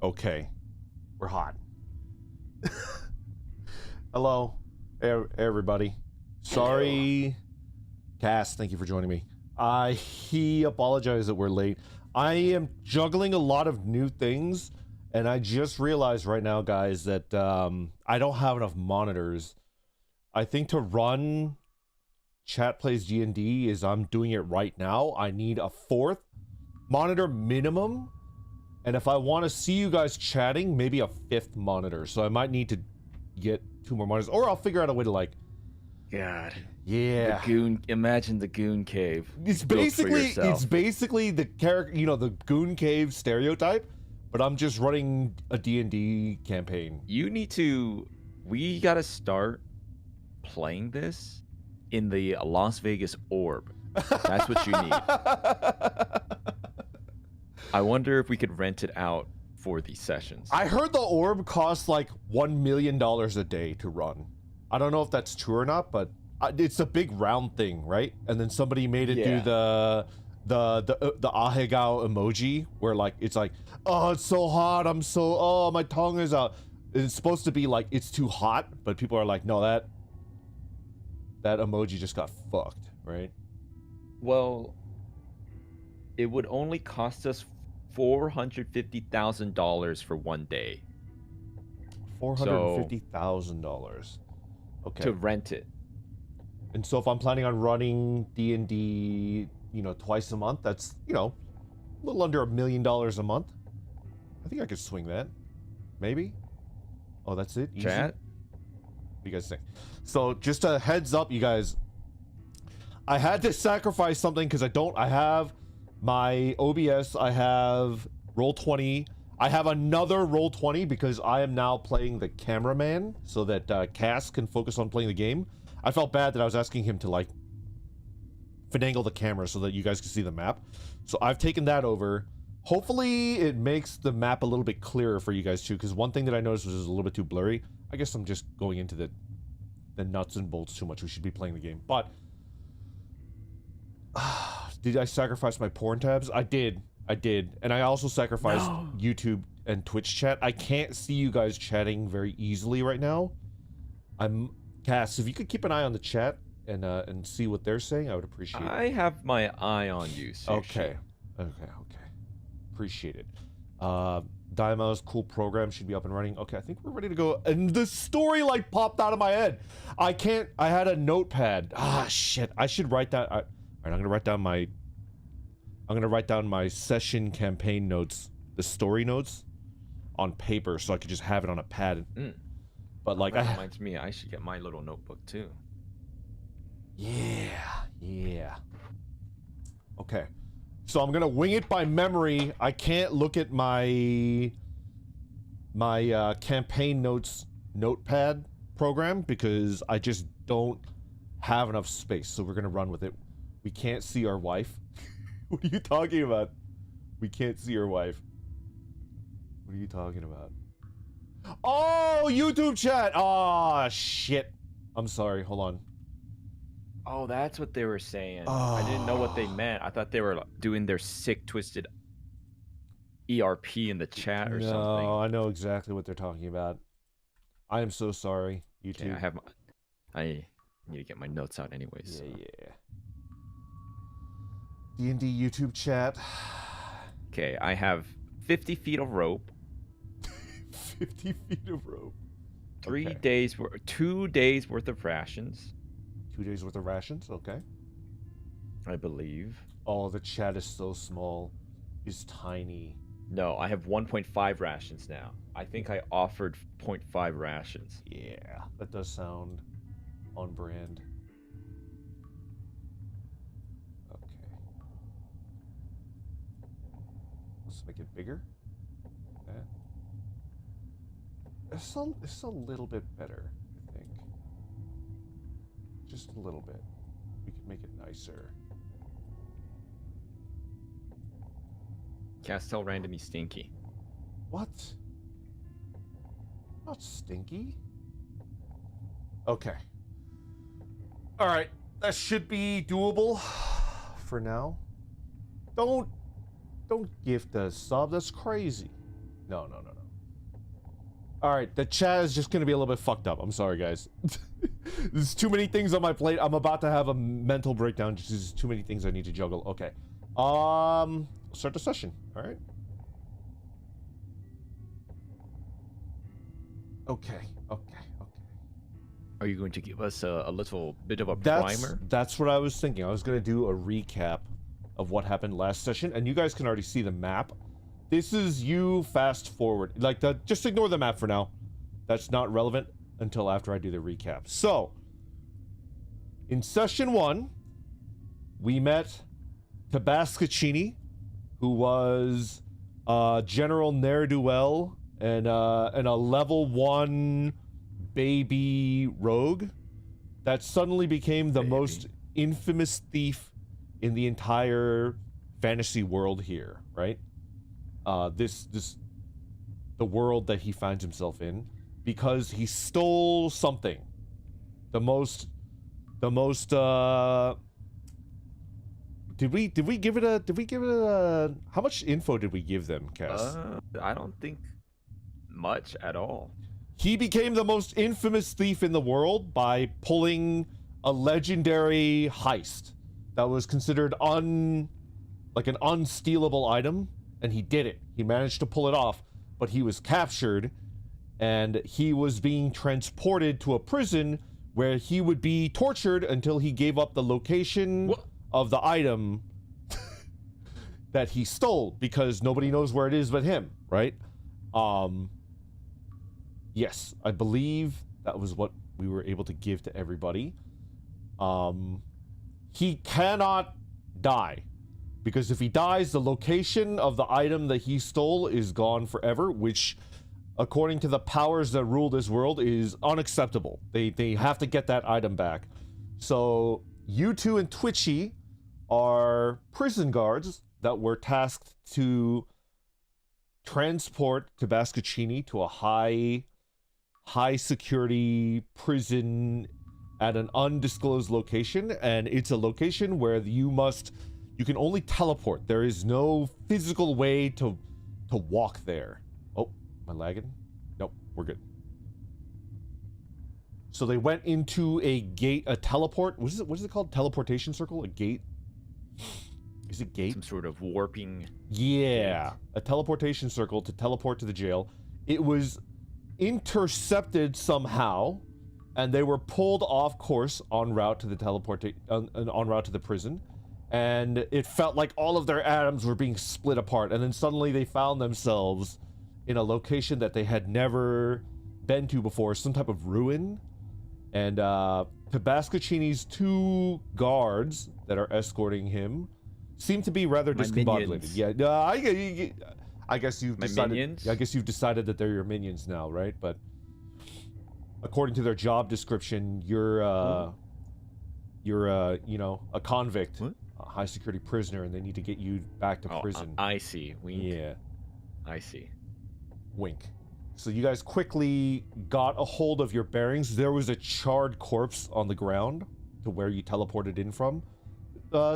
Okay. We're hot. Hello, everybody. Sorry, Cass, thank you for joining me. He apologized that we're late. I am juggling a lot of new things, and I just realized right now, guys, that I don't have enough monitors. I think to run Chat Plays D&D is I'm doing it right now. I need a 4th monitor minimum. And if I want to see you guys chatting, maybe a 5th monitor. So I might need to get 2 more monitors, or I'll figure out a way to like. God. Yeah. The goon. Imagine the goon cave. It's basically the character, you know, the goon cave stereotype. But I'm just running a D&D campaign. You need to. We gotta start playing this in the Las Vegas Orb. That's what you need. I wonder if we could rent it out for these sessions. I heard the orb costs like $1 million a day to run. I don't know if that's true or not, but it's a big round thing, right? And then somebody made it do the ahegao emoji, where like it's like, oh, it's so hot, oh, my tongue is out. It's supposed to be like it's too hot, but people are like, no, that emoji just got fucked, right? Well, it would only cost us $450,000 for one day. $450,000. Okay. To rent it. And so if I'm planning on running D&D, you know, twice a month, that's, you know, a little under $1 million a month. I think I could swing that. Maybe. Oh, that's it? Easy? Chat? What do you guys think? So just a heads up, you guys. I had to sacrifice something because I have my OBS, I have Roll20. I have another Roll20 because I am now playing the cameraman so that Cass can focus on playing the game. I felt bad that I was asking him to like finagle the camera so that you guys can see the map. So I've taken that over. Hopefully it makes the map a little bit clearer for you guys too, because one thing that I noticed was it was a little bit too blurry. I guess I'm just going into the nuts and bolts too much. We should be playing the game. But did I sacrifice my porn tabs? I did. And I also sacrificed YouTube and Twitch chat. I can't see you guys chatting very easily right now. Cass, if you could keep an eye on the chat and see what they're saying, I would appreciate it. I have my eye on you, Okay. Appreciate it. Diama's cool program should be up and running. Okay, I think we're ready to go. And the story like popped out of my head. I had a notepad. Shit. I should write that. All right, I'm gonna write down my session campaign notes, the story notes, on paper, so I could just have it on a pad. But like, that reminds me, I should get my little notebook too. Yeah. Okay, so I'm gonna wing it by memory. I can't look at my campaign notes notepad program because I just don't have enough space. So we're gonna run with it. We can't see our wife. What are you talking about? We can't see our wife. What are you talking about? Oh, YouTube chat! Oh, shit. I'm sorry, hold on. Oh, that's what they were saying. I didn't know what they meant. I thought they were doing their sick, twisted ERP in the chat or something. No, I know exactly what they're talking about. I am so sorry, YouTube. Okay, I need to get my notes out anyways. Yeah. D&D YouTube chat. Okay, I have 50 feet of rope. 50 feet of rope. 2 days worth of rations. 2 days worth of rations, okay. I believe. Oh, the chat is so small. It's tiny. No, I have 1.5 rations now. I think I offered 0.5 rations. Yeah, that does sound on brand. Let's make it bigger. Okay. It's a little bit better, I think. Just a little bit. We could make it nicer. Cass, tell Random he's stinky. What? Not stinky. Okay. Alright. That should be doable for now. Don't gift a sub. That's crazy. No. All right, the chat is just gonna be a little bit fucked up. I'm sorry, guys. There's too many things on my plate. I'm about to have a mental breakdown. Just there's too many things I need to juggle. Okay. Start the session. All right. Okay. Are you going to give us a little bit of a primer? That's what I was thinking. I was gonna do a recap of what happened last session, and you guys can already see the map. This is you fast forward. Like, just ignore the map for now. That's not relevant until after I do the recap. So, in session 1, we met Tabascaccini, who was General Ne'er-do-well and a level 1 baby rogue that suddenly became the most infamous thief in the entire fantasy world here, right? The world that he finds himself in, because he stole something. The most did we give it a how much info did we give them, Cass? I don't think much at all. He became the most infamous thief in the world by pulling a legendary heist that was considered like an unstealable item, and he did it. He managed to pull it off, but he was captured, and he was being transported to a prison where he would be tortured until he gave up the location of the item that he stole, because nobody knows where it is but him, right? Yes, I believe that was what we were able to give to everybody. He cannot die, because if he dies, the location of the item that he stole is gone forever, which, according to the powers that rule this world, is unacceptable. They have to get that item back. So you two and Twitchy are prison guards that were tasked to transport Tabascaccini to a high security prison at an undisclosed location, and it's a location where you can only teleport. There is no physical way to walk there. Oh, am I lagging? Nope, we're good. So they went into a gate, a teleport. What is it called? Teleportation circle? A gate? Is it gate? Some sort of warping. Yeah, a teleportation circle to teleport to the jail. It was intercepted somehow, and they were pulled off course en route to the en route to the prison. And it felt like all of their atoms were being split apart, and then suddenly they found themselves in a location that they had never been to before, some type of ruin. And Tabascaccini's 2 guards that are escorting him seem to be rather discombobulated. Yeah, I guess you've decided. Minions? I guess you've decided that they're your minions now, right? But according to their job description, you're you know, a convict. What? A high security prisoner, and they need to get you back to prison. I see. Wink. Yeah. I see. Wink. So you guys quickly got a hold of your bearings. There was a charred corpse on the ground to where you teleported in from.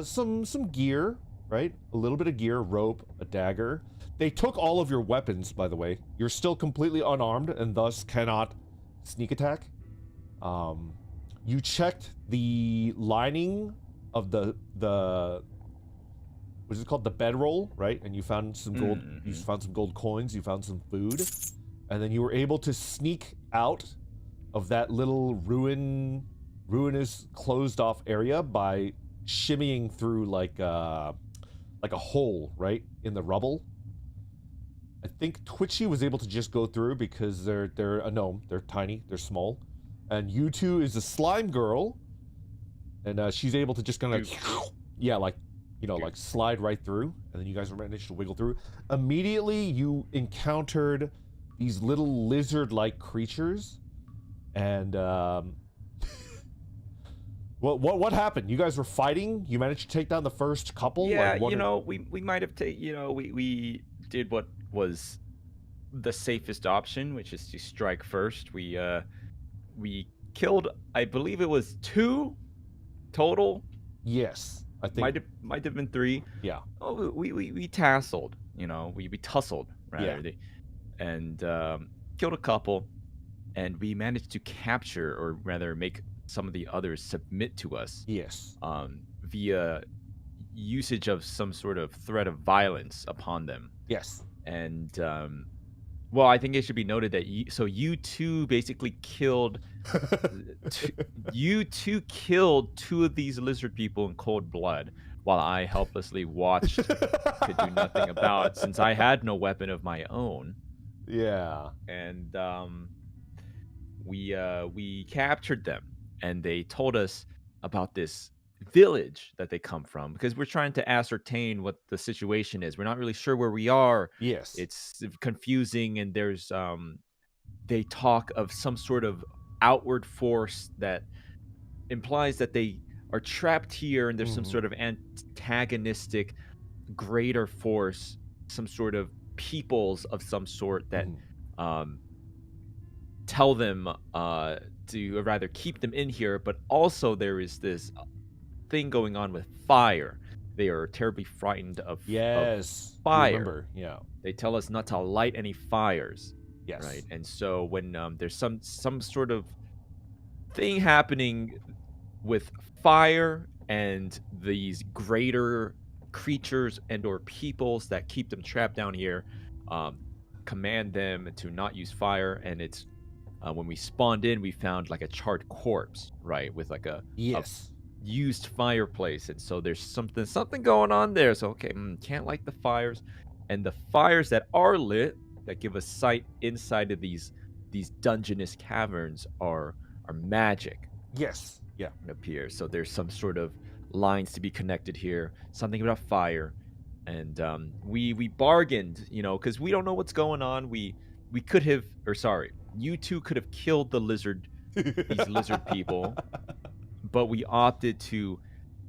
Some gear, right? A little bit of gear, rope, a dagger. They took all of your weapons, by the way. You're still completely unarmed and thus cannot sneak attack. You checked the lining of the what is it called? The bedroll, right? And you found some gold. Mm-hmm. You found some gold coins. You found some food, and then you were able to sneak out of that little ruinous, closed-off area by shimmying through like a hole, right, in the rubble. I think Twitchy was able to just go through because they're a gnome. They're tiny. They're small. And you two is a slime girl. And she's able to just kind of, yeah, like, you know, like slide right through. And then you guys managed to wiggle through. Immediately, you encountered these little lizard-like creatures. And what happened? You guys were fighting? You managed to take down the first couple? Yeah, you know, we might have we did what was the safest option, which is to strike first. We killed, I believe it was 2 total. Yes, I think might have been 3. Yeah. Oh, we tasseled, you know, we tussled rather, yeah. And killed a couple, and we managed to capture, or rather make some of the others submit to us Yes. via usage of some sort of threat of violence upon them. Yes. And well, I think it should be noted that you two basically killed you two killed two of these lizard people in cold blood, while I helplessly watched, could do nothing about, since I had no weapon of my own. Yeah. And we captured them, and they told us about this village that they come from, because we're trying to ascertain what the situation is. We're not really sure where we are. Yes. It's confusing, and there's they talk of some sort of outward force that implies that they are trapped here, and there's some sort of antagonistic greater force, some sort of peoples of some sort that tell them to rather keep them in here. But also there is this thing going on with fire. They are terribly frightened of fire. Remember. Yeah. They tell us not to light any fires. Yes. Right. And so when there's some sort of thing happening with fire and these greater creatures and or peoples that keep them trapped down here, command them to not use fire. And it's when we spawned in, we found like a charred corpse, right, with like a used fireplace. And so there's something going on there. So okay, can't light the fires. And the fires that are lit, that give us sight inside of these dungeonous caverns, are magic. Yes. Yeah. It appears. So there's some sort of lines to be connected here. Something about fire. And we bargained, because we don't know what's going on. We could have, or sorry, you two could have killed the lizard, these lizard people, but we opted to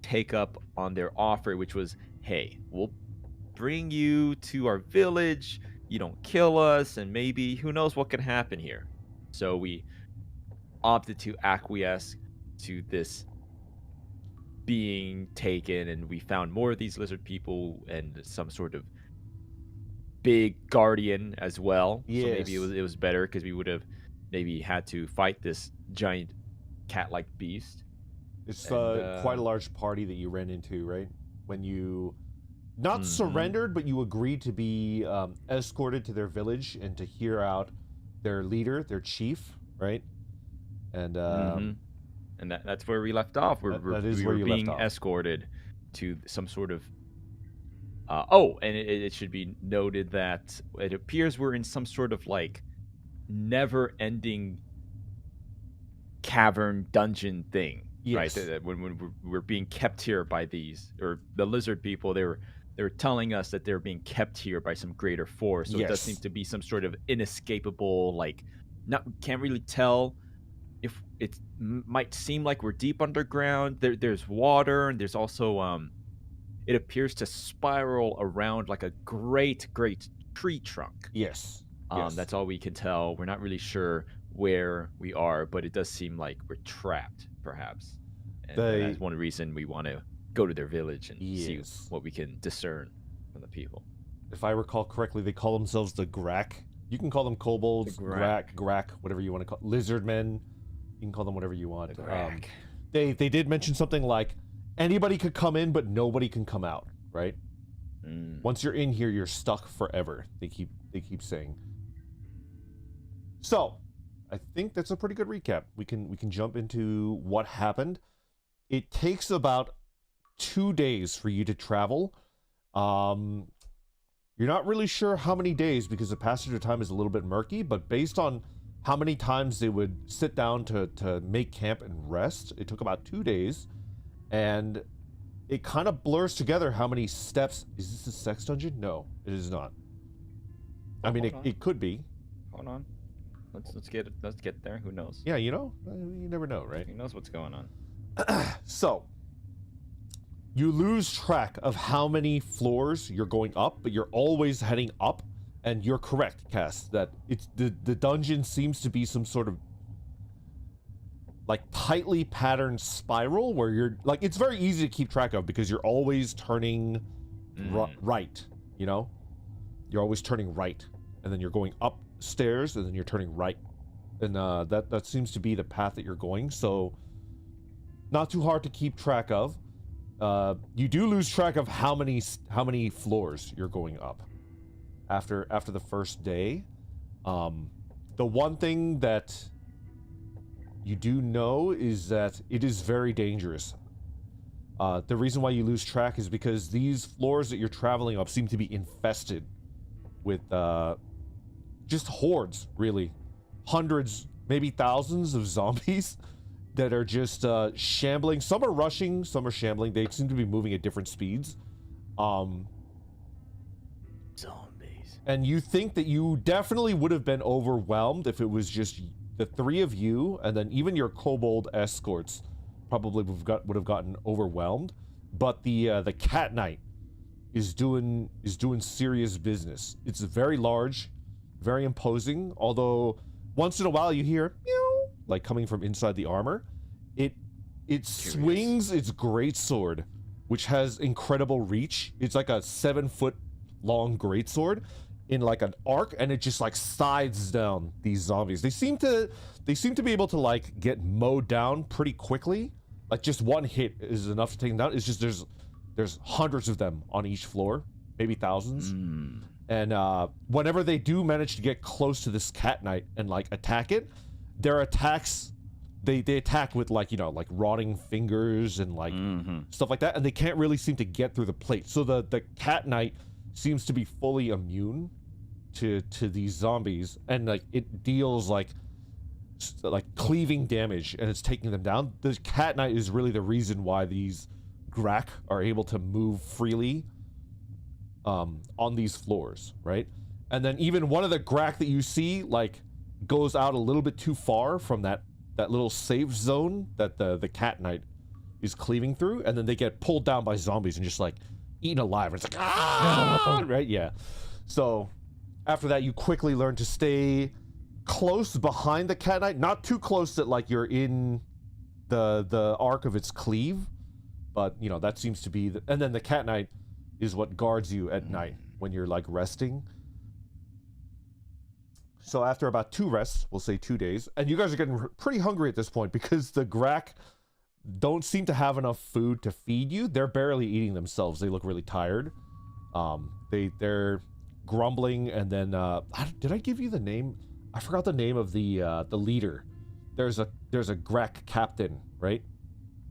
take up on their offer, which was, hey, we'll bring you to our village. You don't kill us, and maybe who knows what could happen here. So we opted to acquiesce to this being taken, and we found more of these lizard people and some sort of big guardian as well. Yes. So maybe it was better, because we would have maybe had to fight this giant cat-like beast. It's quite a large party that you ran into, right? When you not surrendered, but you agreed to be escorted to their village and to hear out their leader, their chief, right? And and that's where we left off. We were being escorted to some sort of and it should be noted that it appears we're in some sort of like never-ending cavern dungeon thing. Yes. Right? When we're being kept here by these, or the lizard people, they were telling us that they're being kept here by some greater force. So it does seem to be some sort of inescapable, like, can't really tell if it might seem like we're deep underground. There's water, and there's also it appears to spiral around like a great tree trunk. Yes. That's all we can tell. We're not really sure where we are, but it does seem like we're trapped, perhaps. And that's one reason we want to go to their village and see what we can discern from the people. If I recall correctly, they call themselves the Grak. You can call them kobolds, Grak, whatever you want to call lizardmen. You can call them whatever you want. They did mention something like anybody could come in, but nobody can come out, right? Once you're in here, you're stuck forever. They keep saying. So, I think that's a pretty good recap. We can jump into what happened. It takes about 2 days for you to travel. You're not really sure how many days, because the passage of time is a little bit murky, but based on how many times they would sit down to make camp and rest, it took about 2 days. And it kind of blurs together how many steps. Is this a sex dungeon? No, it is not. I mean, it could be. Hold on. Let's get there. Who knows? Yeah, you never know, right? Who knows what's going on? So, you lose track of how many floors you're going up, but you're always heading up. And you're correct, Cass, that it's the dungeon seems to be some sort of like tightly patterned spiral where you're like, it's very easy to keep track of because you're always turning right, you're always turning right, and then you're going up stairs, and then you're turning right, and that seems to be the path that you're going. So not too hard to keep track of. You do lose track of how many floors you're going up after the first day. The one thing that you do know is that it is very dangerous. The reason why you lose track is because these floors that you're traveling up seem to be infested with just hordes, really. Hundreds, maybe thousands of zombies that are just shambling. Some are rushing, some are shambling. They seem to be moving at different speeds. Zombies. And you think that you definitely would have been overwhelmed if it was just the three of you, and then even your kobold escorts probably would have gotten overwhelmed. But the cat knight is doing serious business. It's very large, very imposing. Although once in a while you hear meow, like coming from inside the armor. It swings its greatsword, which has incredible reach. It's like a 7-foot long greatsword in like an arc, and it just like scythes down these zombies. They seem to be able to like get mowed down pretty quickly. Like just one hit is enough to take them down. It's just there's hundreds of them on each floor, maybe thousands. And whenever they do manage to get close to this cat knight and like attack it, their attacks, they attack with like, you know, like rotting fingers and like stuff like that, and they can't really seem to get through the plate. So the cat knight seems to be fully immune to these zombies, and like it deals like cleaving damage, and it's taking them down. The cat knight is really the reason why these Grak are able to move freely on these floors, right? And then even one of the Grak that you see like goes out a little bit too far from that little safe zone that the cat knight is cleaving through, and then they get pulled down by zombies and just like eaten alive, and it's like ah! Right? Yeah. So after that, you quickly learn to stay close behind the cat knight, not too close that like you're in the arc of its cleave, but you know that seems to be and then the cat knight is what guards you at night when you're like resting. So after about 2 rests, we'll say 2 days, and you guys are getting pretty hungry at this point because the Grak don't seem to have enough food to feed you. They're barely eating themselves. They look really tired. They're grumbling, and then did I give you the name? I forgot the name of the leader. There's a Grak captain, right,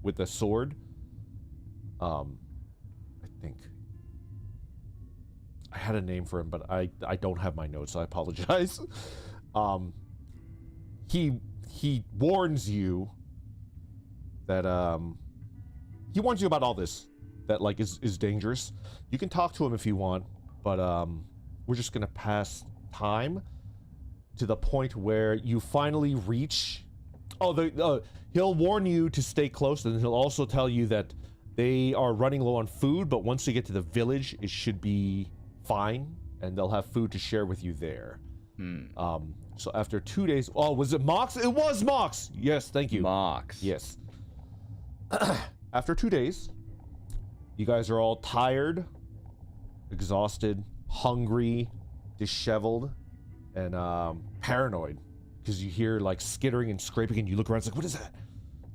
with the sword. I think I had a name for him, but I don't have my notes, so I apologize. He warns you that he warns you about all this that like is dangerous. You can talk to him if you want, but we're just gonna pass time to the point where you finally reach. He'll warn you to stay close, and he'll also tell you that they are running low on food, but once you get to the village, it should be fine, and they'll have food to share with you there. So after 2 days, was it Mox? It was Mox. Yes, thank you. Mox. Yes. After 2 days, you guys are all tired, exhausted, hungry, disheveled, and paranoid because you hear like skittering and scraping, and you look around. It's like, what is that?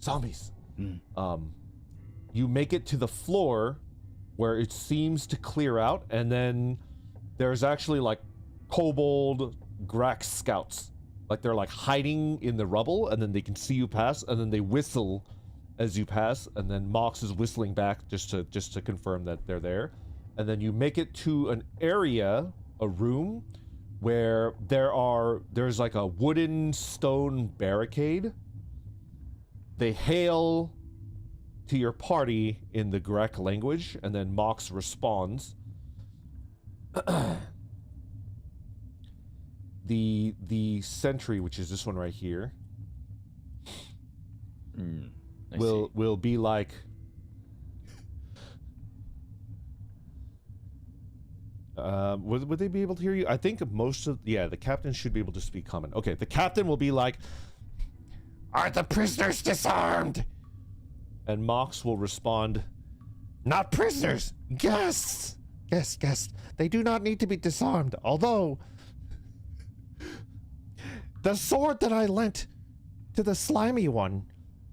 Zombies. You make it to the floor where it seems to clear out, and then there's actually like kobold Grak scouts. Like they're like hiding in the rubble, and then they can see you pass, and then they whistle as you pass, and then Mox is whistling back just to confirm that they're there. And then you make it to an area, a room, where there's like a wooden stone barricade. They hail to your party in the Grak language, and then Mox responds. The sentry, which is this one right here, will be like, would they be able to hear you? I think the captain should be able to speak common. Okay, the captain will be like, "Are the prisoners disarmed?" And Mox will respond, "Not prisoners, guests. Guests. They do not need to be disarmed, although The sword that I lent to the slimy one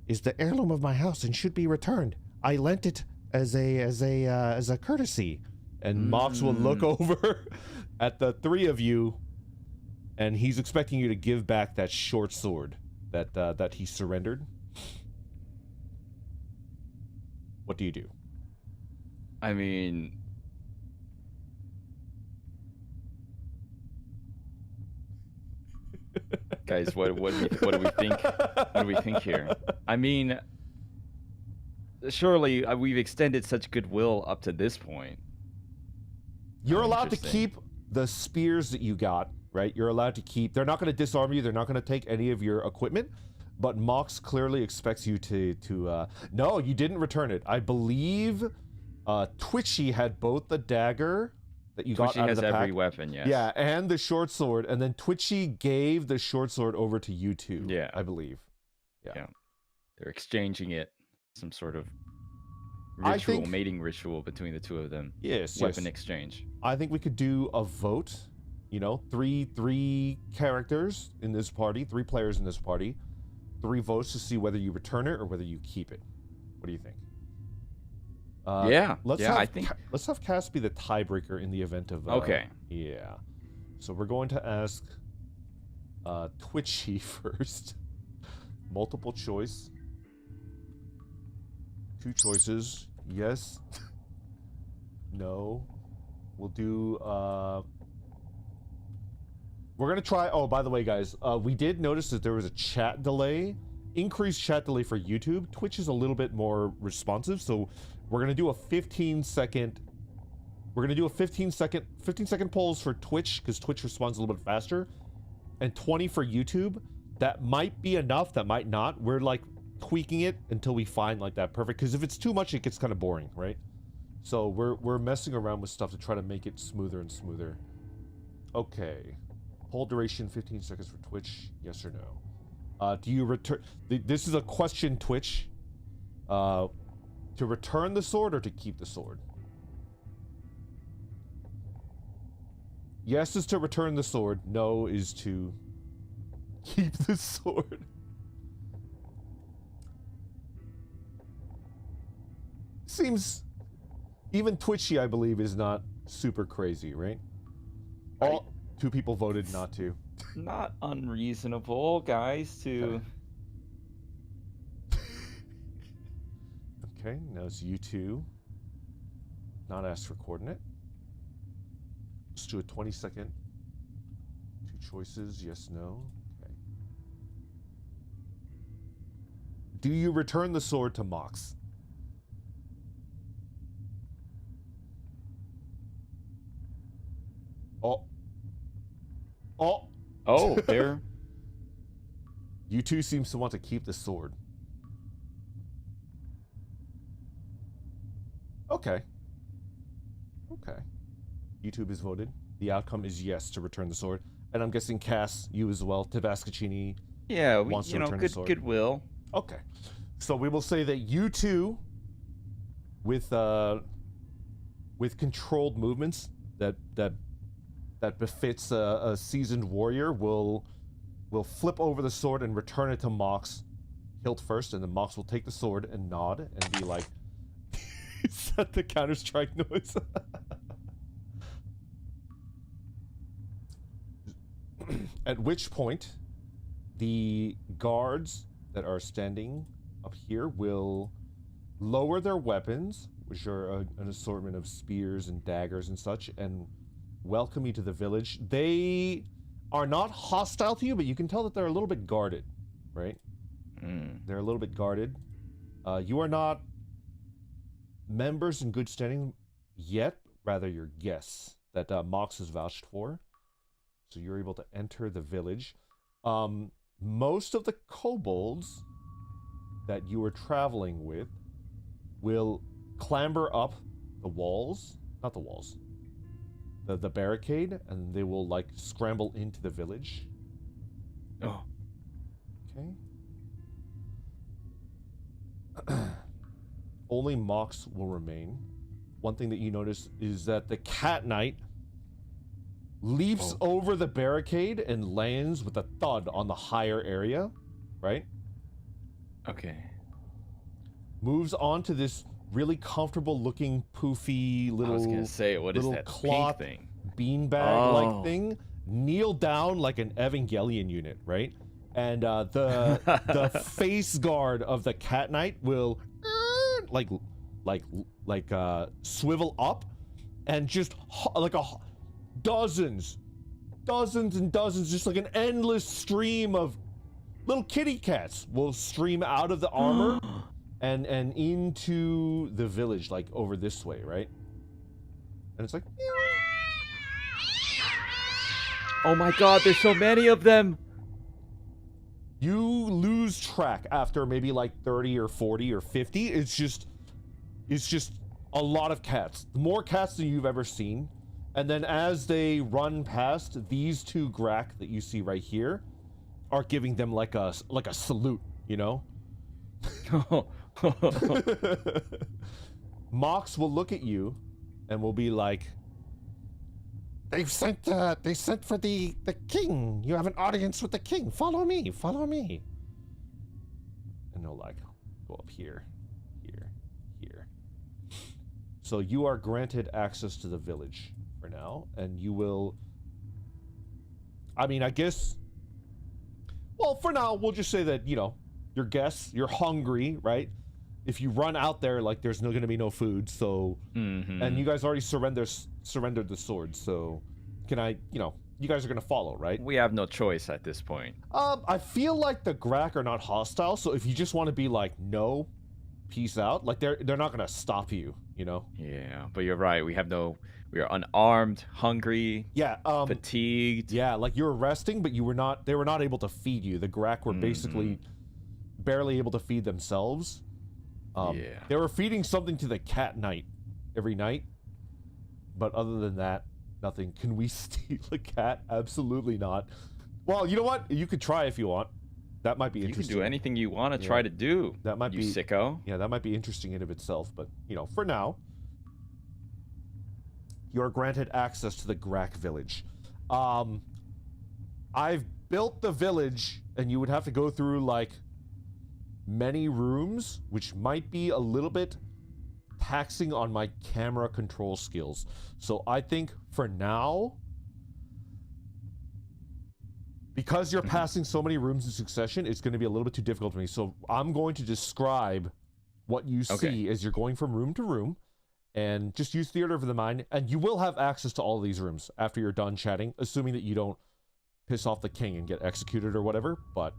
is the heirloom of my house and should be returned. I lent it as a courtesy. And Mox will look over at the three of you, and he's expecting you to give back that short sword that he surrendered. What do you do? I mean, guys, what do we think? What do we think here? I mean, surely we've extended such goodwill up to this point. You're allowed to keep the spears that you got, right? You're allowed to keep. They're not going to disarm you. They're not going to take any of your equipment. But Mox clearly expects you to. No, you didn't return it. I believe Twitchy had both the dagger that you got out of the pack. Twitchy has every weapon, yes. Yeah, and the short sword, and then Twitchy gave the short sword over to you two. Yeah, I believe. Yeah. They're exchanging it, some sort of ritual, mating ritual between the two of them. Yes, weapon exchange. I think we could do a vote. You know, three characters in this party, 3 players in this party, 3 votes to see whether you return it or whether you keep it. What do you think? Let's have Cass be the tiebreaker in the event of. Okay. Yeah. So we're going to ask Twitchy first. Multiple choice. 2 choices. Yes. No. We'll do. We're gonna try. Oh, by the way, guys, we did notice that there was a chat delay. Increased chat delay for YouTube. Twitch is a little bit more responsive, so we're gonna do a 15-second. We're gonna do a 15-second polls for Twitch because Twitch responds a little bit faster, and 20 for YouTube. That might be enough. That might not. We're like tweaking it until we find like that perfect. Because if it's too much, it gets kind of boring, right? So we're messing around with stuff to try to make it smoother and smoother. Okay. Poll duration 15 seconds for Twitch. Yes or no? Do you return? This is a question, Twitch. To return the sword or to keep the sword? Yes is to return the sword. No is to keep the sword. Seems even Twitchy, I believe, is not super crazy, right? All 2 people voted not to. Not unreasonable, guys, to... Okay, now it's you 2. Not asked for coordinate. Let's do a 20-second. 2 choices, yes, no. Okay. Do you return the sword to Mox? Oh, there. You 2 seems to want to keep the sword. Okay. YouTube has voted. The outcome is yes to return the sword. And I'm guessing Cass, you as well, Tabascaccini. Yeah, wants to return the sword. Goodwill. Okay. So we will say that you 2 with controlled movements that befits a seasoned warrior will flip over the sword and return it to Mox, hilt first, and then Mox will take the sword and nod and be like, is that the Counter-Strike noise? At which point, the guards that are standing up here will lower their weapons, which are an assortment of spears and daggers and such, and welcome you to the village. They are not hostile to you, but you can tell that they're a little bit guarded, right? They're a little bit guarded. You are not members in good standing yet, rather you're guests that Mox has vouched for. So you're able to enter the village. Most of the kobolds that you are traveling with will clamber up the walls, not the walls, the barricade, and they will like scramble into the village. Oh. Okay. Only Mox will remain. One thing that you notice is that the Cat Knight leaps over the barricade and lands with a thud on the higher area, right? Okay. Moves on to this really comfortable looking poofy little I was gonna say, what is little that cloth pink thing? beanbag-like thing, kneel down like an Evangelion unit, right? And the face guard of the Cat Knight will swivel up, and just dozens and dozens, just like an endless stream of little kitty cats will stream out of the armor and into the village, like over this way, right? And it's like, oh my god, there's so many of them. you lose track after maybe like 30 or 40 or 50. It's just a lot of cats, more cats than you've ever seen. And then as they run past, these two Grak that you see right here are giving them like a salute, you know? Mox will look at you and will be like, they sent for the king. You have an audience with the king. Follow me. And they'll like go up here. So you are granted access to the village for now, and you will, I mean, I guess, well, for now, we'll just say that, you know, your guests, you're hungry, right? If you run out there, like, there's going to be no food, so, and you guys already surrendered the sword, so you guys are going to follow, right? We have no choice at this point. I feel like the Grak are not hostile, so if you just want to be like, no, peace out, like, they're not going to stop you, you know? Yeah, but you're right. We are unarmed, hungry, fatigued. Yeah, like you were resting, but they were not able to feed you. The Grak were basically barely able to feed themselves. They were feeding something to the Cat Knight every night, but other than that, nothing. Can we steal a cat? Absolutely not. Well, you know what? You could try if you want. That might be interesting. You can do anything you want to try to do. That might be be sicko. Yeah, that might be interesting in of itself, but you know, for now, you are granted access to the Grak village. I've built the village, and you would have to go through like many rooms, which might be a little bit taxing on my camera control skills. So I think for now, because you're passing so many rooms in succession, it's going to be a little bit too difficult for me. So I'm going to describe what you see as you're going from room to room, and just use theater of the mind, and you will have access to all of these rooms after you're done chatting, assuming that you don't piss off the king and get executed or whatever, but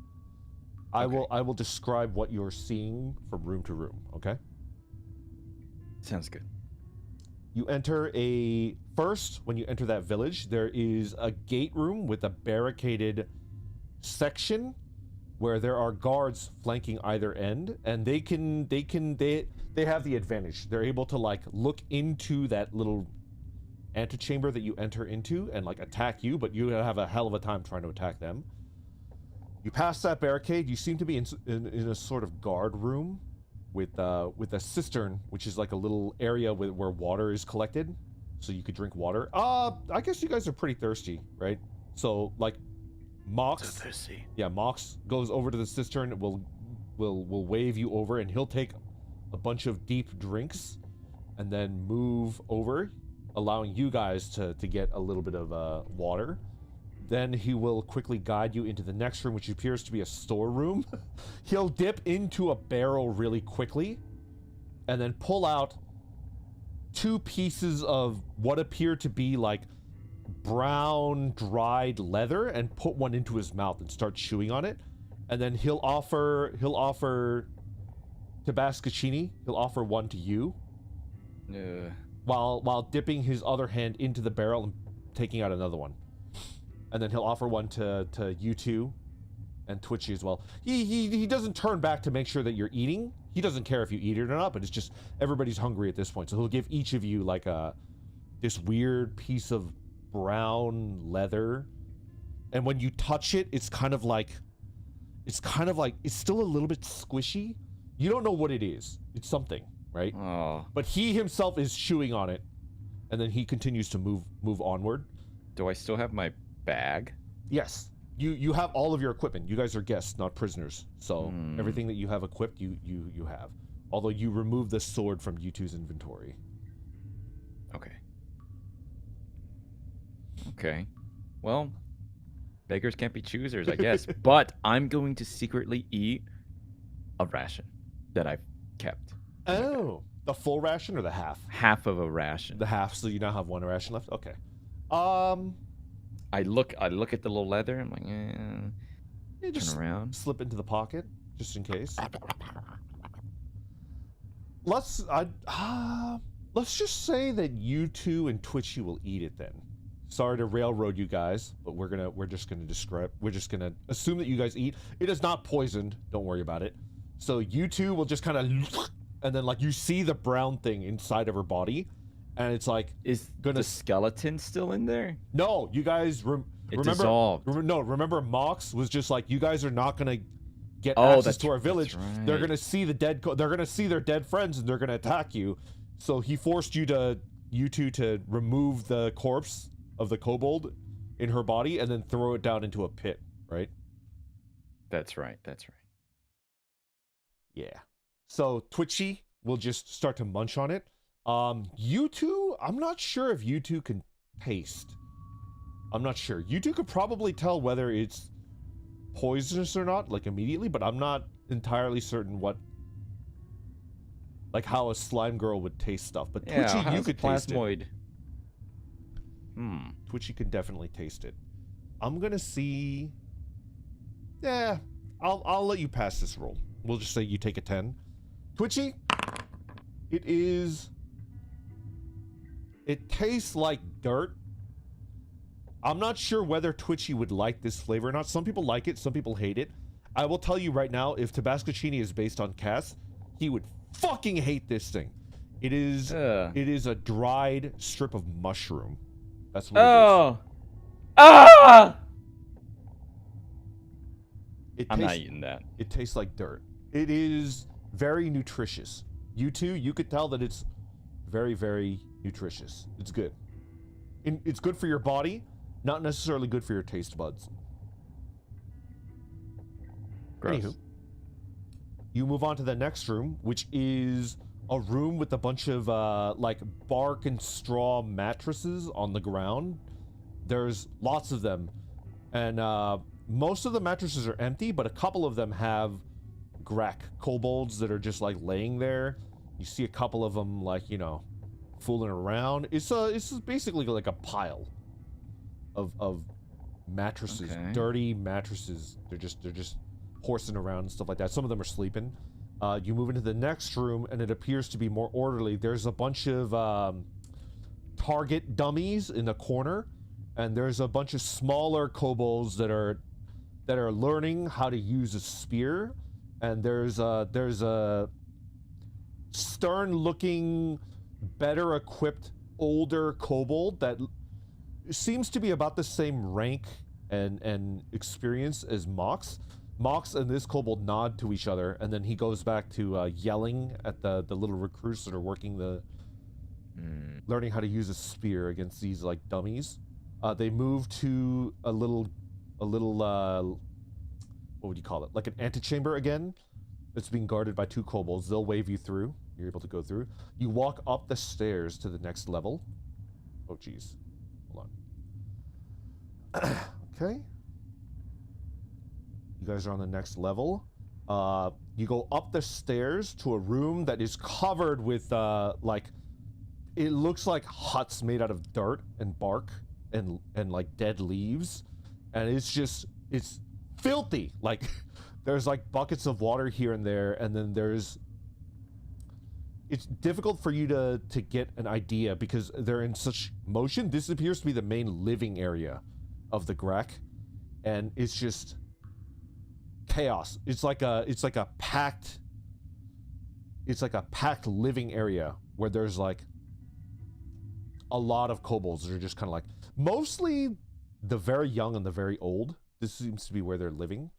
I will describe what you're seeing from room to room, okay? Sounds good. You enter first, when you enter that village, there is a gate room with a barricaded section where there are guards flanking either end, and they have the advantage. They're able to like look into that little antechamber that you enter into and like attack you, but you have a hell of a time trying to attack them. You pass that barricade, you seem to be in a sort of guard room with a cistern, which is like a little area where water is collected, so you could drink water. I guess you guys are pretty thirsty, right? So like Mox, Mox goes over to the cistern, will wave you over, and he'll take a bunch of deep drinks and then move over, allowing you guys to get a little bit of water. Then he will quickly guide you into the next room, which appears to be a storeroom. He'll dip into a barrel really quickly and then pull out 2 pieces of what appear to be like brown dried leather and put one into his mouth and start chewing on it. And then he'll offer Tabascaccini, he'll offer one to you. While dipping his other hand into the barrel and taking out another one. And then he'll offer one to you two and Twitchy as well. He doesn't turn back to make sure that you're eating. He doesn't care if you eat it or not, but it's just everybody's hungry at this point. So he'll give each of you like this weird piece of brown leather. And when you touch it, it's kind of like it's still a little bit squishy. You don't know what it is. It's something, right? Oh. But he himself is chewing on it, and then he continues to move onward. Do I still have my bag? Yes. You have all of your equipment. You guys are guests, not prisoners. So everything that you have equipped, you have. Although you remove the sword from U2's inventory. Okay. Okay. Well, beggars can't be choosers, I guess. But I'm going to secretly eat a ration that I've kept. Oh, the full ration or the half? Half of a ration. The half, so you now have one ration left. Okay. I look at the little leather. I'm like, You just turn around. slip into the pocket just in case. Let's just say that you two and Twitchy will eat it then. Sorry to railroad you guys, but we're just gonna assume that you guys eat. It is not poisoned. Don't worry about it. So you two will just kind of, and then like you see the brown thing inside of her body, and it's like Is the skeleton still in there? No, you guys It dissolved. remember Mox was just like, you guys are not gonna get access to our village. Right. They're gonna see they're gonna see their dead friends and they're gonna attack you. So he forced you two to remove the corpse of the kobold in her body and then throw it down into a pit, right? That's right. That's right. Yeah. So Twitchy will just start to munch on it. You two, I'm not sure if you two can taste. I'm not sure. You two could probably tell whether it's poisonous or not, like immediately, but I'm not entirely certain how a slime girl would taste stuff. But Twitchy, you could taste it. Twitchy can definitely taste it. I'm gonna see. Yeah, I'll let you pass this roll. We'll just say you take a 10. Twitchy, it tastes like dirt. I'm not sure whether Twitchy would like this flavor or not. Some people like it, some people hate it. I will tell you right now, if Tabascochini is based on Cass, he would fucking hate this thing. It is a dried strip of mushroom. That's what it is. Ah! I'm not eating that. It tastes like dirt. It is very nutritious. You two, you could tell that it's very, very nutritious. It's good. It's good for your body, not necessarily good for your taste buds. Gross. Anywho, you move on to the next room, which is a room with a bunch of like bark and straw mattresses on the ground. There's lots of them, and most of the mattresses are empty, but a couple of them have Grak kobolds that are just like laying there. You see a couple of them, like, you know, fooling around. It's basically like a pile of mattresses, dirty mattresses. They're just horsing around and stuff like that. Some of them are sleeping. You move into the next room, and it appears to be more orderly. There's a bunch of target dummies in the corner, and there's a bunch of smaller kobolds that are learning how to use a spear. And there's a stern-looking, better-equipped, older kobold that seems to be about the same rank and experience as Mox. Mox and this kobold nod to each other, and then he goes back to yelling at the little recruits that are working learning how to use a spear against these like dummies. They move to a little what would you call it? Like an antechamber again. It's being guarded by two kobolds. They'll wave you through. You're able to go through. You walk up the stairs to the next level. Oh, jeez. Hold on. Okay. You guys are on the next level. You go up the stairs to a room that is covered with, like, it looks like huts made out of dirt and bark and like dead leaves. And it's filthy. Like, there's like buckets of water here and there, and then it's difficult for you to get an idea because they're in such motion. This appears to be the main living area of the Grek, and it's just chaos. It's like a packed living area where there's like a lot of kobolds that are just kind of like, mostly the very young and the very old. This seems to be where they're living.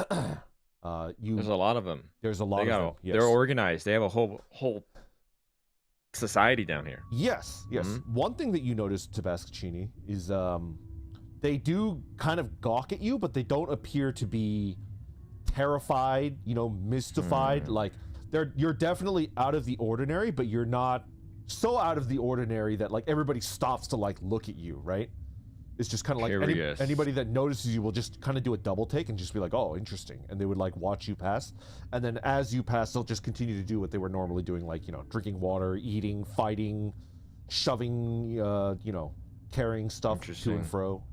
There's a lot of them. There's a lot of them. Yes. They're organized. They have a whole society down here. Yes. One thing that you notice, Tabascini, is they do kind of gawk at you, but they don't appear to be terrified, mystified. Like you're definitely out of the ordinary, but you're not so out of the ordinary that like everybody stops to like look at you, right? It's just kind of like anybody that notices you will just kind of do a double take and just be like, oh, interesting. And they would like watch you pass. And then as you pass, they'll just continue to do what they were normally doing, like, drinking water, eating, fighting, shoving, carrying stuff to and fro.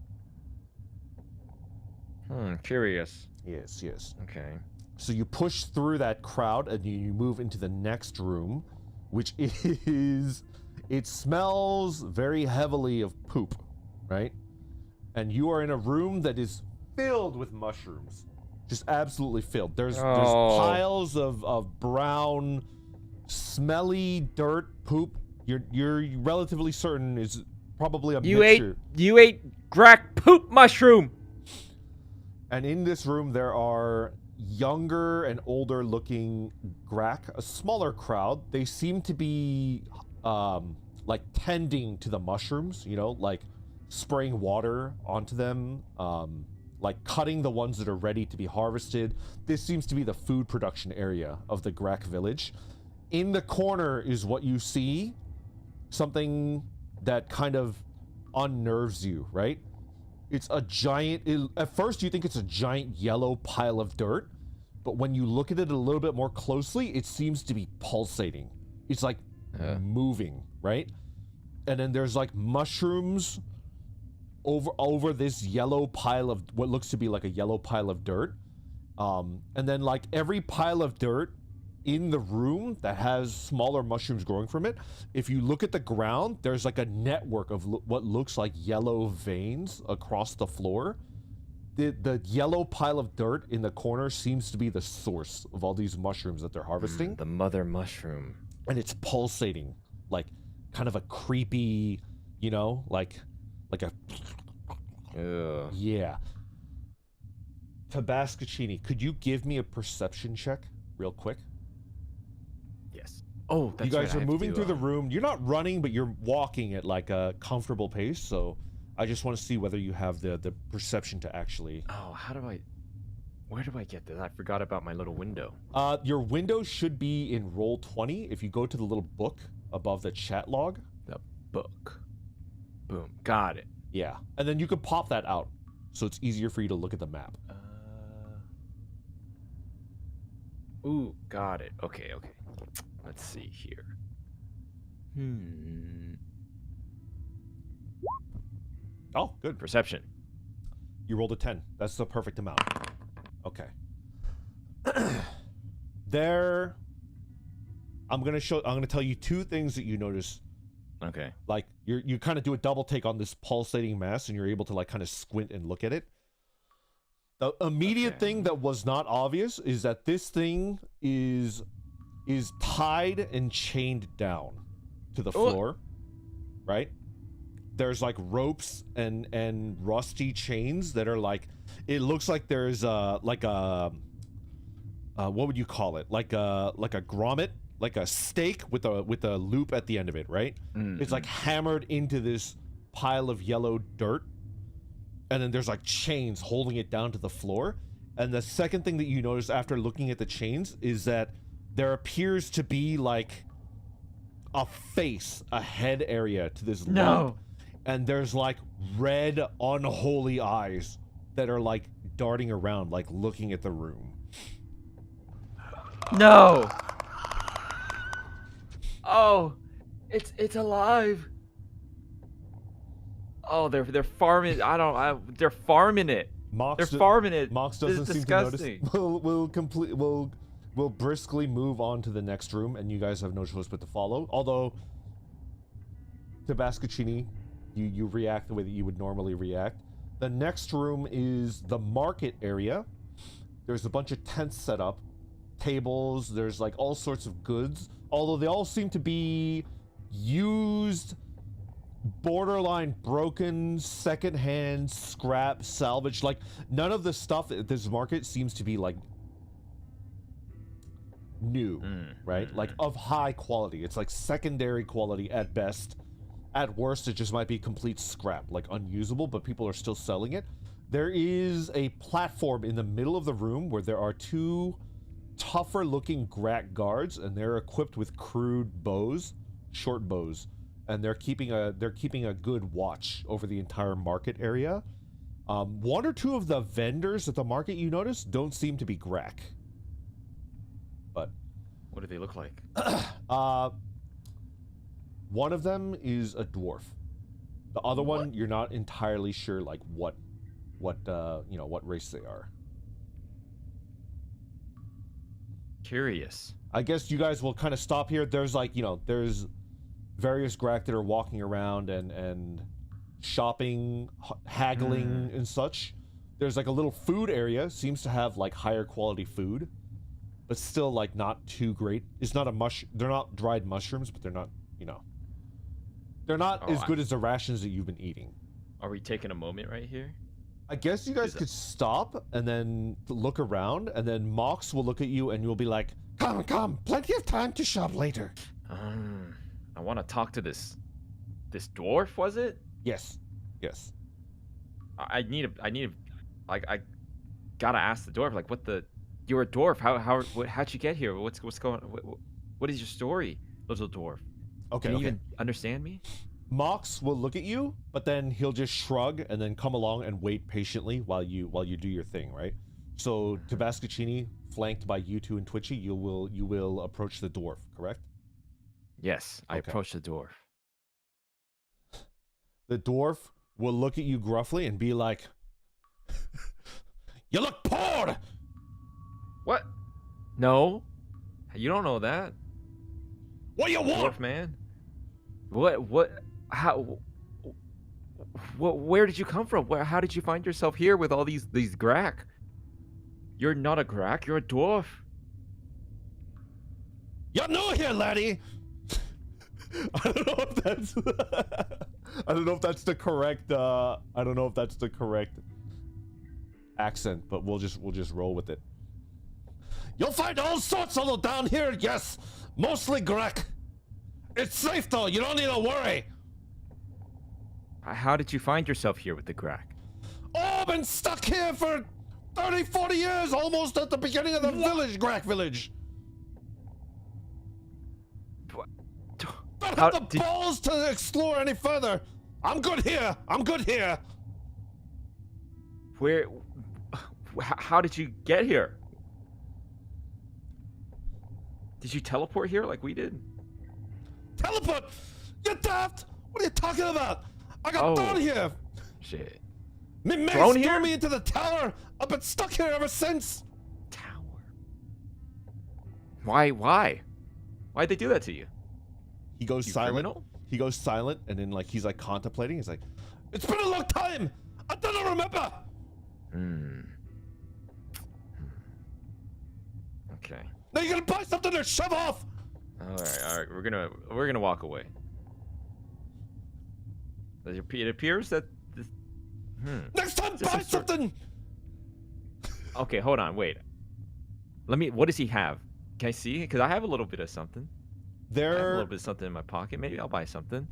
Curious. Yes. Okay. So you push through that crowd and you move into the next room, which is, it smells very heavily of poop, right? And you are in a room that is filled with mushrooms. Just absolutely filled. There's piles of brown, smelly dirt poop. You're relatively certain is probably a mixture. You ate grack poop mushroom! And in this room, there are younger and older looking Grak, a smaller crowd. They seem to be like tending to the mushrooms, like spraying water onto them, like cutting the ones that are ready to be harvested. This seems to be the food production area of the Grak village. In the corner is what you see, something that kind of unnerves you, right? It's a giant, at first you think it's a giant yellow pile of dirt, but when you look at it a little bit more closely, it seems to be pulsating. It's like moving, right? And then there's like mushrooms over this yellow pile of what looks to be like a yellow pile of dirt. And then like every pile of dirt in the room that has smaller mushrooms growing from it, if you look at the ground, there's like a network of what looks like yellow veins across the floor. The yellow pile of dirt in the corner seems to be the source of all these mushrooms that they're harvesting. The mother mushroom. And it's pulsating, like kind of a creepy, like a... Ugh. Yeah. Tabascini, could you give me a perception check real quick? Yes. Oh, that's you guys right, are moving through the room. You're not running, but you're walking at like a comfortable pace. So I just want to see whether you have the perception to actually. Oh, where do I get this? I forgot about my little window. Your window should be in roll 20. If you go to the little book above the chat log. The book. Boom. Got it. Yeah. And then you could pop that out. So it's easier for you to look at the map. Ooh, got it. Okay. Let's see here. Oh, good. Perception. You rolled a 10. That's the perfect amount. Okay. I'm gonna tell you two things that you notice. Okay. Like you kind of do a double take on this pulsating mass and you're able to like kind of squint and look at it. The immediate thing that was not obvious is that this thing is tied and chained down to the floor, right? There's like ropes and rusty chains that are like, it looks like there's like a what would you call it? Like a grommet, like a stake with a loop at the end of it, right? Mm-hmm. It's like hammered into this pile of yellow dirt. And then there's like chains holding it down to the floor. And the second thing that you notice after looking at the chains is that there appears to be like a face, a head area to this lump. And there's like red, unholy eyes that are like darting around, like looking at the room. No. Oh, it's alive. Oh, they're farming. They're farming it. They're farming it. Mox doesn't seem to notice. We'll briskly move on to the next room, and you guys have no choice but to follow. Although, Tabascini, you react the way that you would normally react. The next room is the market area. There's a bunch of tents set up, tables. There's like all sorts of goods. Although they all seem to be used, borderline broken, secondhand, scrap, salvage. Like none of the stuff at this market seems to be like new, right? Like of high quality. It's like secondary quality at best. At worst, it just might be complete scrap, like unusable, but people are still selling it. There is a platform in the middle of the room where there are two tougher looking Grak guards, and they're equipped with crude bows, short bows, and they're keeping a good watch over the entire market area. One or two of the vendors at the market, you notice, don't seem to be Grak. But what do they look like? One of them is a dwarf. The other one, you're not entirely sure like what race they are. Curious. I guess you guys will kind of stop here. There's like, there's various Grak that are walking around and shopping, haggling and such. There's like a little food area, seems to have like higher quality food, but still like not too great. It's not they're not dried mushrooms, but they're not, they're not as good as the rations that you've been eating. Are we taking a moment right here? I guess you guys could stop and then look around, and then Mox will look at you and you'll be like, come, plenty of time to shop later. I want to talk to this dwarf, was it? Yes. I gotta ask the dwarf, like, you're a dwarf, how'd you get here? What's going on? What is your story, little dwarf? Okay. Can you even understand me? Mox will look at you, but then he'll just shrug and then come along and wait patiently while you do your thing, right? So Tabascaccini, flanked by you two and Twitchy, you will approach the dwarf, correct? Yes, I approach the dwarf. The dwarf will look at you gruffly and be like, "You look poor!" What? No, you don't know that. What do you want? Dwarf man? What? How? Where did you come from? How did you find yourself here with all these Grak? You're not a Grak. You're a dwarf. You're new here, laddie. I don't know if that's the correct. I don't know if that's the correct accent, but we'll just roll with it. You'll find all sorts of them down here. Yes, mostly Grak. It's safe though. You don't need to worry. How did you find yourself here with the Grak? Oh, I've been stuck here for 30, 40 years, almost at the beginning of the village, Grak village. Don't have the balls to explore any further. I'm good here. How did you get here? Did you teleport here like we did? Teleport? You daft? What are you talking about? I got thrown here. Shit. Me mates threw me into the tower. I've been stuck here ever since. Tower. Why? Why'd they do that to you? He goes silent. Criminal? He goes silent, and then he's contemplating. He's like, "It's been a long time. I don't remember." Okay. Now you're gonna buy something or shove off. All right. We're gonna walk away. It appears that this. Next time, buy something. Okay, hold on. Wait. What does he have? Can I see? Because I have a little bit of something. I have a little bit of something in my pocket. Maybe I'll buy something.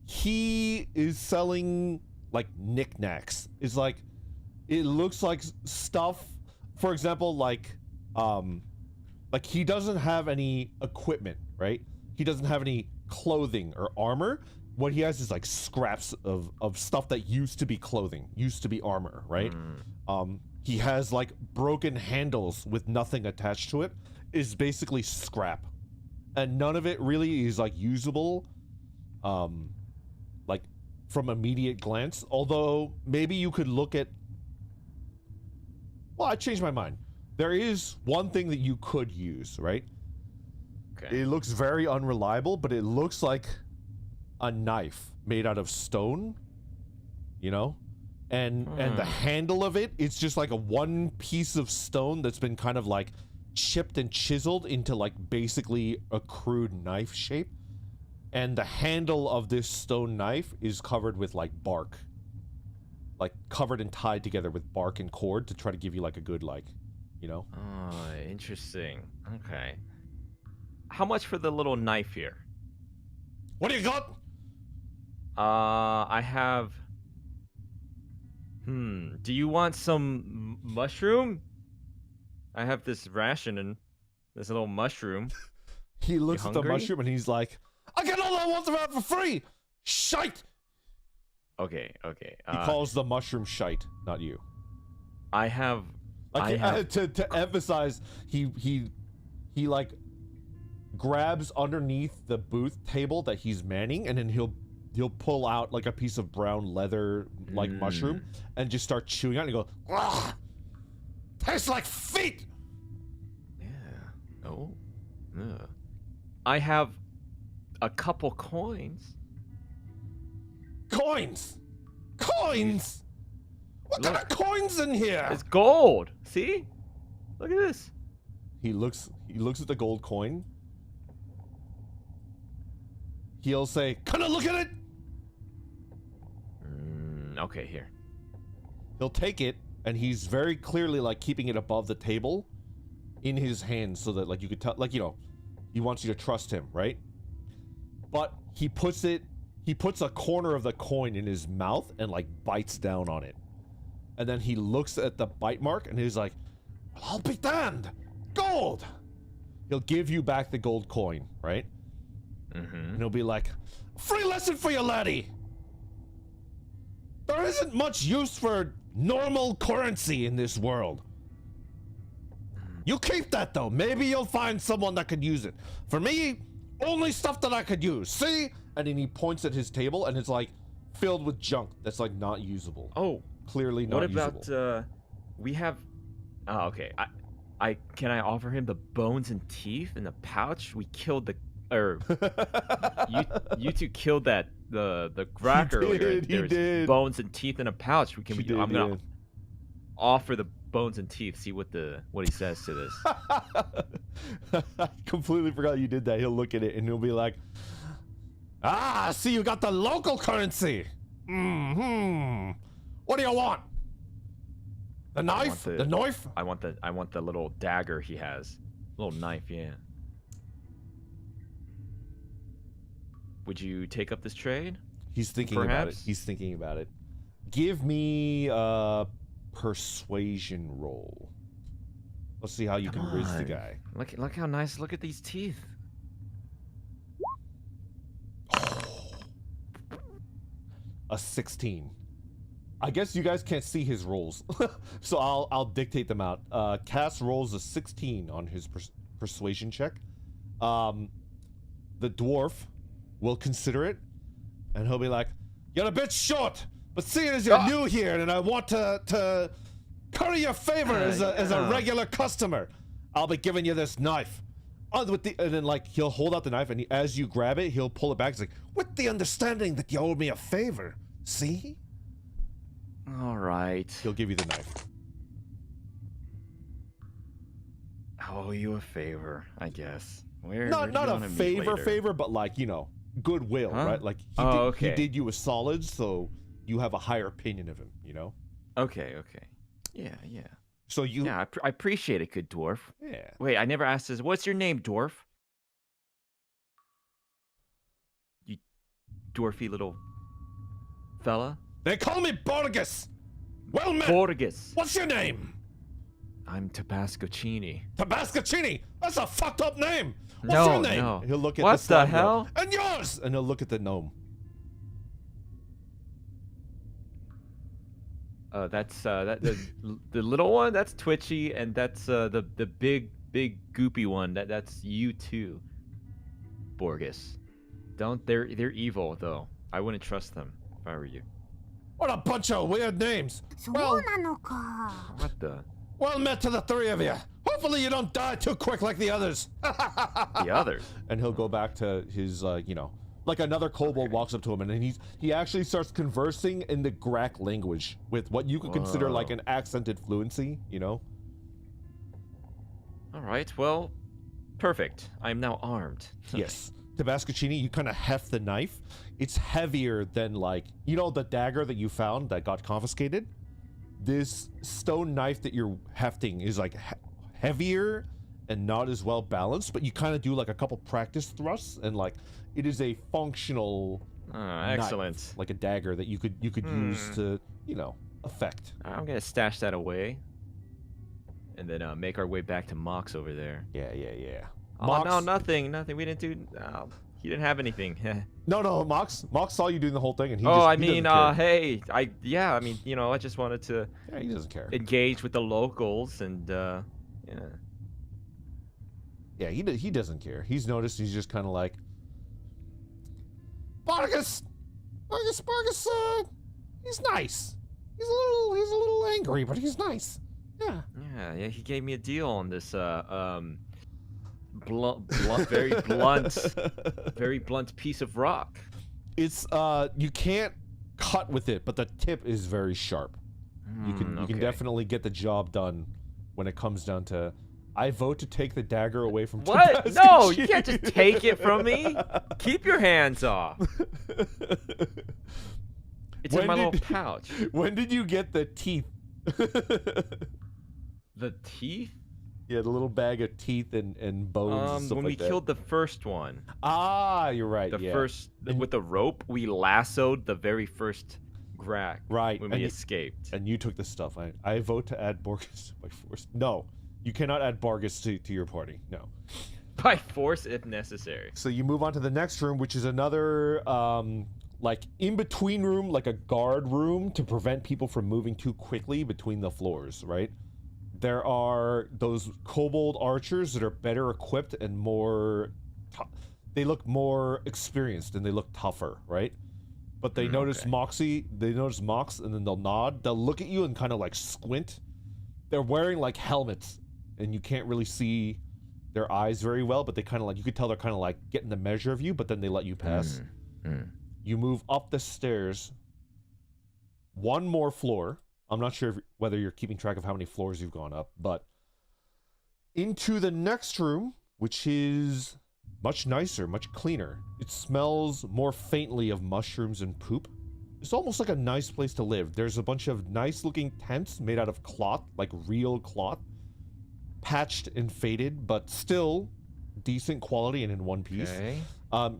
He is selling like knickknacks. It's like, it looks like stuff. For example, like he doesn't have any equipment, right? He doesn't have any clothing or armor. What he has is like scraps of stuff that used to be clothing, used to be armor, right? He has like broken handles with nothing attached to it. Is basically scrap, and none of it really is like usable, like from immediate glance. Although maybe you could look at. Well, I changed my mind. There is one thing that you could use, right? Okay. It looks very unreliable, but it looks like a knife made out of stone, and the handle of it, it's just like a one piece of stone that's been kind of like chipped and chiseled into like basically a crude knife shape, and the handle of this stone knife is covered with like bark, like covered and tied together with bark and cord to try to give you like a good like you know? Oh, interesting. Okay. How much for the little knife here? What do you got? I have. Do you want some mushroom? I have this ration and this little mushroom. He looks at the hungry? mushroom and he's like, I get all I want about for free! Shite! Okay. He calls the mushroom shite, not you. I have. To emphasize, he like grabs underneath the booth table that he's manning, and then he'll pull out like a piece of brown leather like mushroom and just start chewing on it and go, "Ugh! Tastes like feet!" Yeah. Oh. Yeah. I have a couple coins. Coins! Coins! What kind of coins in here? It's gold. See? Look at this. He looks at the gold coin. He'll say, "Can I look at it?" Okay, here. He'll take it, and he's very clearly like keeping it above the table in his hand so that like you could tell, like, you know, he wants you to trust him, right? But he puts a corner of the coin in his mouth and like bites down on it. And then he looks at the bite mark and he's like, "Well, I'll be damned! Gold!" He'll give you back the gold coin, right? And he'll be like, "Free lesson for you, laddie! There isn't much use for normal currency in this world. You keep that though. Maybe you'll find someone that could use it. For me, only stuff that I could use. See?" And then he points at his table and it's like filled with junk that's like not usable. Oh, clearly not usable. What about we have? Oh, okay. Can I offer him the bones and teeth in the pouch? We killed the you two killed the Grak earlier. He did. Bones and teeth in a pouch. I'm gonna offer the bones and teeth. See what he says to this. I completely forgot you did that. He'll look at it and he'll be like, "Ah, I see you got the local currency. What do you want? The knife? The knife? I want the little dagger he has. Little knife, yeah. Would you take up this trade? He's thinking about it. He's thinking about it. Give me a persuasion roll. Let's see how you can riz the guy. Look how nice. Look at these teeth. A 16. I guess you guys can't see his rolls, so I'll dictate them out. Cass rolls a 16 on his persuasion check. The dwarf will consider it, and he'll be like, "You're a bit short, but seeing as you're new here, and I want to curry your favor as a regular customer, I'll be giving you this knife." And then like he'll hold out the knife, and as you grab it, he'll pull it back. It's like, "With the understanding that you owe me a favor, see?" All right. He'll give you the knife. I owe you a favor, I guess. Not a favor, but like, you know, goodwill, right? Like he did you a solid, so you have a higher opinion of him, you know? Okay. Yeah. So you... Yeah, I appreciate it, good dwarf. Yeah. Wait, I never asked this. What's your name, dwarf? You dwarfy little fella? They call me Borges! Well met! Borges. What's your name? I'm Tabascocini. Tabascocini? That's a fucked up name! What's your name? No. He'll look at what the hell? Gnome. And yours! And he'll look at the gnome. That's the little one. That's Twitchy, and that's the big goopy one. That's you too, Borges. They're evil though. I wouldn't trust them if I were you. What a bunch of weird names. Well, What the? Well met to the three of you. Hopefully you don't die too quick like the others. The others? And he'll go back to his, you know, like another kobold walks up to him and then he actually starts conversing in the Grak language with what you could consider like an accented fluency, you know? All right, well, perfect. I'm now armed. Yes. Tabascocini, you kind of heft the knife. It's heavier than like, you know, the dagger that you found that got confiscated? This stone knife that you're hefting is like heavier and not as well balanced, but you kind of do like a couple practice thrusts, and like it is a functional excellent. knife, like a dagger that you could use to, you know, affect. I'm gonna stash that away, and then make our way back to Mox over there. Yeah, yeah, yeah. Oh Mox, no, nothing. We didn't do. He didn't have anything. no, Mox saw you doing the whole thing, and he oh, just, I he mean, doesn't care. hey, I mean, you know, I just wanted to Yeah, he doesn't care. engage with the locals, and Yeah, he doesn't care. He's noticed. He's just kind of like, Bargus, he's nice. He's a little angry, but he's nice. Yeah. yeah. He gave me a deal on this very blunt piece of rock. It's you can't cut with it, but the tip is very sharp. You can definitely get the job done when it comes down to. I vote to take the dagger away from. What? No, you can't just take it from me. Keep your hands off. It's in my little pouch. When did you get the teeth? The teeth? Yeah, the little bag of teeth and bones and stuff when like we that. killed the first one. Ah, you're right. The first with the rope, we lassoed the very first Grak. Right. When we escaped. And you took the stuff. I vote to add Borgus by force. No, you cannot add Borgus to your party. No. By force if necessary. So you move on to the next room, which is another like in-between room, like a guard room to prevent people from moving too quickly between the floors, right? There are those kobold archers that are better equipped and more... They look more experienced and they look tougher, right? But they notice Moxie, they notice Mox, and then they'll nod. They'll look at you and kind of like squint. They're wearing like helmets, and you can't really see their eyes very well, but they kind of like, you could tell they're kind of like getting the measure of you, but then they let you pass. You move up the stairs, one more floor. I'm not sure whether you're keeping track of how many floors you've gone up, but into the next room, which is much nicer, much cleaner. It smells more faintly of mushrooms and poop. It's almost like a nice place to live. There's a bunch of nice looking tents made out of cloth, like real cloth, patched and faded, but still decent quality and in one piece. Okay.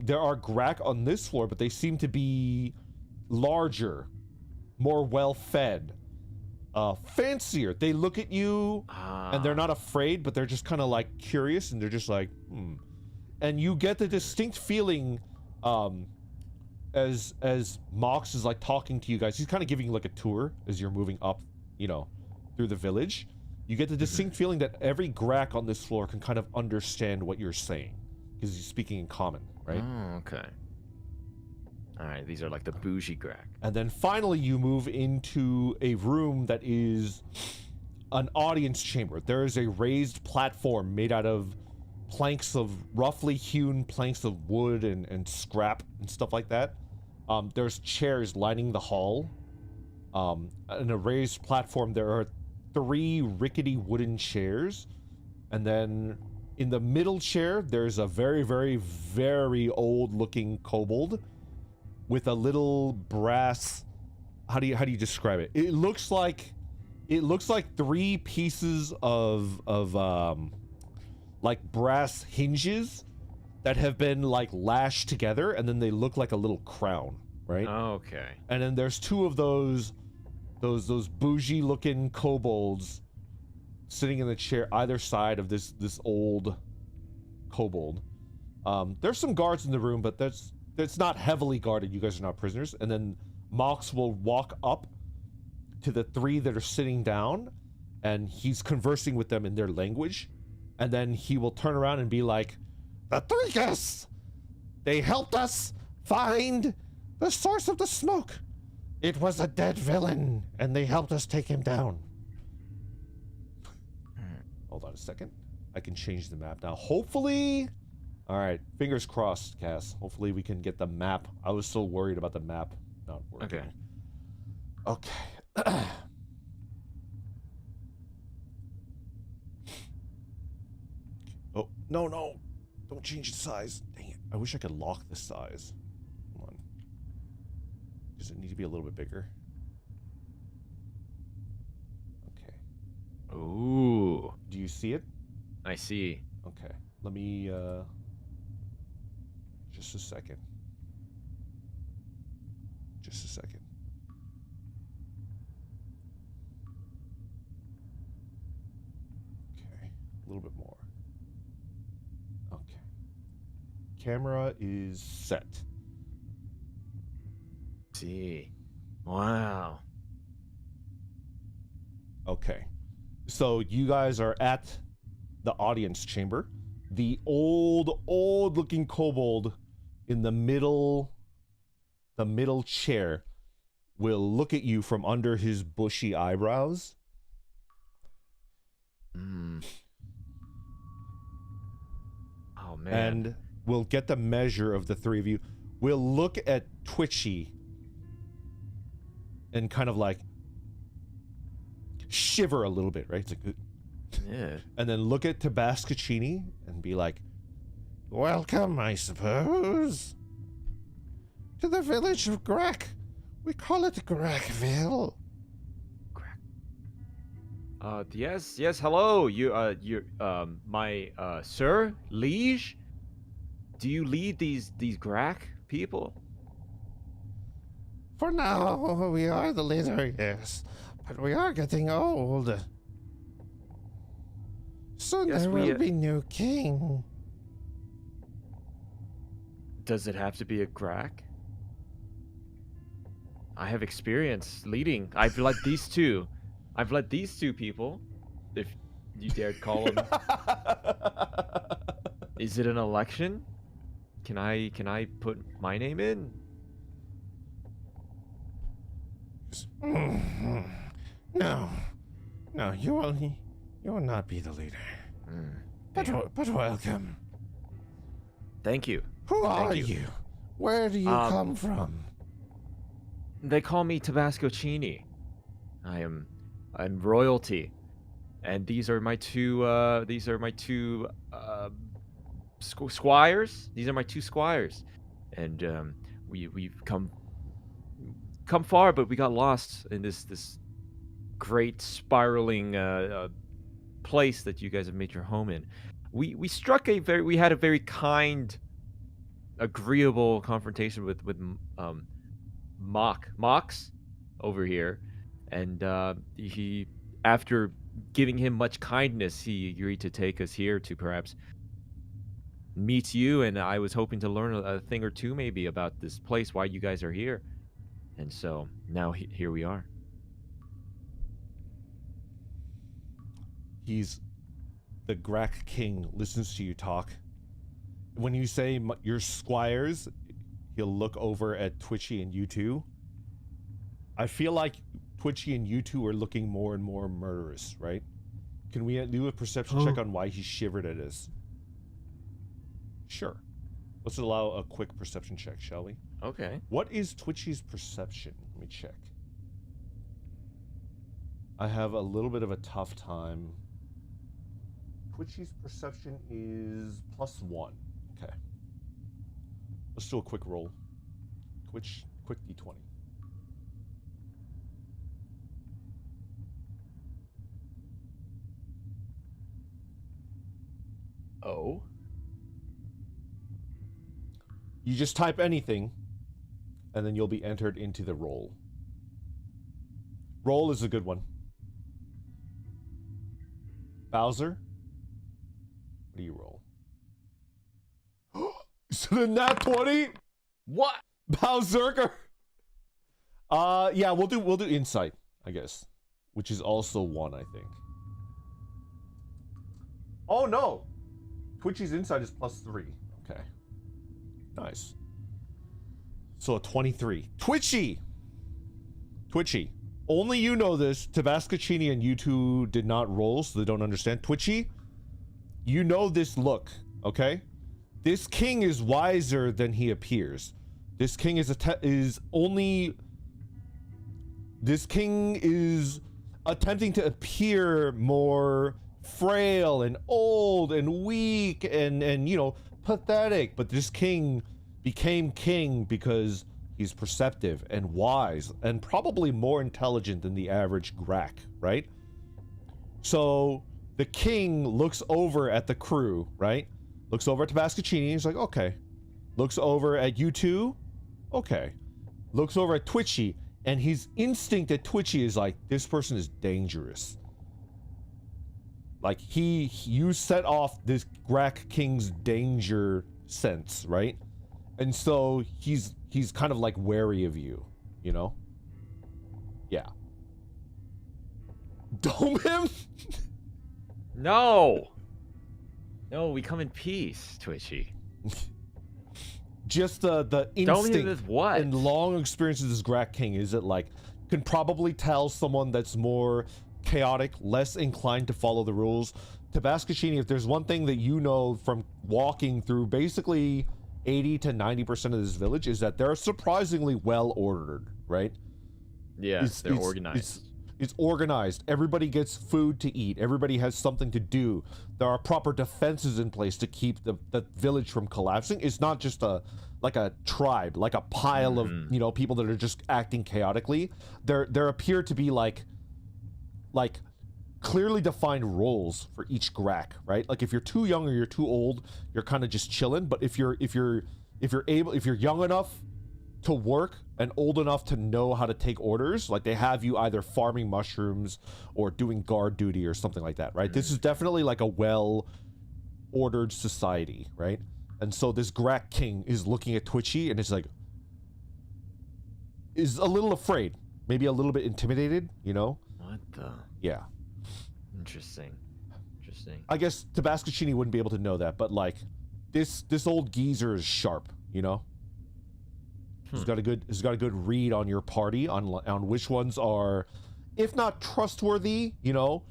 There are Grak on this floor, but they seem to be larger, more well-fed, fancier. They look at you and they're not afraid, but they're just kind of like curious, and they're just like, And you get the distinct feeling, as Mox is like talking to you guys. He's kind of giving you like a tour as you're moving up, you know, through the village. You get the distinct feeling that every Grak on this floor can kind of understand what you're saying because he's speaking in common, right? Oh, okay. All right, these are like the bougie Grak. And then finally you move into a room that is an audience chamber. There is a raised platform made out of planks of roughly hewn planks of wood and scrap and stuff like that. There's chairs lining the hall. On a raised platform there are 3 rickety wooden chairs, and then in the middle chair there's a very, very, very old looking kobold with a little brass, how do you describe it? It looks like 3 pieces of like brass hinges that have been like lashed together, and then they look like a little crown, right? Okay. And then there's 2 of those bougie looking kobolds sitting in the chair either side of this old kobold. There's some guards in the room, but it's not heavily guarded. You guys are not prisoners. And then Mox will walk up to the 3 that are sitting down, and he's conversing with them in their language. And then he will turn around and be like, "The 3 guests! They helped us find the source of the smoke. It was a dead villain, and they helped us take him down." Hold on a second. I can change the map now. Hopefully... Alright, fingers crossed, Cass. Hopefully we can get the map. I was so worried about the map not working. Okay. Oh, no. Don't change the size. Dang it. I wish I could lock the size. Come on. Does it need to be a little bit bigger? Okay. Ooh. Do you see it? I see. Okay. Let me, just a second. Just a second. Okay. A little bit more. Okay. Camera is set. See. Wow. Okay. So you guys are at the audience chamber. The old looking kobold in the middle chair will look at you from under his bushy eyebrows. Oh man. And we'll get the measure of the three of you. We'll look at Twitchy and kind of like shiver a little bit, right? It's like, yeah. and then look at Tabascaccini and be like, welcome, I suppose, to the village of Grack. We call it Grackville. Yes, hello. You're my sir, liege. Do you lead these Grack people? For now, we are the leader, yes. But we are getting old. Soon Yes, there will be new king. Does it have to be a Grack? I have experience leading. I've led these two. I've led these two people, if you dared call them. Is it an election? Can I put my name in? No, you will not be the leader. But welcome. Thank you. Who are you? Where do you come from? They call me Tabascaccini. I'm royalty, and these are my two squires. These are my two squires, and we've come far, but we got lost in this great spiraling place that you guys have made your home in. We had a very kind, agreeable confrontation with Mox over here, and he, after giving him much kindness, he agreed to take us here to perhaps meet you, and I was hoping to learn a thing or two maybe about this place, why you guys are here, and so now here we are. He's the Grack King listens to you talk. When you say your squires, he'll look over at Twitchy and you two. I feel like Twitchy and you two are looking more and more murderous, right? Can we do a perception check on why he shivered at us? Sure. Let's allow a quick perception check, shall we? Okay. What is Twitchy's perception? Let me check. I have a little bit of a tough time. Twitchy's perception is +1. Okay. Let's do a quick roll. Twitch, quick d20. Oh. You just type anything, and then you'll be entered into the roll. Roll is a good one. Bowser? What do you roll? So the nat 20? What? Bowserker? Yeah, we'll do insight, I guess. Which is also 1, I think. Oh no! Twitchy's insight is +3. Okay. Nice. So a 23. Twitchy! Only you know this. Tabascaccini and you two did not roll, so they don't understand. Twitchy, you know this look, okay? This king is wiser than he appears. This king is attempting to appear more frail and old and weak and you know, pathetic. But this king became king because he's perceptive and wise and probably more intelligent than the average Grack, right? So the king looks over at the crew, right? Looks over at Tabascaccini. He's like, okay. Looks over at you two. Okay. Looks over at Twitchy, and his instinct at Twitchy is like, this person is dangerous. Like, you set off this Grak King's danger sense, right? And so he's kind of like wary of you, you know? Yeah. Dome him? No. No, we come in peace, Twitchy. Just the Dome him instinct with what? and long experiences as Grak King is it like can probably tell someone that's more chaotic, less inclined to follow the rules. Tabascaccini, if there's one thing that you know from walking through basically 80 to 90% of this village is that they're surprisingly well ordered, right? Yeah, they're organized. It's organized. Everybody gets food to eat. Everybody has something to do. There are proper defenses in place to keep the village from collapsing. It's not just like a tribe, like a pile of, you know, people that are just acting chaotically. There appear to be like clearly defined roles for each Grak, right? Like if you're too young or you're too old, you're kind of just chilling. But if you're young enough to work and old enough to know how to take orders, like they have you either farming mushrooms or doing guard duty or something like that, right? This is definitely like a well-ordered society, right? And so this Grak King is looking at Twitchy and is like, is a little afraid, maybe a little bit intimidated, you know? What the? Yeah. Interesting. I guess Tabascaccini wouldn't be able to know that, but like, this old geezer is sharp, you know? He's got a good read on your party, on which ones are, if not trustworthy, you know,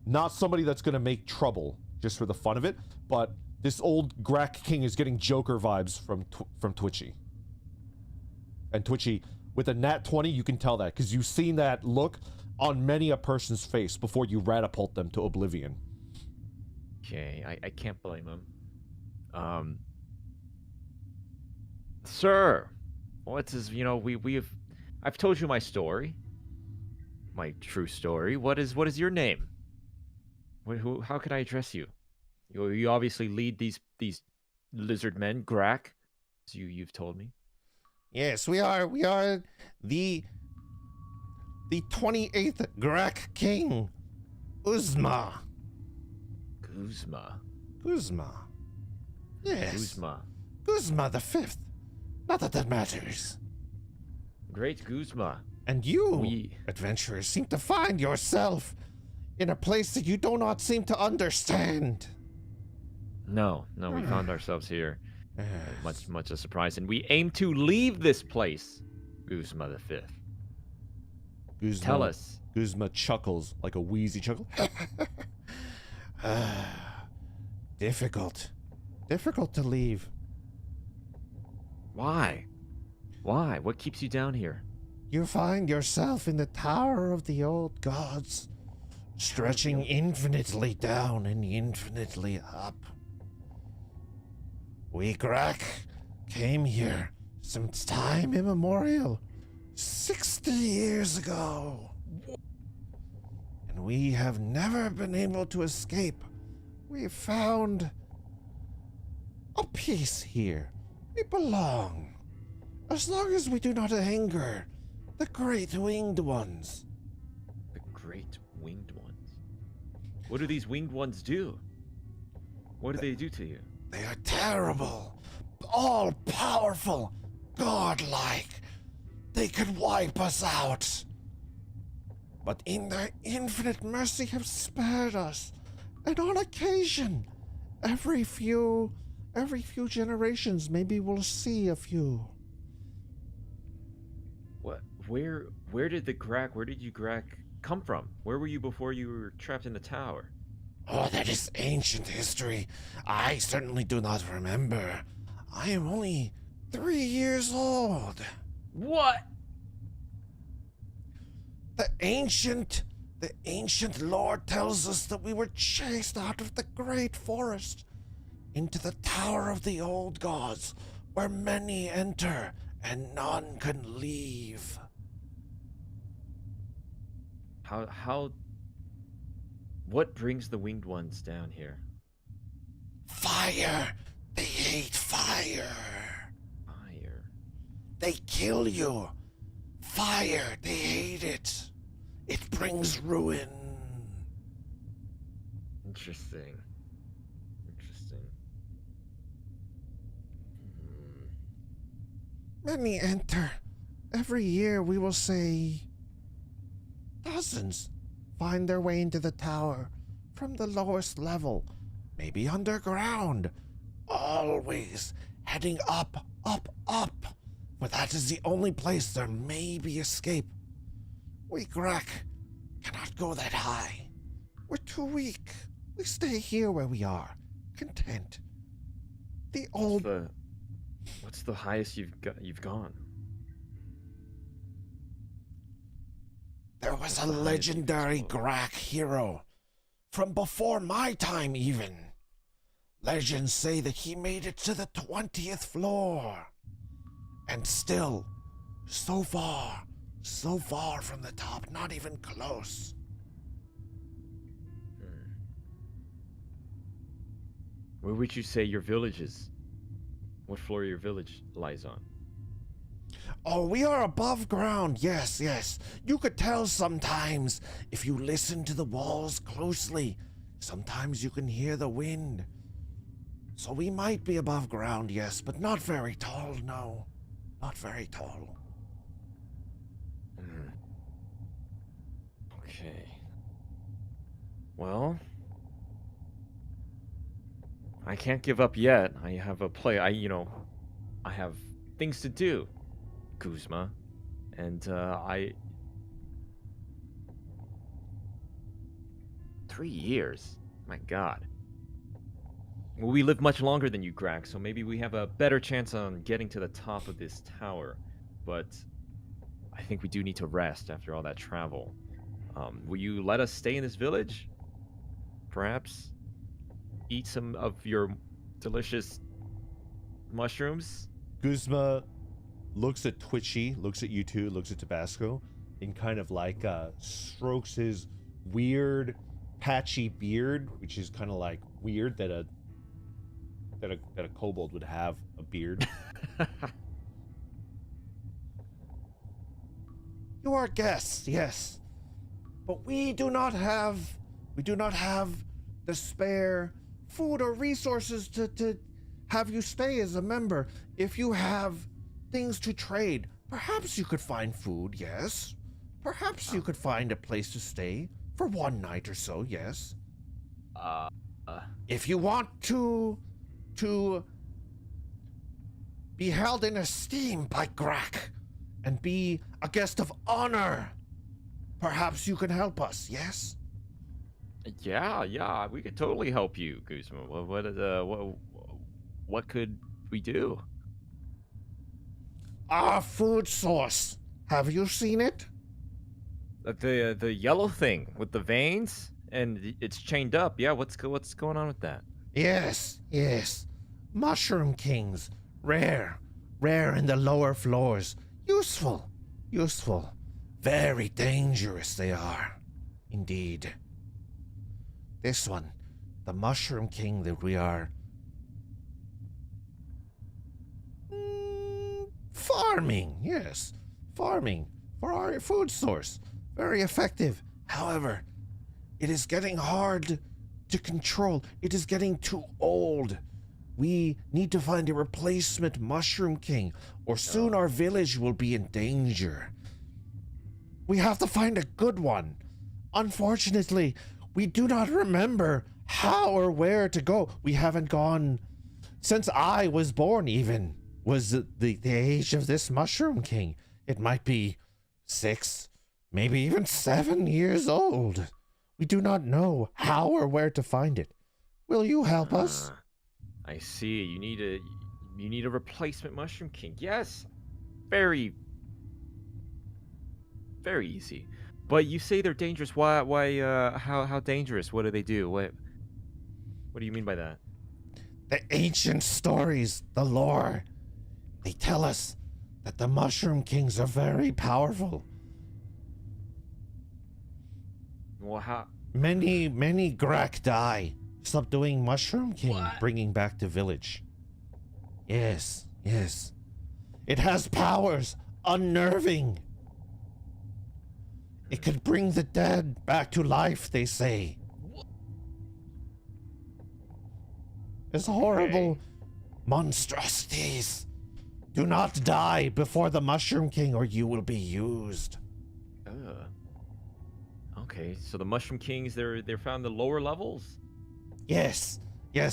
not somebody that's gonna make trouble just for the fun of it. But this old Grak King is getting Joker vibes from Twitchy. And Twitchy, with a nat 20, you can tell that because you've seen that look on many a person's face before you ratapult them to oblivion. Okay, I can't blame him. Sir. What's his, you know, I've told you my story. My true story. What is your name? How can I address you? You obviously lead these lizard men, Grak, as you've told me. Yes, we are the 28th Grak King, Uzma. Guzma. Yes. Guzma the 5th. Not that that matters. Great Guzma. And you, adventurers, seem to find yourself in a place that you do not seem to understand. No, we found ourselves here. Much a surprise, and we aim to leave this place. Guzma the 5th. Tell us. Guzma chuckles like a wheezy chuckle. Difficult to leave. Why? What keeps you down here? You find yourself in the Tower of the Old Gods, stretching infinitely down and infinitely up. We Grak came here some time immemorial, 60 years ago. And we have never been able to escape. We found a peace here. We belong, as long as we do not anger the great winged ones. The great winged ones? What do these winged ones do? What do they do to you? They are terrible, all-powerful, godlike. They could wipe us out. But in their infinite mercy have spared us. And on occasion, every few generations, maybe we'll see a few. What? Where did you Grak come from? Where were you before you were trapped in the tower? Oh, that is ancient history. I certainly do not remember. I am only 3 years old. What? The ancient lore tells us that we were chased out of the great forest into the Tower of the Old Gods, where many enter and none can leave. What brings the winged ones down here? Fire! They hate fire! Fire. They kill you! Fire! They hate it! It brings ruin! Interesting. Interesting. Many enter. Every year we will say dozens find their way into the tower from the lowest level, maybe underground, always heading up, up, up, for that is the only place there may be escape. We Grak cannot go that high. We're too weak. We stay here where we are, content. The old What's the highest you've gone? There was a legendary Grak hero from before my time even. Legends say that he made it to the 20th floor. And still, so far from the top, not even close. Where would you say your village is? What floor your village lies on? Oh, we are above ground, yes, yes. You could tell sometimes if you listen to the walls closely. Sometimes you can hear the wind. So we might be above ground, yes, but not very tall, no. Not very tall. Okay. Well, I can't give up yet. I have I have things to do, Kuzma. And 3 years? My God. Well, we live much longer than you, Grak, so maybe we have a better chance on getting to the top of this tower. But I think we do need to rest after all that travel. Will you let us stay in this village? Perhaps eat some of your delicious mushrooms? Guzma looks at Twitchy, looks at you two, looks at Tabasco, and kind of like strokes his weird patchy beard, which is kind of like weird that a kobold would have a beard. You are guests, yes. But we do not have the spare food or resources to have you stay as a member. If you have things to trade, perhaps you could find food, yes. Perhaps you could find a place to stay for one night or so, yes. If you want to be held in esteem by Grak and be a guest of honor, perhaps you can help us, yes? Yeah, we could totally help you, Guzman. What could we do? Our food source. Have you seen it? The yellow thing with the veins and it's chained up. Yeah, what's going on with that? Yes. Mushroom kings. Rare in the lower floors. Useful. Very dangerous they are. Indeed. This one, the mushroom king that we are farming. Yes, farming for our food source. Very effective. However, it is getting hard to control. It is getting too old. We need to find a replacement mushroom king, or soon our village will be in danger. We have to find a good one. Unfortunately, we do not remember how or where to go. We haven't gone since I was born, even, was the age of this mushroom king. It might be 6, maybe even 7 years old. We do not know how or where to find it. Will you help us? I see. You need a replacement mushroom king. Yes. Very easy. But you say they're dangerous. Why how dangerous? What do they do? What do you mean by that? The ancient stories, the lore, they tell us that the mushroom kings are very powerful. Well, Many Grak die. Stop doing Mushroom King, bringing back the village. Yes. It has powers, unnerving. It could bring the dead back to life, they say. It's horrible monstrosities. Do not die before the Mushroom King or you will be used. Okay, so the Mushroom Kings, they're found in the lower levels? Yes,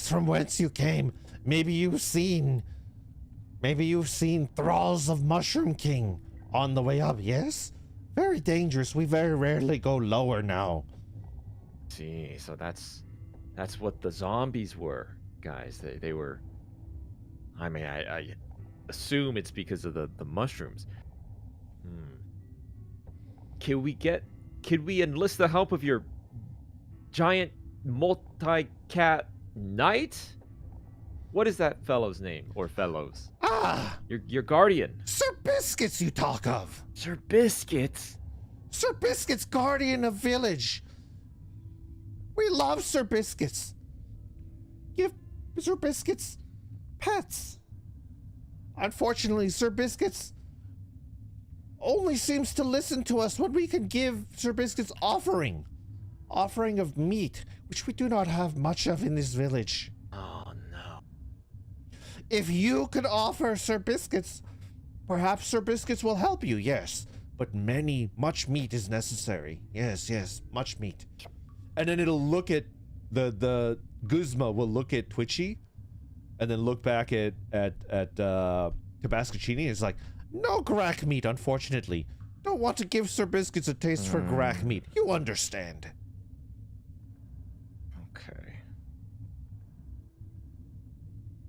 from whence you came. Maybe you've seen thralls of Mushroom King on the way up, yes? Very dangerous. We very rarely go lower now. See, so that's what the zombies were, guys. They were. I mean, I assume it's because of the mushrooms. Could we enlist the help of your giant multi-cat knight? What is that fellow's name, or fellows? Your guardian. Sir Biscuits you talk of. Sir Biscuits? Sir Biscuits, guardian of village. We love Sir Biscuits. Give Sir Biscuits pets. Unfortunately, Sir Biscuits only seems to listen to us when we can give Sir Biscuits offering of meat, which we do not have much of in this village. Oh no. If you could offer Sir Biscuits, perhaps Sir Biscuits will help you, yes. But much meat is necessary. Yes, much meat. And then it'll look at the Guzma will look at Twitchy, and then look back at Tabascocini. It's like, no Grak meat, unfortunately. Don't want to give Sir Biscuits a taste for Grak meat. You understand.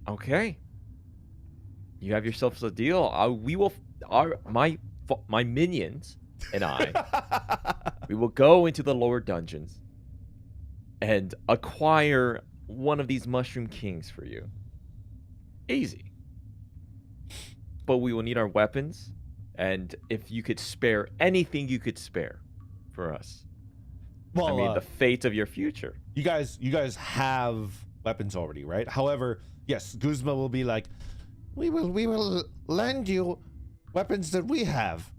Okay. You have yourselves a deal. We will. My minions and I, we will go into the lower dungeons and acquire one of these Mushroom Kings for you. Easy. But we will need our weapons, and if you could spare anything you could spare for us. Well, I mean, the fate of your future. You guys have weapons already, right? However, yes, Guzma will be like, we will lend you weapons that we have.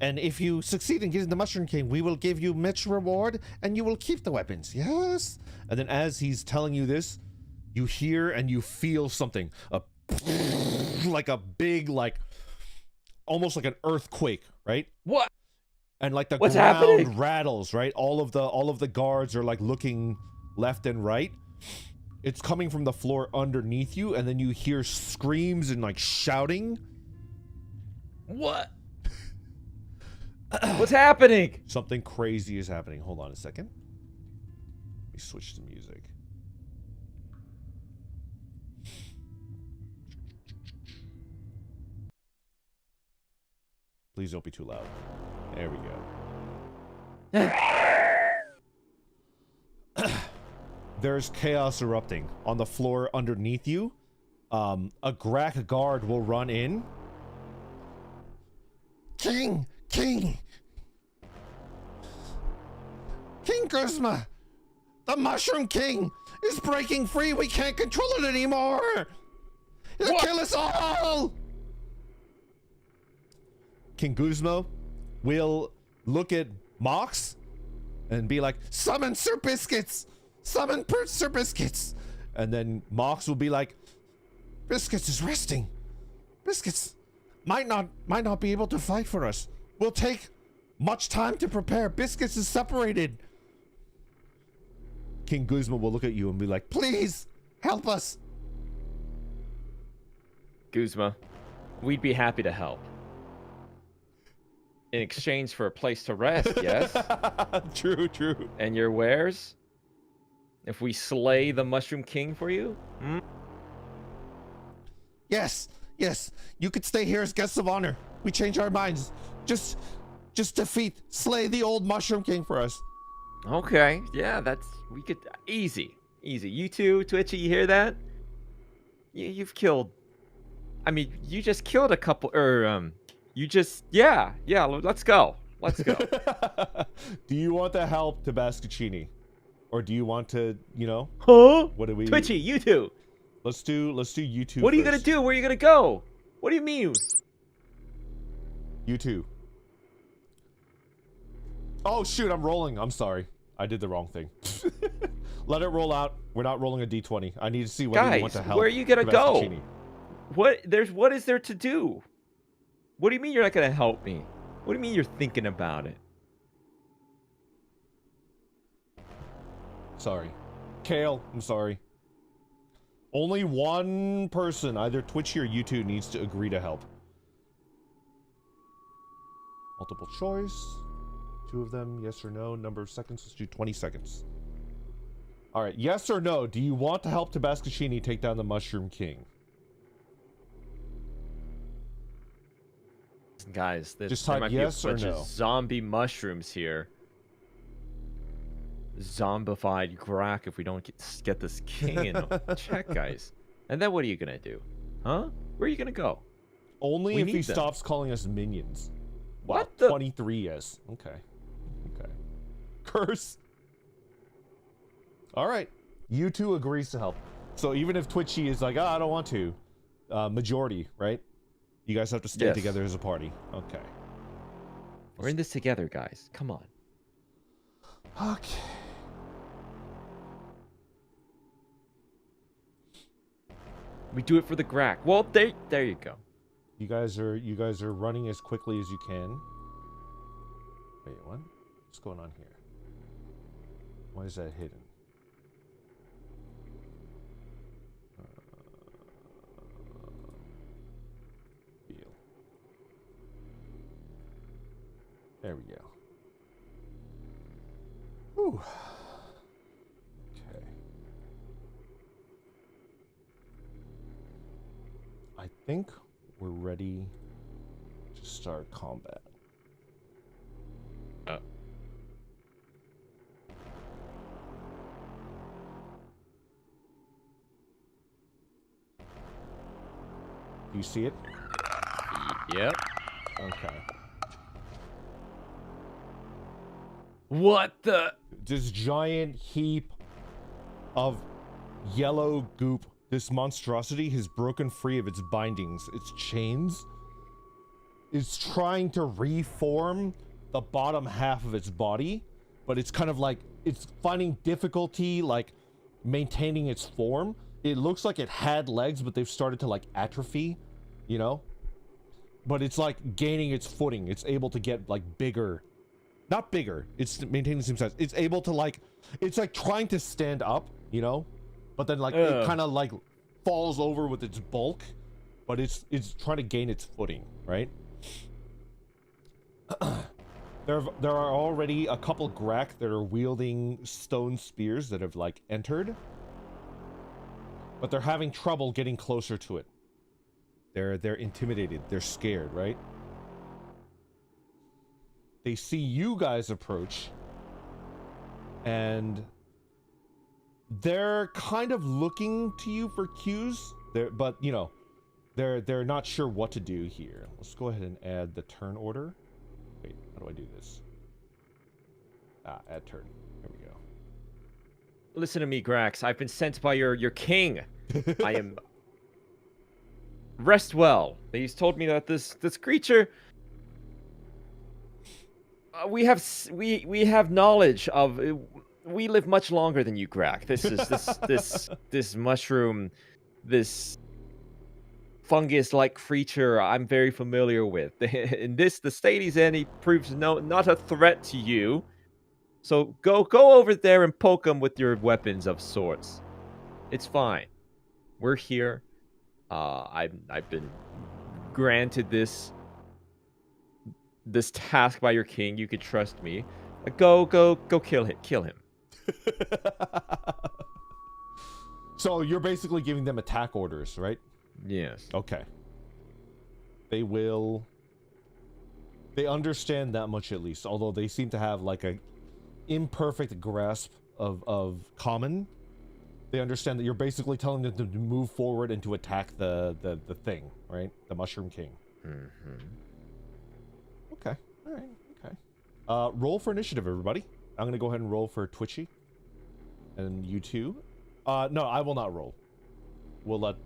And if you succeed in getting the Mushroom King, we will give you much reward, and you will keep the weapons. Yes. And then as he's telling you this, you hear and you feel something, like a big, almost like an earthquake, right? What? And like the What's ground happening? rattles, right? All of the guards are like looking left and right. It's coming from the floor underneath you, and then you hear screams and like shouting. What? What's happening? Something crazy is happening. Hold on a second. Let me switch to music. Please don't be too loud. There we go. There's chaos erupting on the floor underneath you. A Grak guard will run in. King Guzma! The Mushroom King is breaking free! We can't control it anymore! He'll kill us all! King Guzmo will look at Mox and be like, summon Sir Biscuits! Summon Sir Biscuits! And then Mox will be like, Biscuits is resting. Biscuits might not be able to fight for us. Will take much time to prepare. Biscuits is separated. King Guzma will look at you and be like, please help us. Guzma, we'd be happy to help. In exchange for a place to rest, yes? True. And your wares? If we slay the Mushroom King for you? Yes. You could stay here as guests of honor. We change our minds. Just slay the old Mushroom King for us. Okay, yeah, we could, easy. You two, Twitchy, you hear that? You've killed, you just killed a couple, let's go. Let's go. Do you want the help to Bascaccini? Or do you want to, Huh? what do we... Twitchy, you two. Let's do you two What are you first. gonna do? Where are you gonna go? What do you mean? You two. Oh, shoot, I'm rolling. I'm sorry. I did the wrong thing. Let it roll out. We're not rolling a d20. I need to see whether you want to Guys, help. where are you gonna go? Bascaccini. What is there to do? What do you mean you're not gonna help me? What do you mean you're thinking about it? Sorry. Kale, I'm sorry. Only one person, either Twitchy or you two, needs to agree to help. Multiple choice. 2 of them, yes or no. Number of seconds, let's do 20 seconds. Alright, yes or no, do you want to help Tabascaccini take down the Mushroom King? Guys, Just there type might yes be a or bunch no. of zombie mushrooms here. Zombified Grak if we don't get this king in check, guys. And then what are you gonna do? Huh? Where are you gonna go? Only We if he need them. stops calling us minions. Wow, What the- 23 yes. Okay. Okay. Curse. Alright. You two agrees to help. So even if Twitchy is like, oh, I don't want to. Majority, right? You guys have to stay Yes. together as a party. Okay. We're in this together, guys. Come on. Okay. We do it for the Grak. Well, there you go. You guys are running as quickly as you can. Wait, what? What's going on here? Why is that hidden? Feel. There we go. Whew. Okay. I think we're ready to start combat. Do you see it? Yep. Okay. What the? This giant heap of yellow goop, this monstrosity has broken free of its bindings, its chains. It's trying to reform the bottom half of its body, but it's kind of like, it's finding difficulty, like, maintaining its form. It looks like it had legs, but they've started to, like, atrophy, you know? But it's, like, gaining its footing. It's able to get, like, bigger. Not bigger. It's maintaining the same size. It's able to, like, it's, like, trying to stand up, you know? But then, like, it kind of, like, falls over with its bulk. But it's trying to gain its footing, right? There are already a couple Grak that are wielding stone spears that have, like, entered. But they're having trouble getting closer to it. They're intimidated. They're scared, right? They see you guys approach. And they're kind of looking to you for cues. But, you know, they're not sure what to do here. Let's go ahead and add the turn order. Wait, how do I do this? Add turn. There we go. Listen to me, Grax. I've been sent by your king. I am. Rest well. He's told me that this creature. We have knowledge of. We live much longer than you, Grak. This is this mushroom, this fungus-like creature I'm very familiar with. In this, the state he's in, he proves not a threat to you. So go over there and poke him with your weapons of sorts. It's fine. We're here. I've been granted this task by your king. You could trust me. Go kill him. So you're basically giving them attack orders, right? Yes. Okay. They understand that much at least, although they seem to have like a imperfect grasp of common. They understand that you're basically telling them to move forward and to attack the thing, right? The Mushroom King. Mm-hmm. Okay. All right. Okay. Roll for initiative, everybody. I'm gonna go ahead and roll for Twitchy. And you too. No, I will not roll. We'll let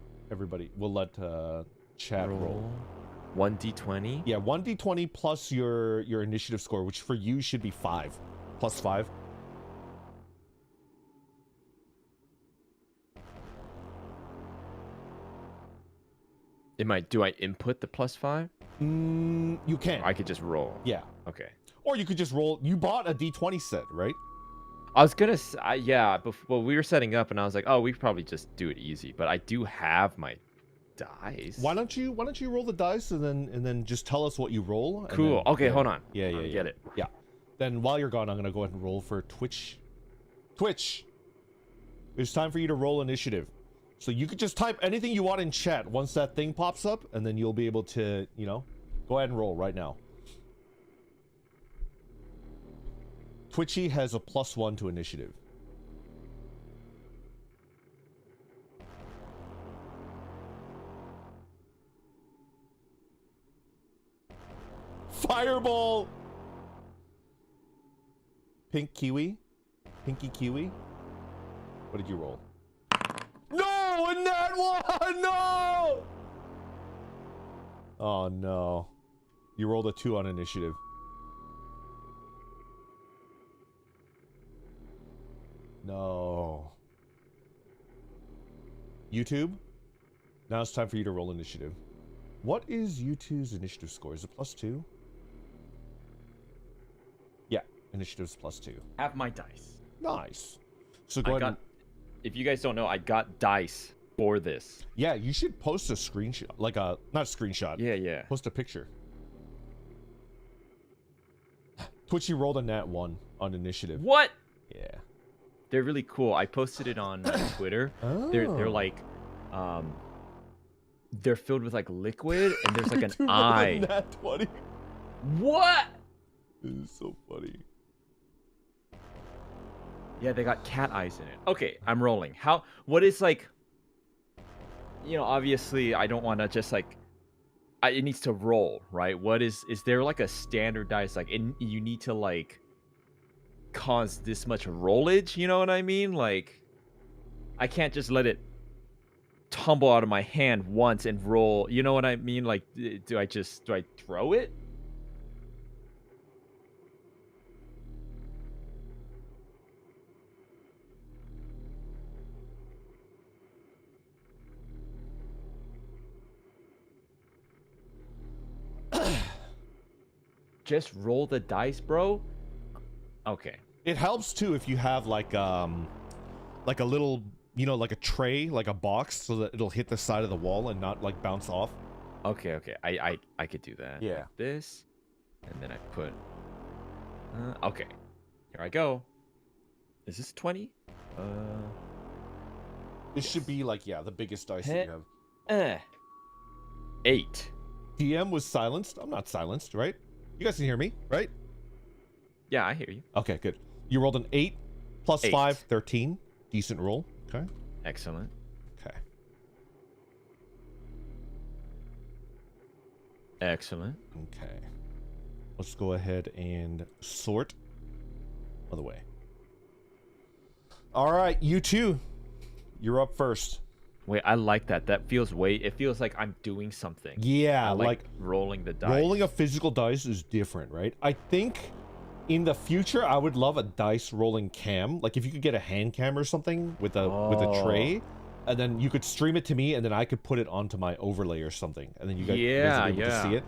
chat roll. 1d20. Yeah, 1d20 plus your initiative score, which for you should be 5. Plus 5. Do I input the +5? You can. I could just roll. Yeah. Okay. Or you could just roll. You bought a d20 set, right? I was gonna, yeah. Well, we were setting up, and I was like, oh, we probably just do it easy. But I do have my dice. Why don't you roll the dice and then just tell us what you roll? Cool. Then, Okay, hold on. Yeah. Get it. Yeah. Then while you're gone, I'm gonna go ahead and roll for Twitch. Twitch. It's time for you to roll initiative. So you could just type anything you want in chat once that thing pops up, and then you'll be able to, go ahead and roll right now. Twitchy has a +1 to initiative. Fireball! Pink Kiwi? Pinky Kiwi? What did you roll? No! In that one! No! Oh no. You rolled a 2 on initiative. No. YouTube? Now it's time for you to roll initiative. What is U2's initiative score? Is it +2? Yeah, initiative's +2. Have my dice. Nice. So go ahead. If you guys don't know, I got dice for this. Yeah, you should post a screenshot, not a screenshot. Yeah. Post a picture. Twitchy rolled a nat 1 on initiative. What? Yeah. They're really cool. I posted it on Twitter. Oh. They're like, they're filled with like liquid, and there's like an Dude, eye. Nat 20. What? This is so funny. Yeah, they got cat eyes in it. Okay, I'm rolling. What is like, obviously I don't want to just like, it needs to roll, right? Is there like a standardized, like, you need to like cause this much rollage, you know what I mean? Like, I can't just let it tumble out of my hand once and roll, you know what I mean? Like, do I throw it? Just roll the dice, bro. Okay. It helps too if you have like a little, like a tray, like a box, so that it'll hit the side of the wall and not like bounce off. Okay. I could do that. Yeah. Like this, and then I put. Okay. Here I go. Is this 20? This should be like, the biggest dice that you have. 8. DM was silenced. I'm not silenced, right? You guys can hear me, right? Yeah, I hear you. Okay, good. You rolled an 8 plus 8. 5, 13. Decent roll. Okay. Excellent. Okay. Excellent. Okay. Let's go ahead and sort. Other way. All right, you two. You're up first. Wait, I like that. It feels like I'm doing something. Yeah, I like rolling the dice. Rolling a physical dice is different, right? I think in the future I would love a dice rolling cam. Like if you could get a hand cam or something with a tray, and then you could stream it to me, and then I could put it onto my overlay or something, and then you guys would be able to see it.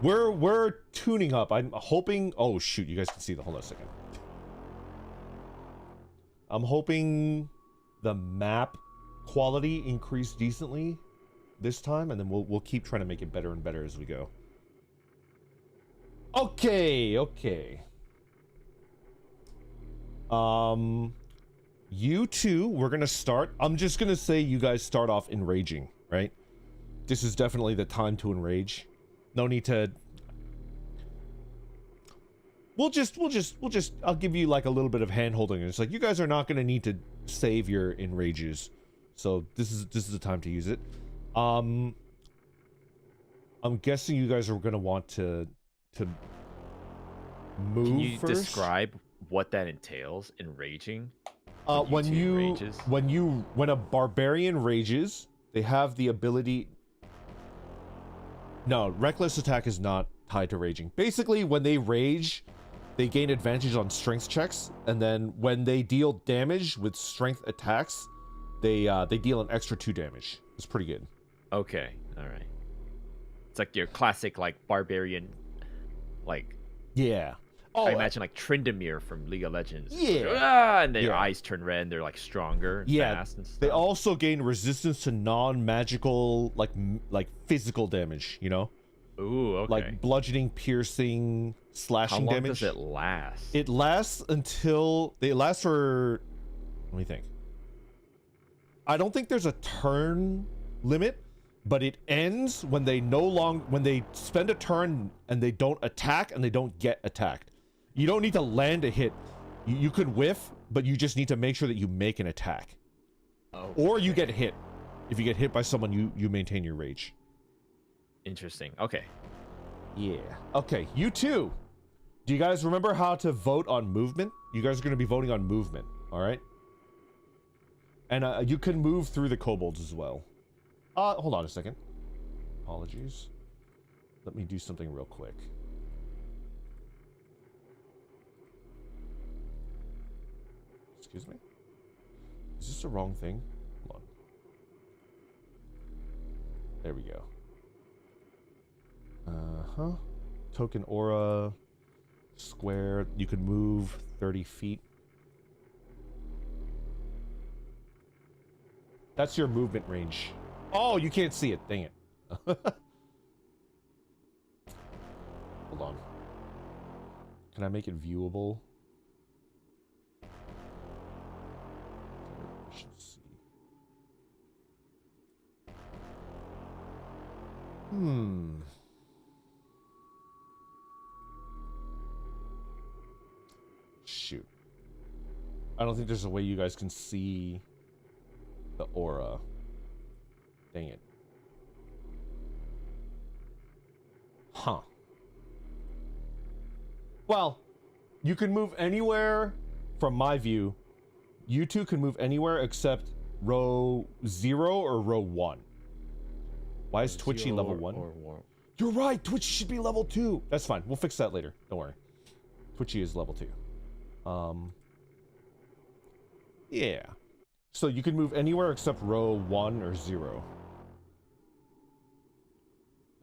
We're tuning up. I'm hoping. Oh shoot, you guys can see the. Hold on a second. I'm hoping the map quality increased decently this time, and then we'll keep trying to make it better and better as we go. Okay. You two, we're gonna start. I'm just gonna say you guys start off enraging, right? This is definitely the time to enrage. No need to. We'll just. I'll give you like a little bit of hand holding. It's like you guys are not gonna need to save your enrages. So this is the time to use it. I'm guessing you guys are gonna want to move Can you first. describe what that entails in raging? When two rages? when a barbarian rages, they have the ability. No, reckless attack is not tied to raging. Basically, when they rage, they gain advantage on strength checks, and then when they deal damage with strength attacks, they deal an extra 2 damage. It's pretty good. Okay, all right. It's like your classic like barbarian, like Yeah. Oh, I imagine like Tryndamere from League of Legends. Yeah. And their Yeah. eyes turn red and they're like stronger and Yeah, fast and stuff. they also gain resistance to non-magical, like physical damage. You know, Ooh, okay. like bludgeoning, piercing, How slashing long damage. does it last? It lasts until they last for. Let me think. I don't think there's a turn limit, but it ends when they spend a turn and they don't attack and they don't get attacked. You don't need to land a hit. You could whiff, but you just need to make sure that you make an attack. Oh, Or you get hit. If you get hit by someone, you maintain your rage. interesting. Okay. Yeah. Okay, you too. Do you guys remember how to vote on movement? You guys are going to be voting on movement, all right? And you can move through the kobolds as well. Hold on a second. Apologies. Let me do something real quick. Excuse me? Is this the wrong thing? Hold on. There we go. Uh-huh. Token aura. Square. You can move 30 feet. That's your movement range. Oh, you can't see it. Dang it. Hold on. Can I make it viewable? I should see. Shoot. I don't think there's a way you guys can see the aura. Dang it. Huh. Well, you can move anywhere from my view. You two can move anywhere except row 0 or row 1. Why is Twitchy level 1? You're right, Twitchy should be level 2. That's fine. We'll fix that later. Don't worry. Twitchy is level 2. Yeah. So you can move anywhere except row 1 or 0.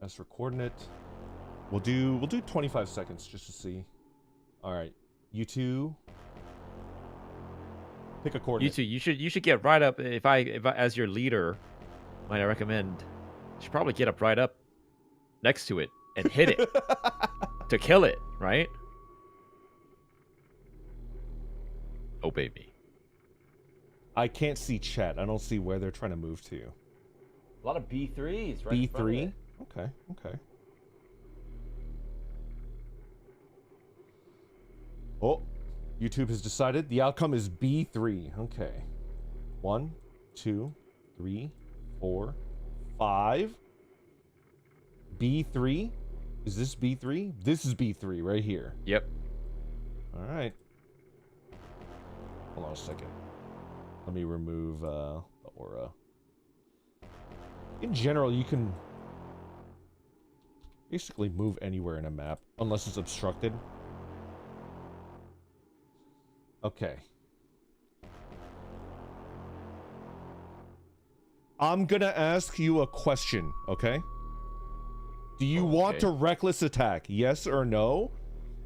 As for coordinate, we'll do 25 seconds just to see. All right, you two, pick a coordinate. You should get right up. If I as your leader, might I recommend, you should probably get up right up next to it and hit it to kill it, right? Obey me. I can't see chat. I don't see where they're trying to move to. A lot of B3s, right? B3. Okay. Okay. Oh, YouTube has decided the outcome is B3. Okay. 1, 2, 3, 4, 5. B3. Is this B3? This is B3 right here. Yep. All right. Hold on a second. Let me remove the aura. In general, you can basically move anywhere in a map, unless it's obstructed. Okay. I'm gonna ask you a question, okay? Do you want to reckless attack? Yes or no?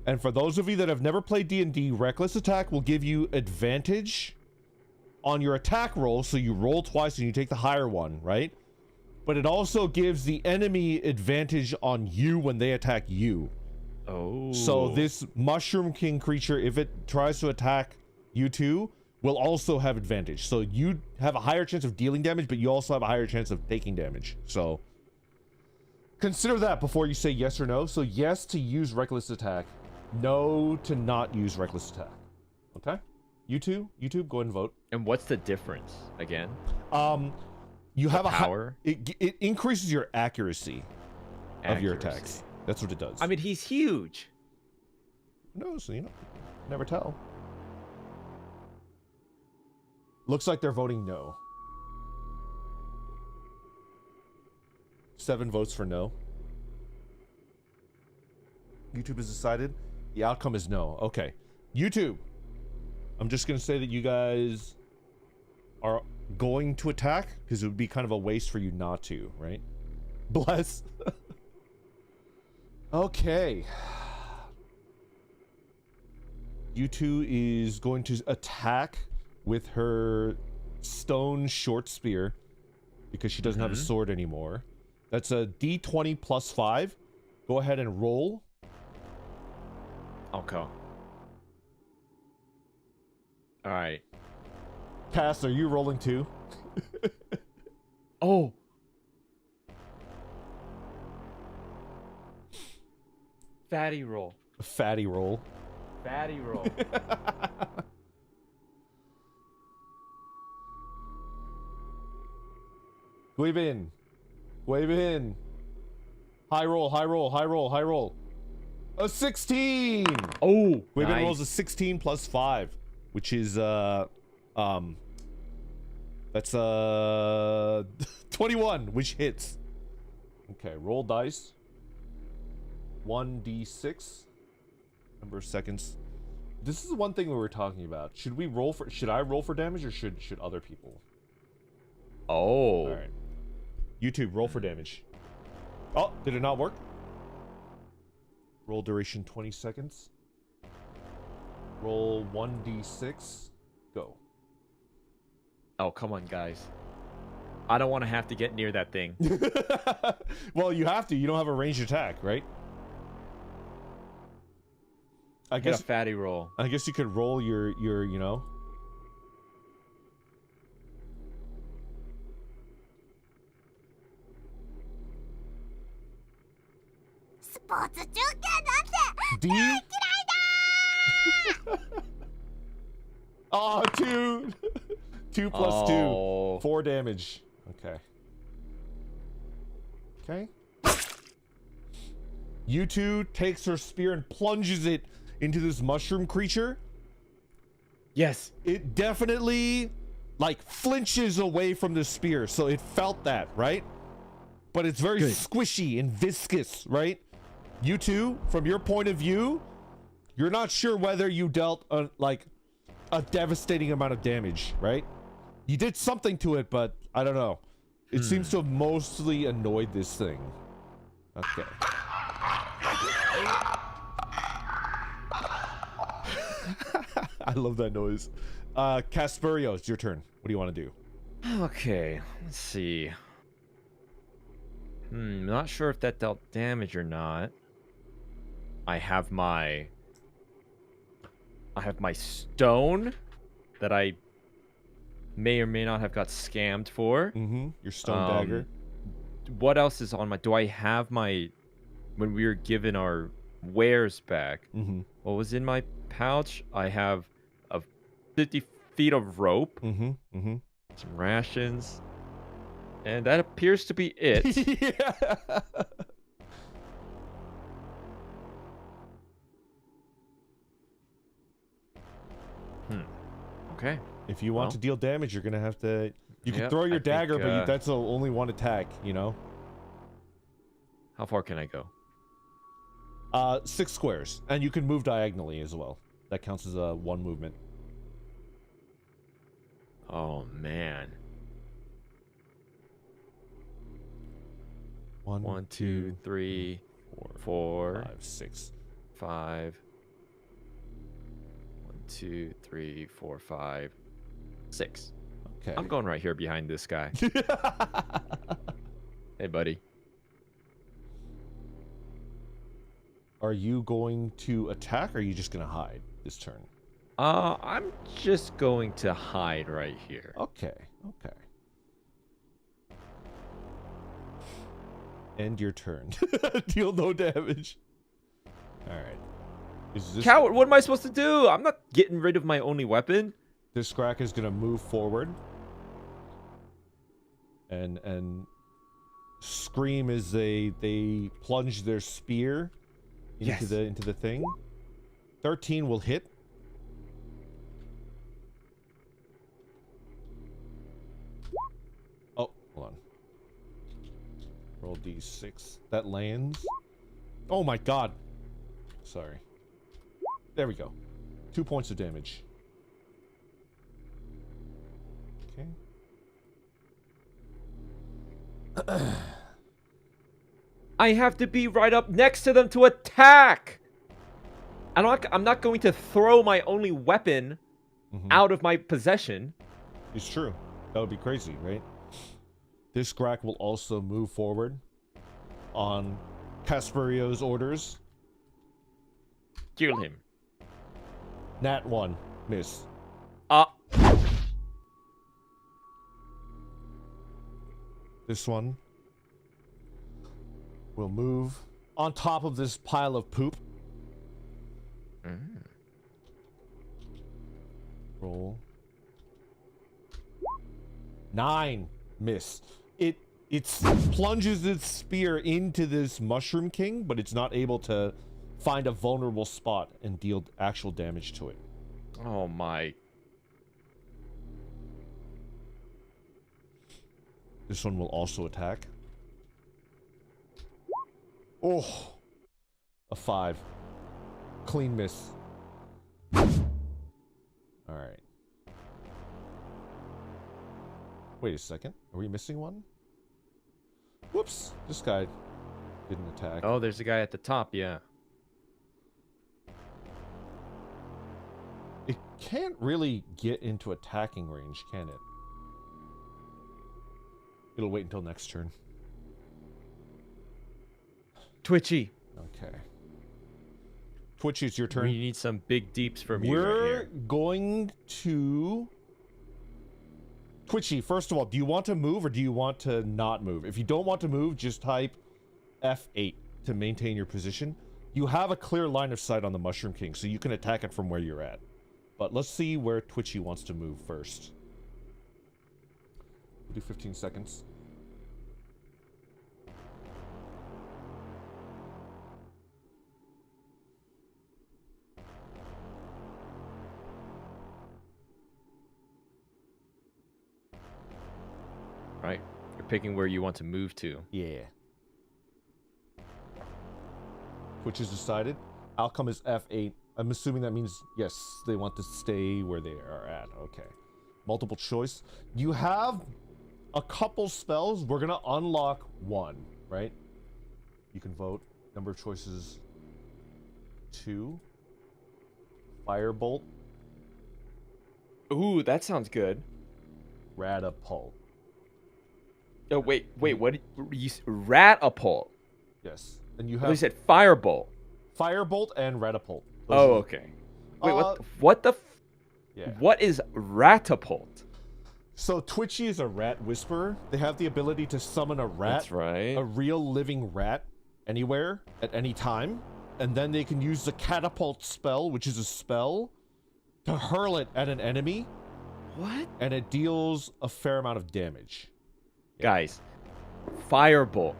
And for those of you that have never played D&D, reckless attack will give you advantage on your attack roll, so you roll twice and you take the higher one, right? But it also gives the enemy advantage on you when they attack you. Oh. So this Mushroom King creature, if it tries to attack you two, will also have advantage. So you have a higher chance of dealing damage, but you also have a higher chance of taking damage. So consider that before you say yes or no. So yes to use reckless attack, no to not use reckless attack. Okay? YouTube, go ahead and vote. And what's the difference again? You have a power. It increases your accuracy of your attacks. That's what it does. I mean, he's huge. Who knows? You know, never tell. Looks like they're voting no. 7 votes for no. YouTube has decided the outcome is no. Okay. YouTube. I'm just going to say that you guys are going to attack because it would be kind of a waste for you not to, right? Bless. Okay. U2 is going to attack with her stone short spear because she doesn't have a sword anymore. That's a D20 plus 5. Go ahead and roll. Okay. All right. Cass, are you rolling too? Oh. Fatty roll. Fatty roll. Fatty roll. Guivin. Guivin. High roll, high roll, high roll, high roll. A 16! Oh, Guivin nice. rolls a 16 plus 5, which is, that's, 21, which hits. Okay, roll dice. 1d6. Number of seconds. This is one thing we were talking about. Should I roll for damage or should other people? Oh. All right. YouTube, roll for damage. Oh, did it not work? Roll duration 20 seconds. Roll 1d6. Go. Oh, come on, guys. I don't want to have to get near that thing. Well, you have to. You don't have a ranged attack, right? I Get guess a fatty roll. I guess you could roll your you know. D. Oh, 2. 2 plus 2. 4 damage. Okay. Okay. U2 takes her spear and plunges it into this mushroom creature. Yes. It definitely, like, flinches away from the spear, so it felt that, right? But it's very squishy and viscous, right? U2, from your point of view, you're not sure whether you dealt, a devastating amount of damage, right? You did something to it, but I don't know. It seems to have mostly annoyed this thing. Okay. I love that noise. Casperio, it's your turn. What do you want to do? Okay, let's see. Not sure if that dealt damage or not. I have my stone that I may or may not have got scammed for. Mm-hmm. Your stone dagger. What else is on my... Do I have my... When we were given our wares back, Mm-hmm. what was in my pouch? I have 50 feet of rope, Mm-hmm. Mm-hmm. some rations, and that appears to be it. Yeah. Okay. If you want Well. to deal damage, you're gonna have to. You can Yep, throw I your think, dagger, but that's the only one attack. You know. How far can I go? 6 squares, and you can move diagonally as well. That counts as a 1 movement. Oh, man. 1, 2, 3, 4, 5, 6. 5. 1, 2, 3, 4, 5, 6. Okay. I'm going right here behind this guy. Hey, buddy. Are you going to attack, or are you just gonna hide this turn? I'm just going to hide right here. Okay. Okay. End your turn. Deal no damage. All right. Is this Coward, what am I supposed to do? I'm not getting rid of my only weapon. this crack is gonna move forward and scream as they plunge their spear into Yes. the thing. 13 will hit. Oh, hold on. Roll d6. That lands. Oh my god. Sorry. There we go. 2 points of damage. Okay. I have to be right up next to them to attack. I'm not going to throw my only weapon out of my possession. It's true. That would be crazy, right? This Grak will also move forward on Casperio's orders. Kill him. Nat 1. Miss. This one will move on top of this pile of poop. Roll. 9. Miss. It plunges its spear into this Mushroom King, but it's not able to find a vulnerable spot and deal actual damage to it. Oh my. This one will also attack. Oh, a 5. Clean miss. All right. Wait a second. Are we missing one? Whoops. This guy didn't attack. Oh, there's a guy at the top, yeah. It can't really get into attacking range, can it? It'll wait until next turn. Twitchy. Okay. Twitchy, it's your turn. We need some big deeps from you right We're here. going to... Twitchy, first of all, do you want to move or do you want to not move? If you don't want to move, just type F8 to maintain your position. You have a clear line of sight on the Mushroom King, so you can attack it from where you're at. But let's see where Twitchy wants to move first. We'll do 15 seconds. Right. You're picking where you want to move to. Yeah. Twitch is decided. Outcome is F8. I'm assuming that means, yes, they want to stay where they are at. Okay. Multiple choice. You have a couple spells. We're going to unlock one, right? You can vote. Number of choices, 2. Firebolt. Ooh, that sounds good. Ratapult. Oh, wait, what? You Ratapult. Yes. And you Oh, you have said Firebolt. Firebolt and Ratapult. Those Oh, are- okay. Wait, what? Uh, What the? Yeah. What is Ratapult? So Twitchy is a rat whisperer. They have the ability to summon a rat. That's right. A real living rat anywhere at any time, and then they can use the catapult spell, which is a spell, to hurl it at an enemy, What? and it deals a fair amount of damage. Guys, Firebolt.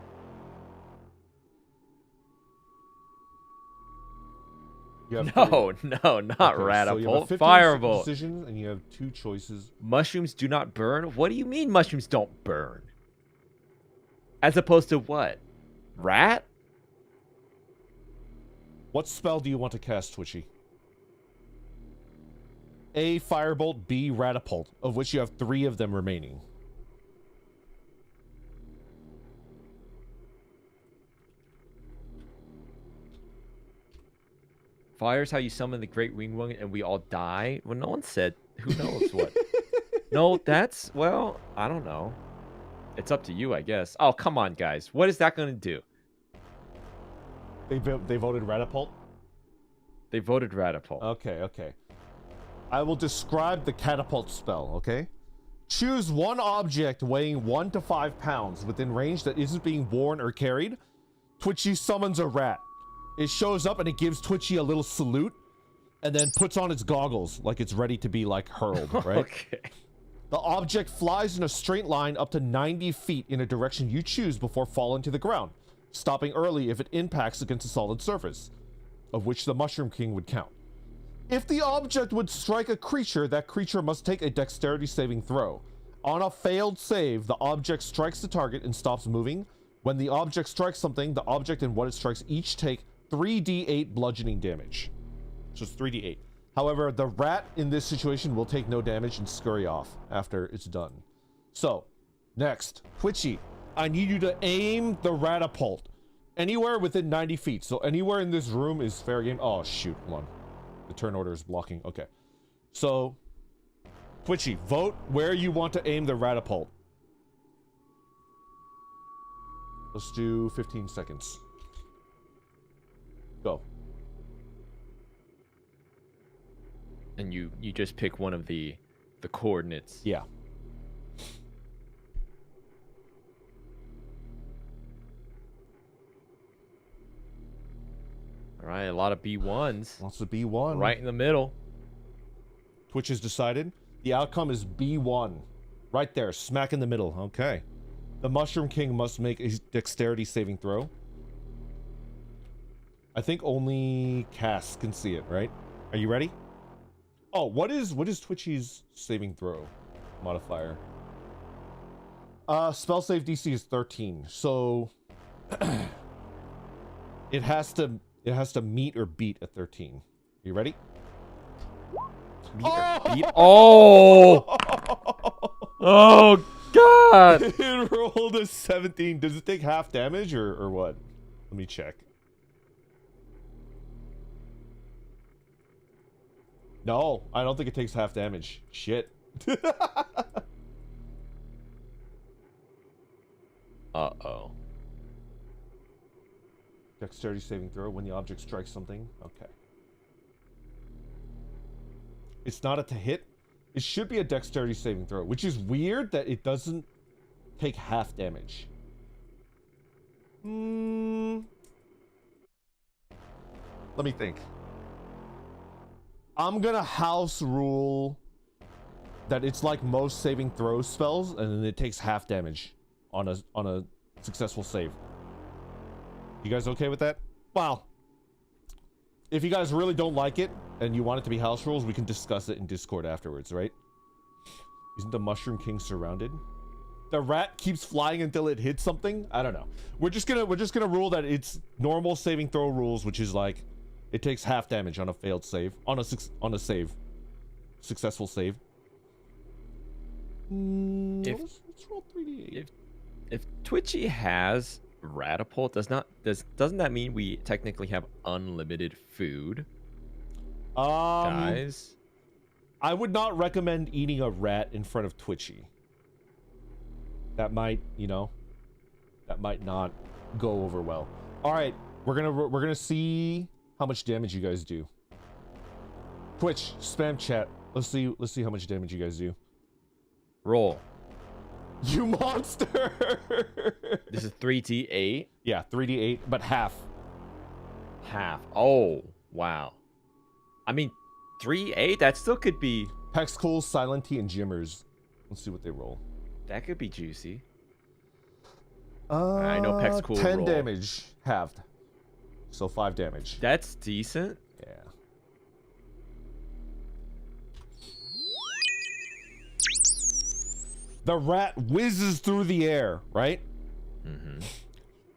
You have No, no, not Okay, so you have a Ratapult. 15 Firebolt. decision, and you have 2 choices. Mushrooms do not burn? What do you mean mushrooms don't burn? As opposed to what? Rat? What spell do you want to cast, Twitchy? A, Firebolt, B, Ratapult, of which you have 3 of them remaining. Fire's how you summon the Great Winged One and we all die? Well, no one said. Who knows what? No, that's... Well, I don't know. It's up to you, I guess. Oh, come on, guys. What is that going to do? They voted Ratapult? They voted Ratapult. Okay, okay. I will describe the catapult spell, okay? Choose one object weighing 1 to 5 pounds within range that isn't being worn or carried. Twitchy summons a rat. It shows up and it gives Twitchy a little salute and then puts on its goggles like it's ready to be like hurled, right? Okay. The object flies in a straight line up to 90 feet in a direction you choose before falling to the ground, stopping early if it impacts against a solid surface, of which the Mushroom King would count. If the object would strike a creature, that creature must take a dexterity saving throw. On a failed save, the object strikes the target and stops moving. When the object strikes something, the object and what it strikes each take 3d8 bludgeoning damage. So it's 3d8. However, the rat in this situation will take no damage and scurry off after it's done. So, next, Twitchy, I need you to aim the ratapult anywhere within 90 feet. So anywhere in this room is fair game. Oh, shoot, hold on. The turn order is blocking. Okay. So, Twitchy, vote where you want to aim the ratapult. Let's do 15 seconds. Go. And you just pick one of the coordinates. Yeah. All right, a lot of B1s. Wants to B1. Right in the middle. Twitch has decided. The outcome is B1. Right there, smack in the middle. Okay. The Mushroom King must make a dexterity saving throw. I think only Cass can see it, right? Are you ready? Oh, what is Twitchy's saving throw modifier? Spell save DC is 13. So it has to meet or beat a 13. You ready? Beat. Oh! Oh God! It rolled a 17. Does it take half damage or what? Let me check. No, I don't think it takes half damage. Shit. Uh-oh. Dexterity saving throw when the object strikes something. Okay. It's not a to hit. It should be a dexterity saving throw, which is weird that it doesn't take half damage. Let me think. I'm gonna house rule that it's like most saving throw spells, and then it takes half damage on a successful save. You guys okay with that? Wow. If you guys really don't like it and you want it to be house rules, we can discuss it in Discord afterwards, right? Isn't the Mushroom King surrounded? The rat keeps flying until it hits something? I don't know. We're just gonna rule that it's normal saving throw rules, which is like it takes half damage on a failed save, on a save, successful save. Let's roll 3d8. If Twitchy has Ratapult, doesn't that mean we technically have unlimited food? Guys, I would not recommend eating a rat in front of Twitchy. That might, that might not go over well. All right, we're gonna see how much damage you guys do. Twitch, spam chat. Let's see how much damage you guys do. roll. You monster! This is 3d8. Yeah, 3d8, but half. Half. Oh, wow. I mean, 3-8, that still could be... Pexcools, Silent-T, and Jimmers. Let's see what they roll. That could be juicy. I know Pexcool 10 roll. damage, halved. So 5 damage. That's decent. Yeah. The rat whizzes through the air, right? Mm-hmm.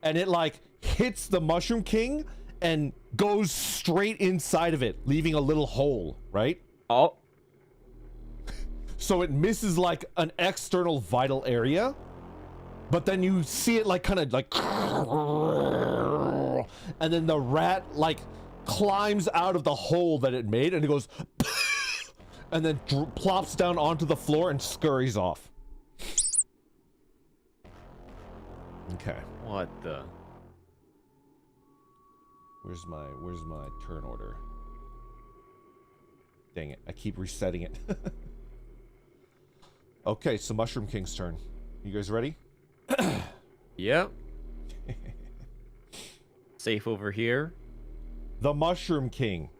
And it like hits the Mushroom King and goes straight inside of it, leaving a little hole, right? Oh. So it misses like an external vital area, but then you see it like kind of like, and then the rat like climbs out of the hole that it made and it goes, and then plops down onto the floor and scurries off. Okay. What the? Where's my turn order? Dang it, I keep resetting it. Okay, so Mushroom King's turn. You guys ready? Yep. Safe over here. The Mushroom King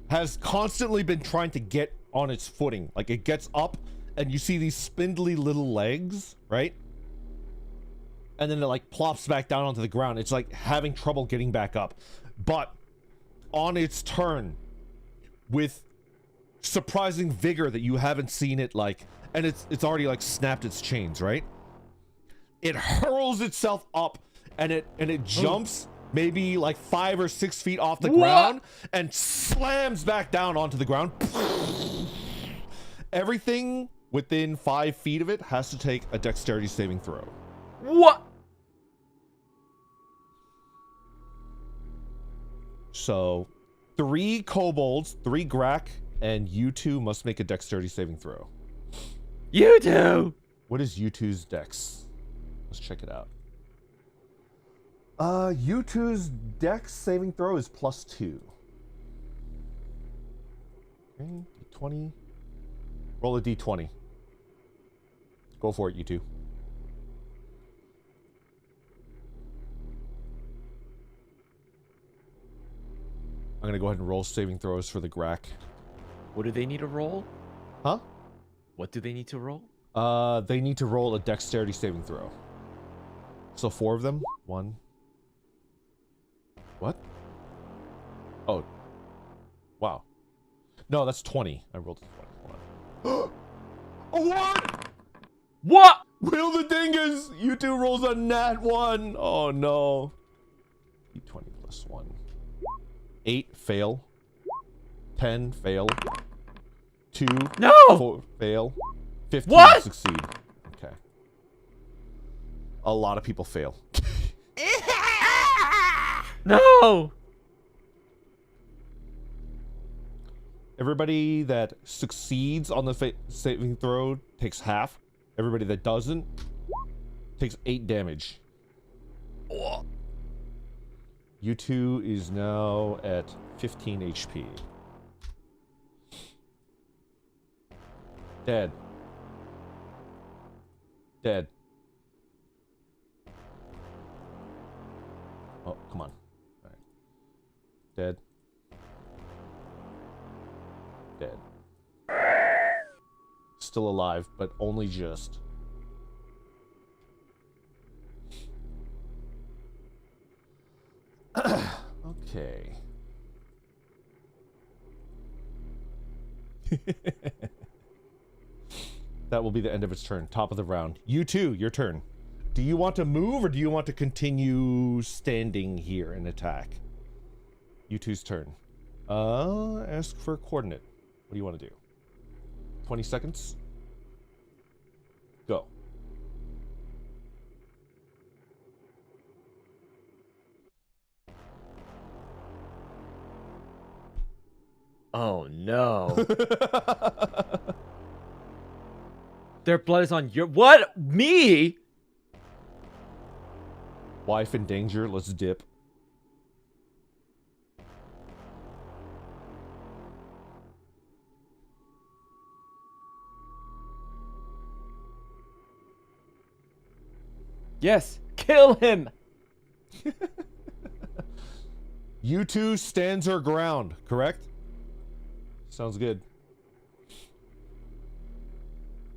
has constantly been trying to get on its footing. Like it gets up and you see these spindly little legs, right? And then it like plops back down onto the ground. It's like having trouble getting back up. But on its turn, with surprising vigor that you haven't seen it like, and it's already like snapped its chains, right? It hurls itself up and it jumps maybe like 5 or 6 feet off the ground and slams back down onto the ground. Everything within 5 feet of it has to take a dexterity saving throw. What? So 3 kobolds, 3 Grak, and you two must make a dexterity saving throw. You do. What is U2's dex? Let's check it out. U2's dex saving throw is +2. Okay, d20. Roll a d20. Go for it, U2. I'm gonna go ahead and roll saving throws for the Grak. What do they need to roll? Huh? What do they need to roll? They need to roll a dexterity saving throw. So 4 of them. 1. What? Oh. Wow. No, that's 20. I rolled a 20. Hold on. A 1! What? Will the dingus! You two rolls a nat 1. Oh no. D20 plus 1. 8 fail. 10 fail. 2 No! 4 fail. 15 What? succeed. Okay. A lot of people fail. No! Everybody that succeeds on the saving throw takes half. Everybody that doesn't takes 8 damage. U2 is now at 15 HP. Dead. Dead. Oh, come on. All right. Dead. Dead. Still alive, but only just. Okay. That will be the end of its turn. Top of the round. You two, your turn. Do you want to move or do you want to continue standing here and attack? You two's turn. Ask for a coordinate. What do you want to do? 20 seconds. Go. Oh no. Their blood is on your... What? Me? Wife in danger. Let's dip. Yes. Kill him. You two stands her ground, correct? Sounds good.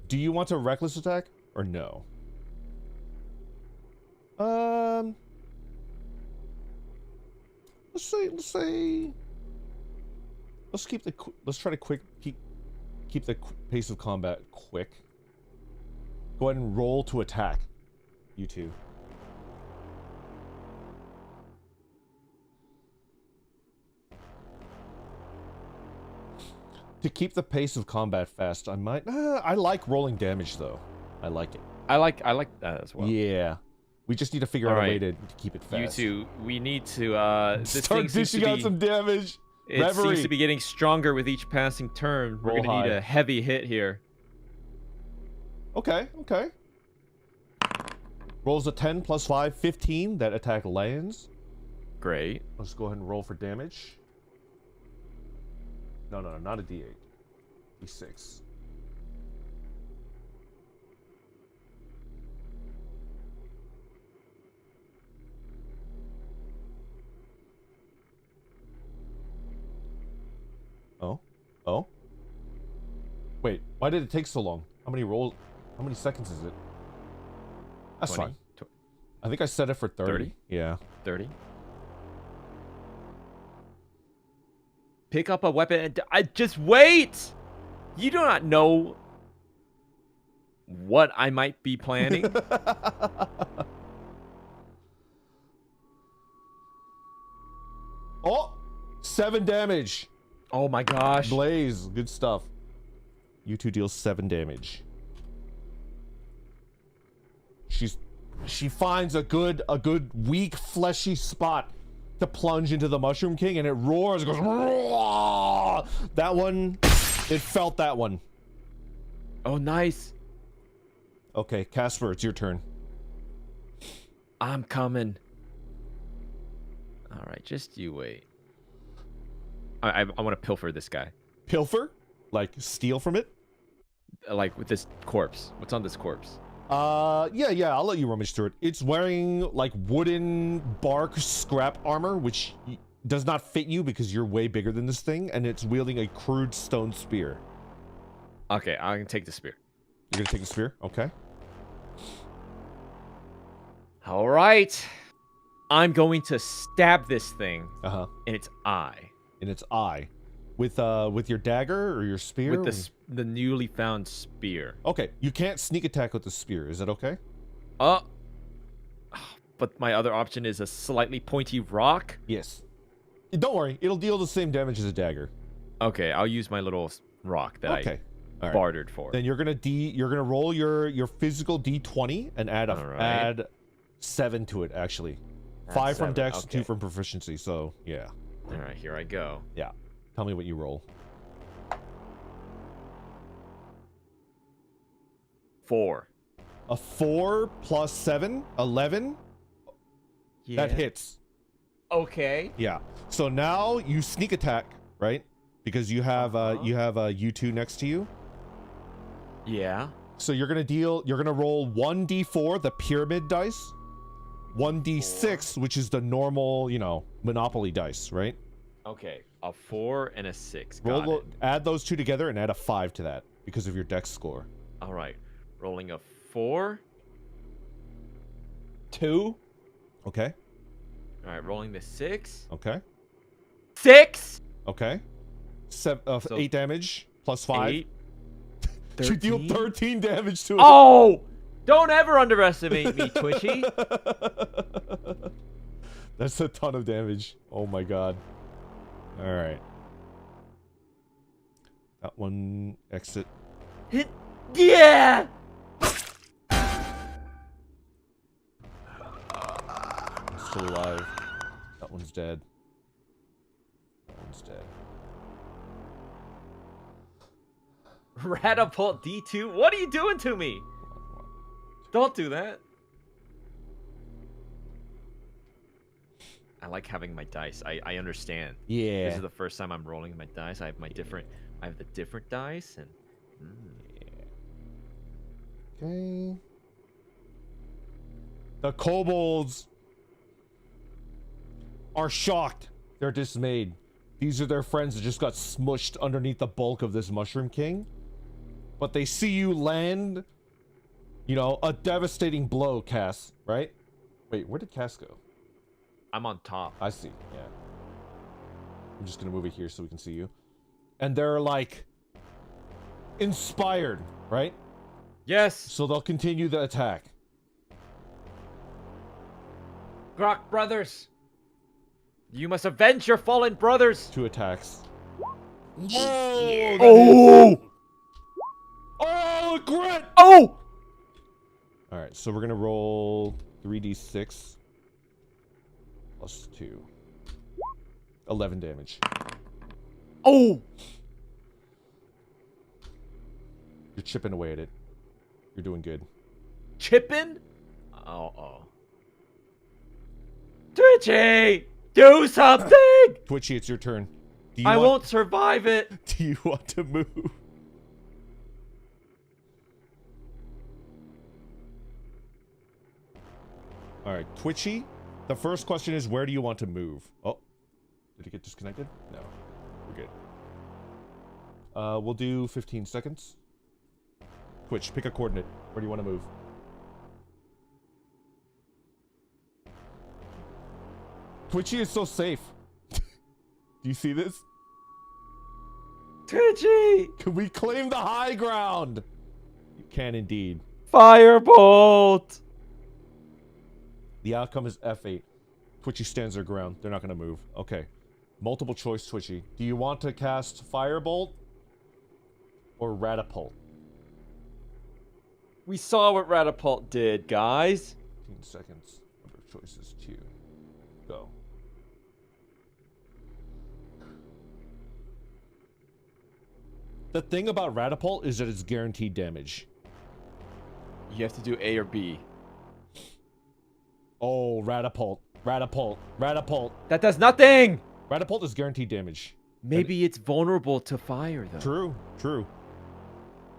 Do you want a reckless attack or no? Let's try to keep the pace of combat quick. Go ahead and roll to attack, you two. To keep the pace of combat fast, I might... I like rolling damage, though. I like it. I like that as well. Yeah. We just need to figure out a way to keep it fast. You two, we need to, this Start thing seems to dishing out be... some damage. It Reverie. seems to be getting stronger with each passing turn. We're Roll gonna need high. a heavy hit here. Okay, okay. Rolls a 10 plus 5, 15. That attack lands. Great. Let's go ahead and roll for damage. No, not a D8. D6. Oh? Wait, why did it take so long? How many rolls? How many seconds is it? That's 20, fine. I think I set it for 30. 30? Yeah. 30. pick up a weapon and I just wait. You do not know what I might be planning. Oh, 7 damage. Oh my gosh. Blaze, good stuff. You two deal 7 damage. She finds a good weak fleshy spot to plunge into the Mushroom King, and it roars. It goes. Roar! That one, it felt that one. Oh, nice. Okay, Casper, it's your turn. I'm coming. All right, just you wait. I want to pilfer this guy. Pilfer? Like steal from it? Like with this corpse. What's on this corpse? Yeah, I'll let you rummage through it. It's wearing like wooden bark scrap armor, which does not fit you because you're way bigger than this thing, and it's wielding a crude stone spear. Okay, I can take the spear. You're gonna take the spear? Okay. All right. I'm going to stab this thing Uh-huh. in its eye. In its eye. With your dagger or your spear? With the newly found spear. Okay, you can't sneak attack with the spear. Is that okay? But my other option is a slightly pointy rock. Yes. Don't worry, it'll deal the same damage as a dagger. Okay, I'll use my little rock that Okay. I All right. bartered for. Then you're gonna roll your physical D20 and add All right. add 7 to it actually. Add 5 from 7, dex, okay. 2 from proficiency. So yeah. All right, here I go. Yeah. Tell me what you roll. 4. A 4 plus 7, 11. Yeah. That hits. Okay. Yeah. So now you sneak attack, right? Because you have U2 next to you. Yeah. So you're gonna roll 1d4, the pyramid dice, 1d6, which is the normal, Monopoly dice, right? Okay. A 4 and a 6. Add those two together and add a 5 to that because of your dex score. All right. Rolling a 4. 2. Okay. All right. Rolling the 6. Okay. 6. Okay. 8 damage plus 5. 8. You deal 13? 13 damage to it. Oh! Don't ever underestimate me, Twitchy. That's a ton of damage. Oh my god. Alright. That one exit. Yeah! It's still alive. That one's dead. That one's dead. Ratapult D2? What are you doing to me? Don't do that. I like having my dice. I understand. Yeah. This is the first time I'm rolling my dice. I have the different dice and Okay. The kobolds are shocked. They're dismayed. These are their friends that just got smushed underneath the bulk of this Mushroom King. But they see you land, a devastating blow, Cass, right? Wait, where did Cass go? I'm on top. I see, yeah. I'm just gonna move it here so we can see you. And they're like inspired, right? Yes. So they'll continue the attack. Grok brothers. You must avenge your fallen brothers. 2 attacks. Oh! Oh, grit! Oh! Alright, so we're gonna roll 3d6 plus 2. 11 damage. Oh! You're chipping away at it. You're doing good. Chippin'? Oh. Twitchy! Do something! Twitchy, it's your turn. I won't survive it. Do you want to move? Alright, Twitchy. The first question is, where do you want to move? Oh. Did it get disconnected? No. We're good. We'll do 15 seconds. Twitch, pick a coordinate. Where do you want to move? Twitchy is so safe. Do you see this? Twitchy! Can we claim the high ground? You can indeed. Firebolt! The outcome is F8. Twitchy stands their ground. They're not going to move. Okay. Multiple choice, Twitchy. Do you want to cast Firebolt or Ratapult? We saw what Ratapult did, guys. 15 seconds. Number of choices, 2. Go. The thing about Ratapult is that it's guaranteed damage. You have to do A or B. Oh, Ratapult. Ratapult. Ratapult. That does nothing! Ratapult is guaranteed damage. Maybe it's vulnerable to fire, though. True. True.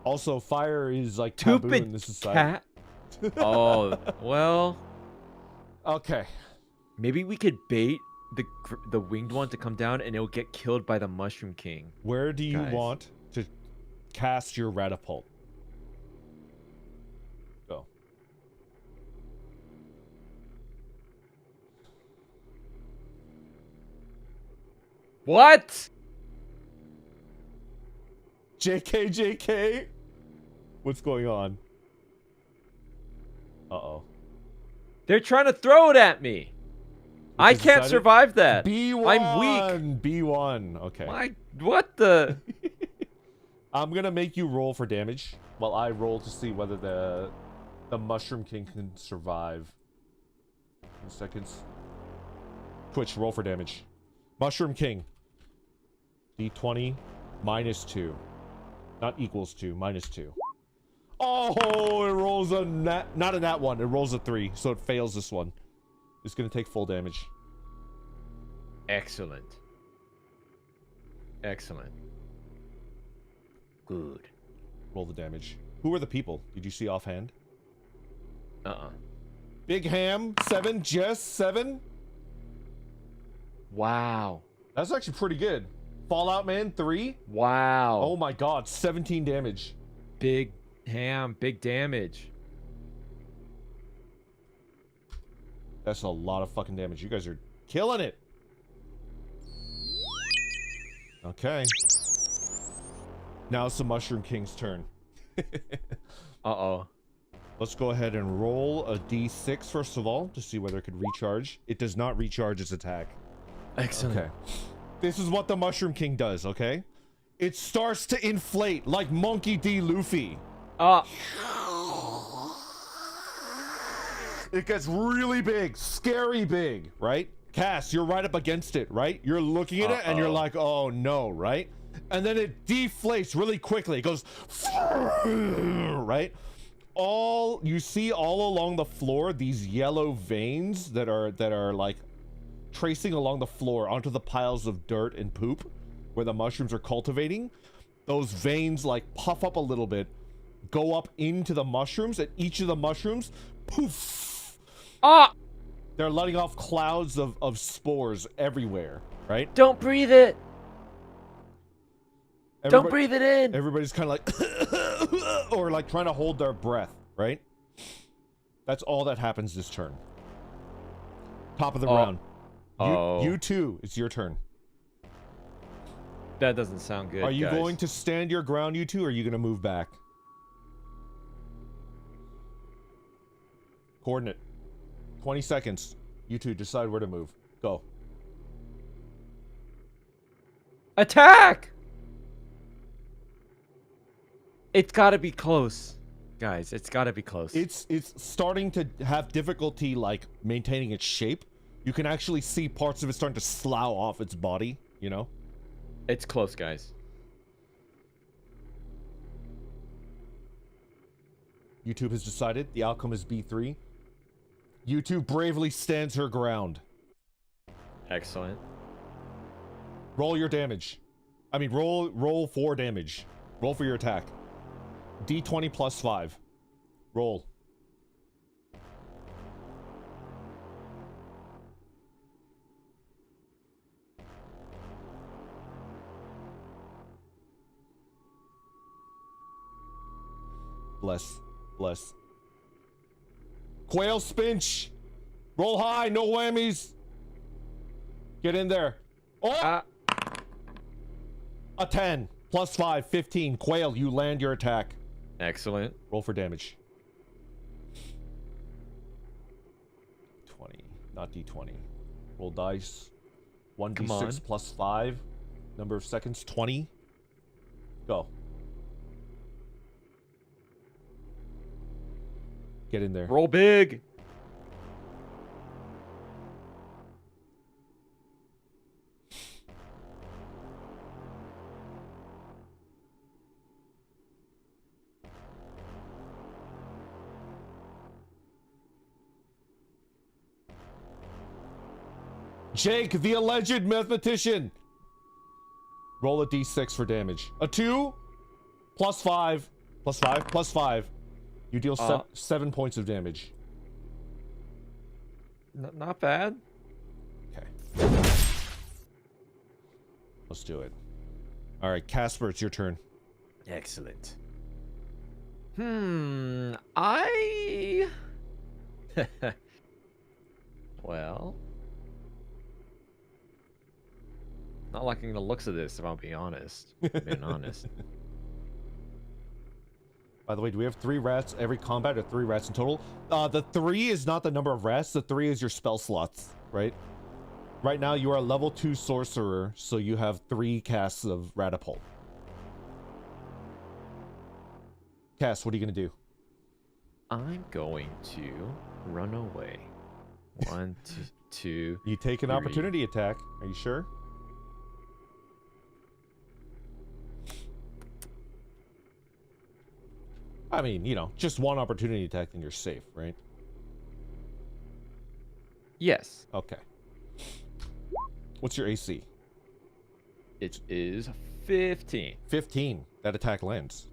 Also, fire is like taboo in this society. Cat. Oh, well. Okay. Maybe we could bait the winged one to come down and it'll get killed by the Mushroom King. Where do you Guys. want to cast your Ratapult? Go. What? JK, JK. What's going on? Uh-oh. They're trying to throw it at me. I Because can't decided- survive that. B1. I'm weak. B1. Okay. What the? I'm gonna make you roll for damage while I roll to see whether the Mushroom King can survive. 2 seconds. Twitch, roll for damage. Mushroom King. D20 -2. Not equals 2, -2. Oh, it rolls a nat, not a nat 1. It rolls a 3, so it fails this one. It's gonna take full damage. Excellent. Excellent. Good. Roll the damage. Who are the people? Did you see offhand? Uh-uh. Big Ham, 7. Jess, 7. Wow. That's actually pretty good. Fallout Man, 3. Wow. Oh my god, 17 damage. Big Ham, big damage. That's a lot of fucking damage. You guys are killing it. Okay. Now it's the Mushroom King's turn. Uh-oh. Let's go ahead and roll a d6 first of all to see whether it could recharge. It does not recharge its attack. Excellent. Okay. This is what the Mushroom King does, okay? It starts to inflate like Monkey D. Luffy. It gets really big, scary big, right? Cass, you're right up against it, right? You're looking at it and you're like, oh no, right? And then it deflates really quickly. It goes, right? You see all along the floor, these yellow veins that are like tracing along the floor onto the piles of dirt and poop where the mushrooms are cultivating. Those veins like puff up a little bit, go up into the mushrooms, and each of the mushrooms, poof, they're letting off clouds of spores everywhere, right? Don't breathe it. Don't breathe it in. Everybody's kind of like, or like trying to hold their breath, right? That's all that happens this turn. Top of the round. You too, it's your turn. That doesn't sound good. Are you guys. going to stand your ground, you two, or are you going to move back? Coordinate. 20 seconds. You two decide where to move. Go. Attack? It's gotta be close. Guys, it's gotta be close. It's starting to have difficulty, like, maintaining its shape. You can actually see parts of it starting to slough off its body, you know? It's close, guys. YouTube has decided the outcome is B3. YouTube bravely stands her ground. Excellent. Roll your damage. I mean, roll for damage. Roll for your attack. D20 plus 5. Roll. Bless. Bless. Quail Spinch! Roll high, no whammies! Get in there. Oh! A 10. +5, 15. Quail, you land your attack. Excellent. Roll for damage. 20, not D20. Roll dice. Come 1d6 on. +5. Number of seconds, 20. Go. Get in there. Roll big. Jake, the alleged mathematician. Roll a d6 for damage. A 2 +5 +5 +5. You deal 7 points of damage. Not bad. Okay. Let's do it. All right, Casper, it's your turn. Excellent. I. Well. Not liking the looks of this, if I'm being honest. Being honest. By the way, do we have 3 rats every combat or 3 rats in total? The 3 is not the number of rats. The 3 is your spell slots, right? Right now, you are a level 2 sorcerer, so you have 3 casts of Ratapult. Cass, what are you going to do? I'm going to run away. 1, 2. You take an 3. opportunity attack. Are you sure? I mean, you know, just one opportunity attack and you're safe, right? Yes. Okay. What's your AC? It is 15. 15. That attack lands.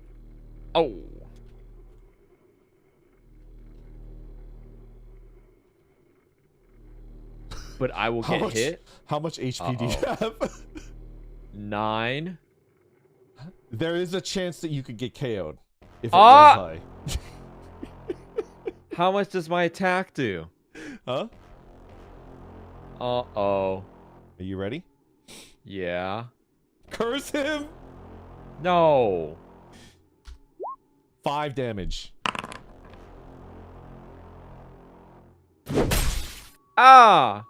Oh. But I will get hit. How much HP do you have? 9. There is a chance that you could get KO'd if it was high. How much does my attack do? Huh? Uh-oh. Are you ready? Yeah. Curse him! No. 5 damage. Ah!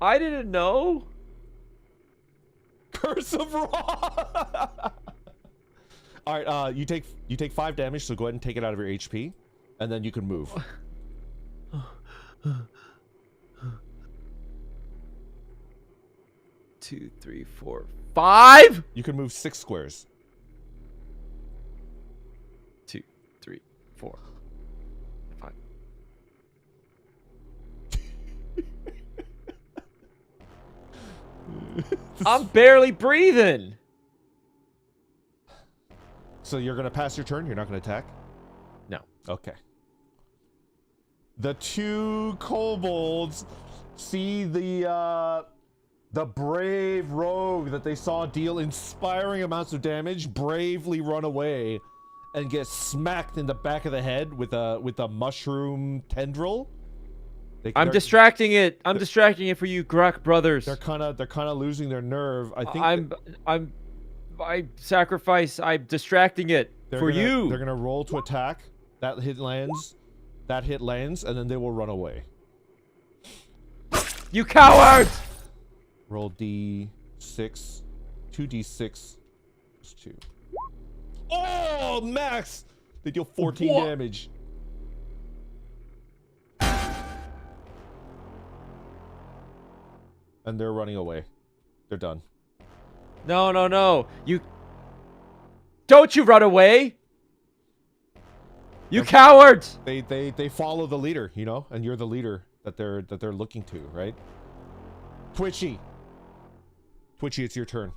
I didn't know. Curse of Ra! Alright, you take 5 damage, so go ahead and take it out of your HP. And then you can move. Two, 3, 4, 5. You can move 6 squares. 2, 3, 4, 5. I'm barely breathing. So you're gonna pass your turn? You're not gonna attack? No. Okay. The 2 kobolds see the brave rogue that they saw deal inspiring amounts of damage bravely run away and get smacked in the back of the head with a mushroom tendril. I'm distracting it. I'm distracting it for you, Gruck brothers. They're kind of losing their nerve. I think I sacrifice. I'm distracting it for you. They're gonna roll to attack. That hit lands. That hit lands, and then they will run away. You cowards! Roll D6. 2d6 plus 2. Oh, max! They deal 14 damage. And they're running away. They're done. No, no, no. You don't you run away. You cowards! They follow the leader, you know, and you're the leader that they're looking to, right? Twitchy, it's your turn.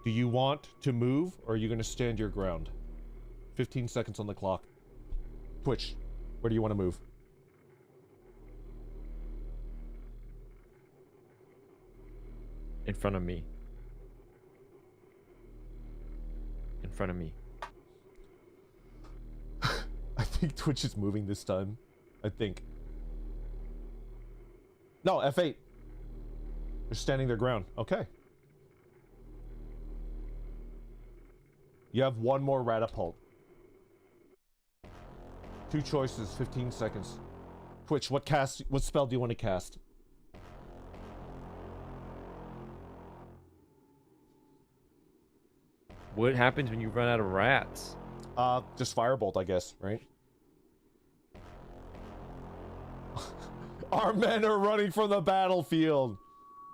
Do you want to move, or are you going to stand your ground? 15 seconds on the clock. Twitch, where do you want to move? In front of me. In front of me. I think Twitch is moving this time. I think. No, F8. They're standing their ground. Okay. You have one more Ratapult. 2 choices, 15 seconds. Twitch, what spell do you want to cast? What happens when you run out of rats? Just Firebolt, I guess, right? Our men are running from the battlefield.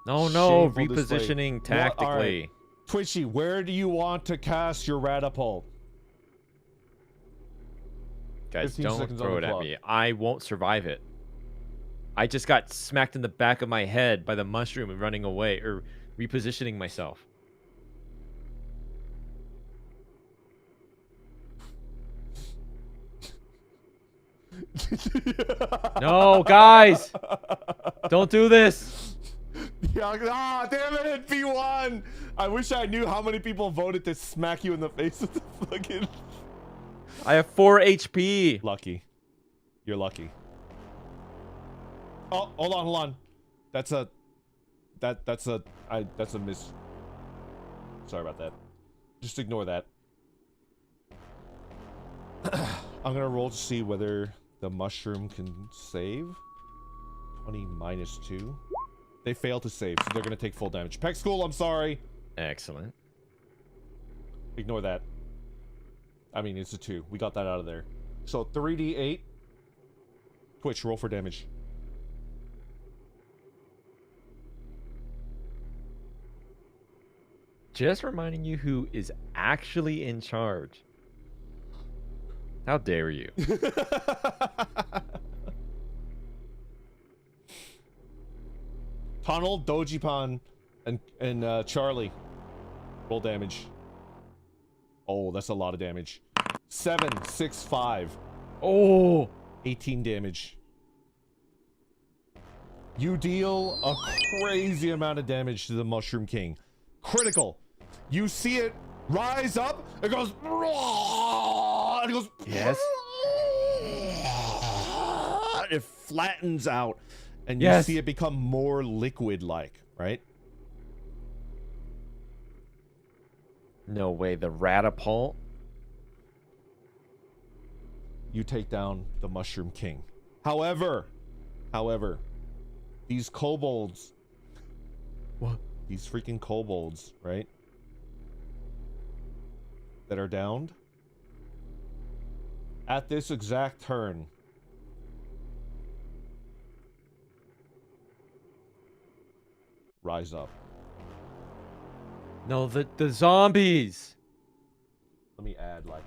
No, no, Shameful display. repositioning Well, all right. tactically. Twitchy, where do you want to cast your Ratapult? Guys, 15 don't seconds on throw the it at clock. me. I won't survive it. I just got smacked in the back of my head by the mushroom and running away, or repositioning myself. No, guys! Don't do this! Yeah, damn it, P1! I wish I knew how many people voted to smack you in the face with the fucking... I have 4 HP. Lucky. You're lucky. Oh, hold on. That's a miss. Sorry about that. Just ignore that. I'm gonna roll to see whether the mushroom can save. 20 minus 2. They fail to save, so they're gonna take full damage. Peck School, I'm sorry. Excellent. Ignore that. I mean, it's a 2. We got that out of there. So 3d8. Twitch, roll for damage. Just reminding you who is actually in charge. How dare you? Tunnel, Dojipan, and Charlie. Roll damage. Oh, that's a lot of damage. 7, 6, 5. Oh! 18 damage. You deal a crazy amount of damage to the Mushroom King. Critical. You see it rise up. It goes. And it goes. Yes. It flattens out, and you Yes. see it become more liquid-like, right? No way, the Ratapult? You take down the Mushroom King. However, these kobolds. What? These freaking kobolds, right? That are downed. At this exact turn. Rise up. No, the zombies! Let me add like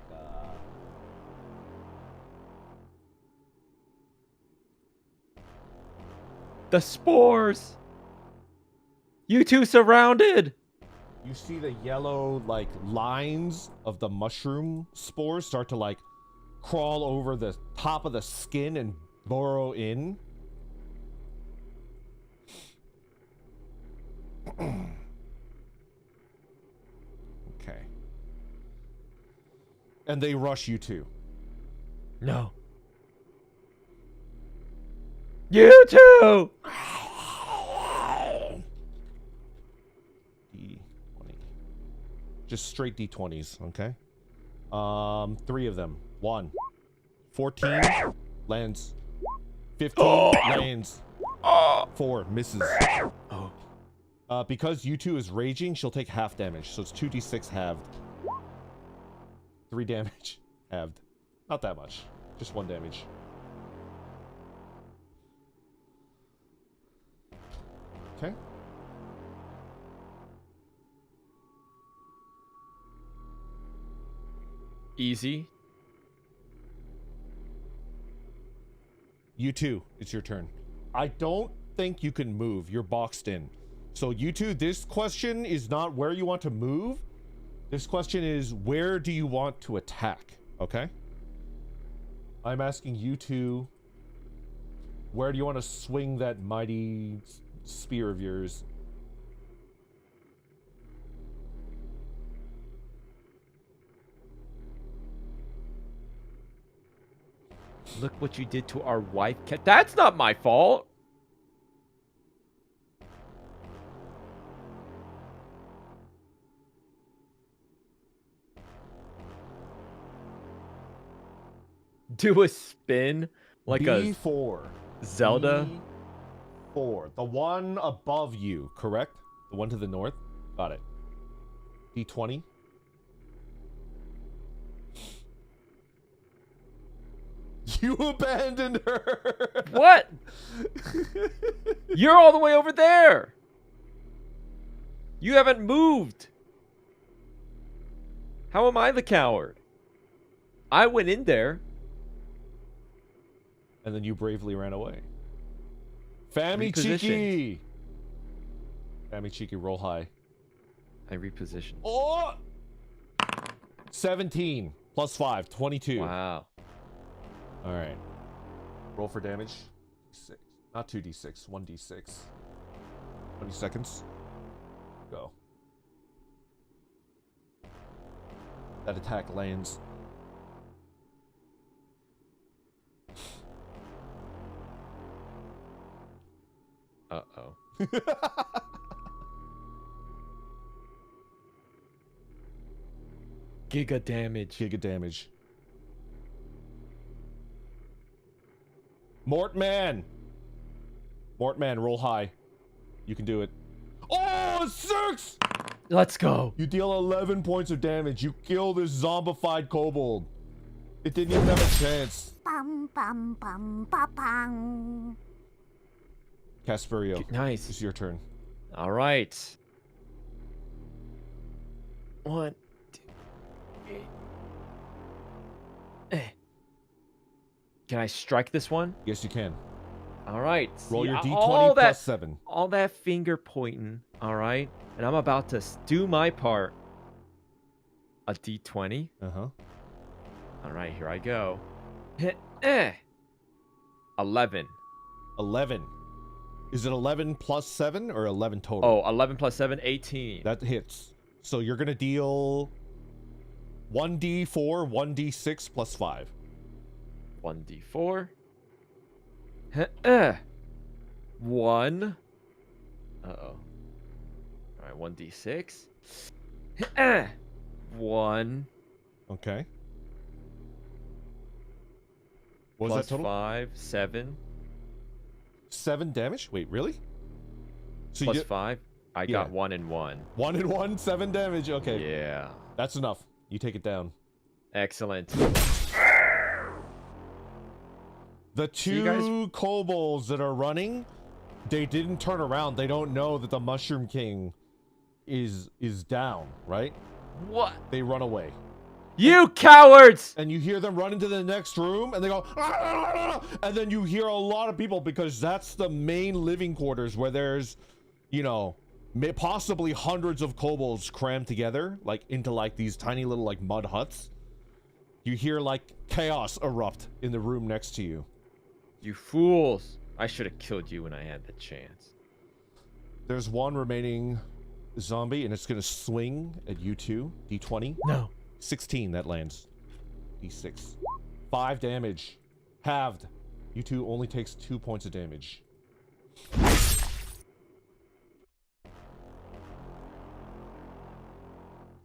The spores! You two surrounded! you see the yellow like lines of the mushroom spores start to like crawl over the top of the skin and burrow in. Okay. And they rush you too. No. You two! D20. Just straight D20s, okay? 3 of them. 1. 14 lands. 15 lands. 4 misses. Oh. Because U2 is raging, she'll take half damage, so it's 2d6 halved. 3 damage halved. Not that much. Just 1 damage. Okay. Easy. U2, it's your turn. I don't think you can move. You're boxed in. So U2, this question is not where you want to move. This question is where do you want to attack? Okay? I'm asking U2, where do you want to swing that mighty spear of yours? Look what you did to our wife. That's not my fault. do a spin like B4. a Zelda? B4. The one above you, correct? The one to the north? Got it. D20. You abandoned her! What? You're all the way over there. You haven't moved. How am I the coward? I went in there. And then you bravely ran away. Fammy Repositioned. Cheeky! Fammy Cheeky, roll high. I repositioned. Oh! 17 plus 5, 22. Wow. All right. Roll for damage. 6. Not 2d6, 1d6. 20 seconds. Go. That attack lands. Uh-oh. Giga damage. Giga damage. Mortman! Mortman, roll high. You can do it. Oh, 6! Let's go. You deal 11 points of damage. You kill this zombified kobold. It didn't even have a chance. Bum bum bum ba bum. Casperio, Nice. it's your turn. All right. 1, 2, 3. Can I strike this one? Yes, you can. All right. Roll See, your d20 all that, plus 7. all that finger pointing. All right. And I'm about to do my part. A d20. Uh-huh. All right, here I go. 11. 11. Is it 11 plus 7 or 11 total? Oh, 11 plus 7, 18. That hits. So you're going to deal 1d4, 1d6 plus 5. 1d4. 1. Uh-oh. All right, 1d6. 1. Okay. What was Plus that total? 5, 7. 7 damage? Wait, really? So Plus you 5. I got 1 and 1. 1 and 1, 7 damage. Okay. Yeah. That's enough. You take it down. Excellent. The you guys- two kobolds that are running, they didn't turn around. They don't know that the Mushroom King is down, right? What? They run away. You cowards! And you hear them run into the next room and they go, "Ah!" And then you hear a lot of people because that's the main living quarters where there's, you know, possibly hundreds of kobolds crammed together, like into like these tiny little like mud huts. You hear like chaos erupt in the room next to you. You fools. I should have killed you when I had the chance. There's one remaining zombie and it's gonna swing at you two. D20. No. 16, that lands. D6. 5 damage. Halved. You two only takes 2 points of damage.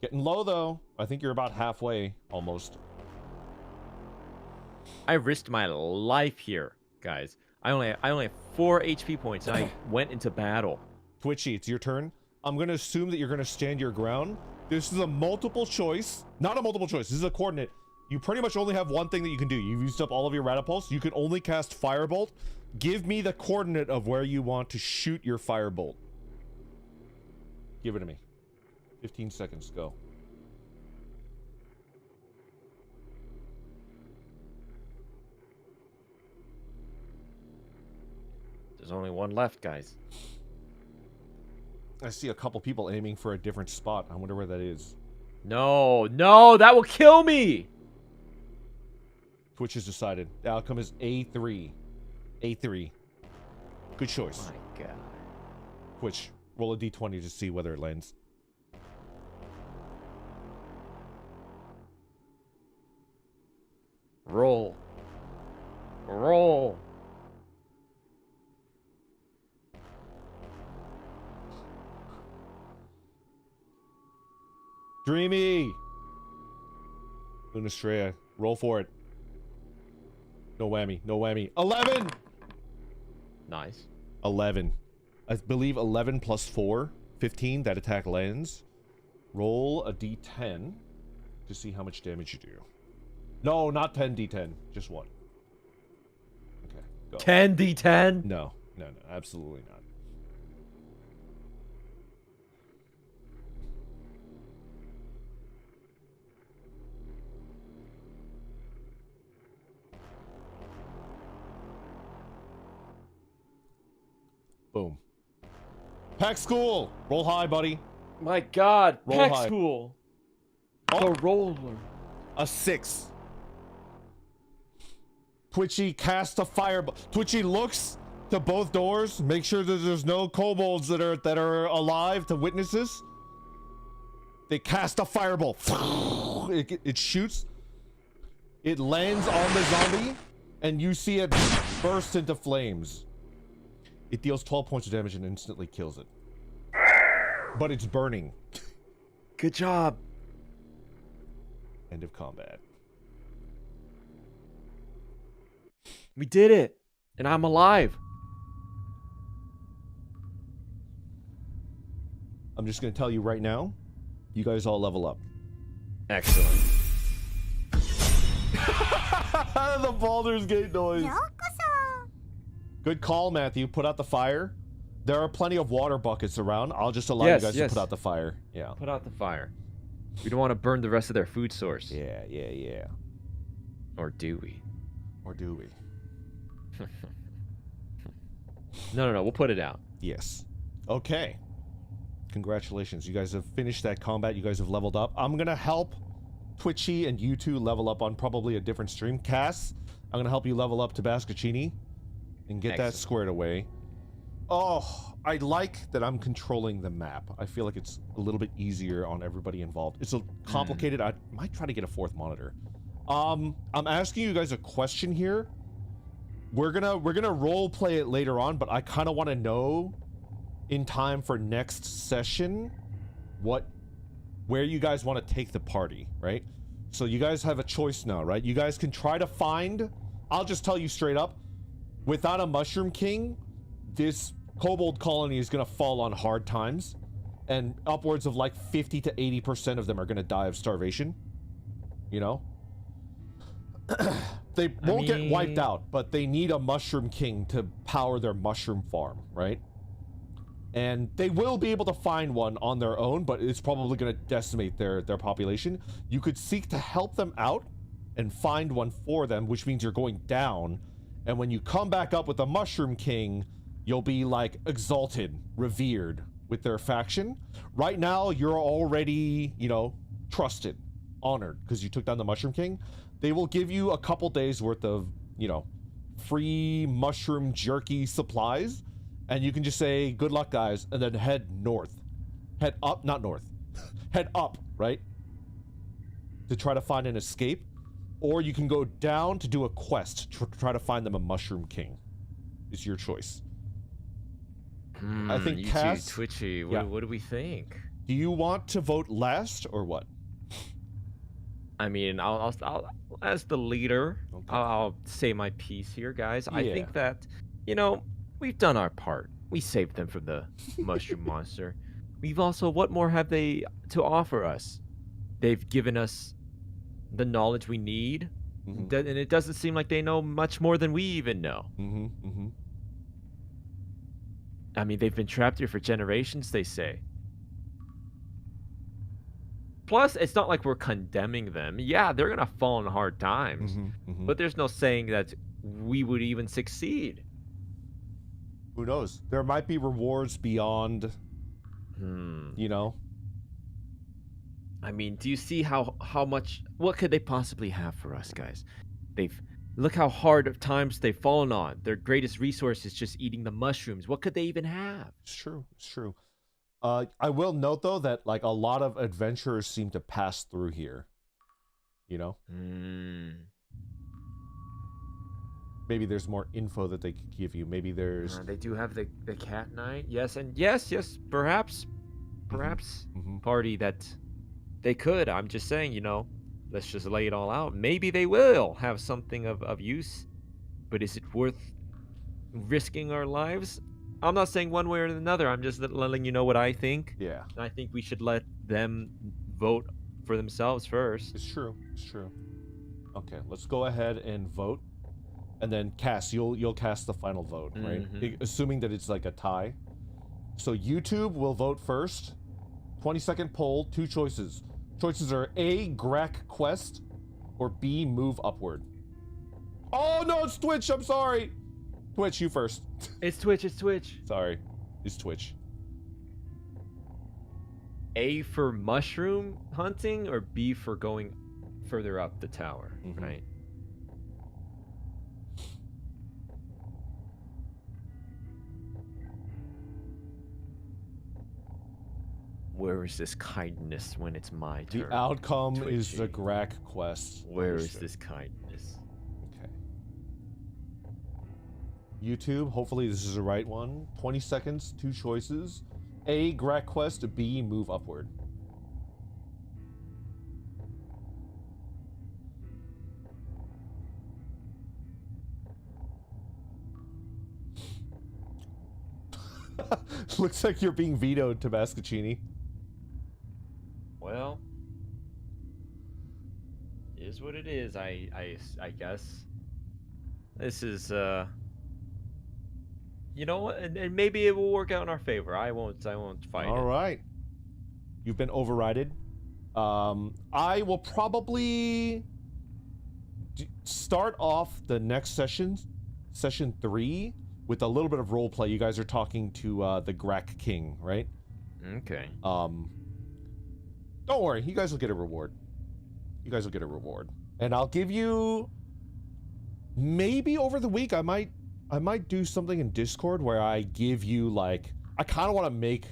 Getting low though. I think you're about halfway, almost. I risked my life here, guys. I only have 4 HP points and I went into battle. Twitchy, it's your turn. I'm gonna assume that you're gonna stand your ground. This is a multiple choice. Not a multiple choice. This is a coordinate. You pretty much only have one thing that you can do. You've used up all of your Ratapulse. You can only cast Firebolt. Give me the coordinate of where you want to shoot your Firebolt. Give it to me. 15 seconds. Go. There's only one left, guys. I see a couple people aiming for a different spot. I wonder where that is. No, no, that will kill me. Twitch has decided. The outcome is A3. A3. Good choice. My God. Twitch, roll a D20 to see whether it lands. Roll. Roll. Dreamy! Lunastrea, roll for it. No whammy. No whammy. 11! Nice. 11. I believe 11 plus 4. 15. That attack lands. Roll a d10 to see how much damage you do. No, not 10 d10. Just 1. Okay, go. 10 d10? No, absolutely not. Boom. Pack school! Roll high, buddy. My god. Roll Peck high. school. Oh. The roller. A 6. Twitchy casts a fireball. Twitchy looks to both doors, make sure that there's no kobolds that are alive to witness this. They cast a fireball. It shoots. It lands on the zombie, and you see it burst into flames. It deals 12 points of damage and instantly kills it. But it's burning. Good job. End of combat. We did it. And I'm alive. I'm just gonna tell you right now, you guys all level up. Excellent. The Baldur's Gate noise. ようこそ Good call, Matthew. Put out the fire. There are plenty of water buckets around. I'll just allow Yes, you guys yes. to put out the fire. Yeah. Put out the fire. We don't want to burn the rest of their food source. Yeah. Or do we? Or do we? No. We'll put it out. Yes. Okay. Congratulations. You guys have finished that combat. You guys have leveled up. I'm going to help Twitchy and you two level up on probably a different stream. Cass, I'm going to help you level up to Bascaccini and get that Excellent. squared away. Oh, I like that I'm controlling the map. I feel like it's a little bit easier on everybody involved. It's a complicated. I might try to get a 4th monitor. I'm asking you guys a question here. We're gonna role play it later on, but I kind of want to know in time for next session where you guys want to take the party, right? So you guys have a choice now, right? You guys can try to find. I'll just tell you straight up, without a Mushroom King, this kobold colony is gonna fall on hard times, and upwards of like 50 to 80% of them are gonna die of starvation. You know. They won't get wiped out, but they need a Mushroom King to power their mushroom farm, right? And they will be able to find one on their own, but it's probably going to decimate their population. You could seek to help them out and find one for them, which means you're going down. And when you come back up with a Mushroom King, you'll be like exalted, revered with their faction. Right now, you're already, trusted, honored, because you took down the Mushroom King. They will give you a couple days worth of, free mushroom jerky supplies. And you can just say, good luck, guys, and then head north. Head up, not north. Head up, right? To try to find an escape. Or you can go down to do a quest to try to find them a Mushroom King. It's your choice. I think you Cass... two, Twitchy, Yeah. what do we think? Do you want to vote last, or what? I mean, I'll as the leader, Okay. I'll say my piece here, guys. I Yeah. think that, we've done our part. We saved them from the mushroom monster. We've also, what more have they to offer us? They've given us the knowledge we need, Mhm. and it doesn't seem like they know much more than we even know. I mean, they've been trapped here for generations, they say. Plus, it's not like we're condemning them. Yeah, they're gonna fall in hard times, but there's no saying that we would even succeed. Who knows? There might be rewards beyond, I mean, do you see how much? What could they possibly have for us, guys? Look how hard of times they've fallen on. Their greatest resource is just eating the mushrooms. What could they even have? It's true. It's true. I will note though that like a lot of adventurers seem to pass through here. Maybe there's more info that they could give you. Maybe there's They do have the cat night. Yes, and yes, perhaps party that they could. I'm just saying, let's just lay it all out. Maybe they will have something of use but is it worth risking our lives? I'm not saying one way or another. I'm just letting you know what I think. Yeah, And I think we should let them vote for themselves first. it's true. It's true. Okay, let's go ahead and vote, and then Cass, you'll cast the final vote, right? Assuming that it's like a tie. So YouTube will vote first. 20-second poll. 2 choices. Choices are A, Grack Quest, or B, Move Upward. Oh no, it's Twitch. I'm sorry. Twitch, you first. It's Twitch. It's Twitch. Sorry, it's Twitch. A for mushroom hunting, or B for going further up the tower, right? Where is this kindness when it's my turn? The outcome is Twitchy. the Grack Quest. Where is Understood. this kindness? Okay. YouTube, hopefully this is the right one. 20 seconds, 2 choices. A, Grack Quest, B, Move Upward. Looks like you're being vetoed, Tabascaccini. Well, is what it is. I guess. This is you know what? And maybe it will work out in our favor. I won't fight All it. right. You've been overrided. I will probably start off the next session 3, with a little bit of role play. You guys are talking to the Grack King, right? Okay. Don't worry, you guys will get a reward. You guys will get a reward. And I'll give you, maybe over the week, I might do something in Discord where I give you like, I kind of want to make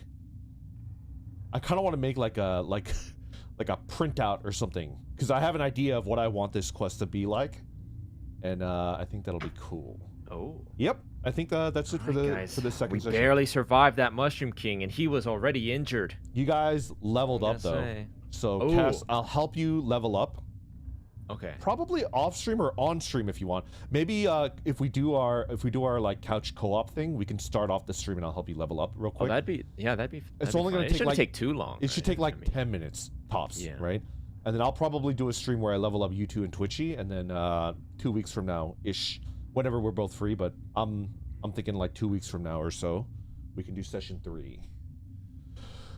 like a like a printout or something, because I have an idea of what I want this quest to be like, and I think that'll be cool. Oh. Yep, I think that's it for the guys, second we session. barely survived that Mushroom King, and he was already injured. You guys leveled I'm up gonna though, say. so Oh. Cass, I'll help you level up. Okay. Probably off stream or on stream if you want. Maybe if we do our like couch co-op thing, we can start off the stream and I'll help you level up real Oh, quick. that'd be It's only fun. gonna It take shouldn't like take too long. It should right? take like I mean, 10 minutes tops, Yeah. right? And then I'll probably do a stream where I level up you two and Twitchy, and then 2 weeks from now ish, whenever we're both free. But I'm thinking like 2 weeks from now or so, we can do session 3.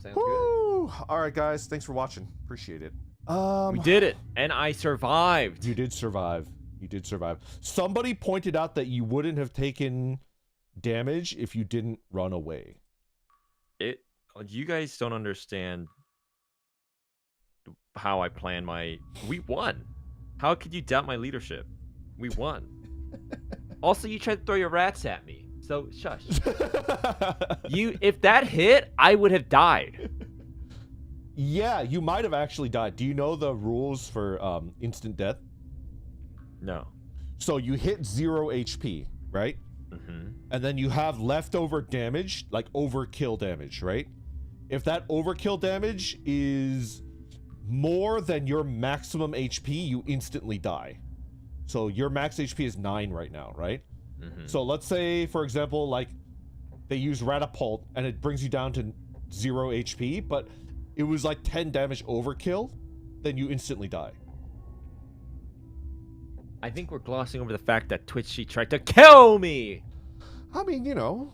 Sounds good. Woo! All right, guys, thanks for watching. Appreciate it. We did it, and I survived. You did survive. You did survive. Somebody pointed out that you wouldn't have taken damage if you didn't run away. You guys don't understand how I plan my. We won. How could you doubt my leadership? We won. Also, you tried to throw your rats at me. So shush. If that hit, I would have died. Yeah, you might have actually died. Do you know the rules for instant death? No. So you hit 0 HP, right? Mm-hmm. And then you have leftover damage, like overkill damage, right? If that overkill damage is more than your maximum HP, you instantly die. So your max HP is 9 right now, right? Mm-hmm. So let's say, for example, like they use Ratapult and it brings you down to 0 HP, but it was like 10 damage overkill, then you instantly die. I think we're glossing over the fact that Twitchy tried to kill me. I mean, you know,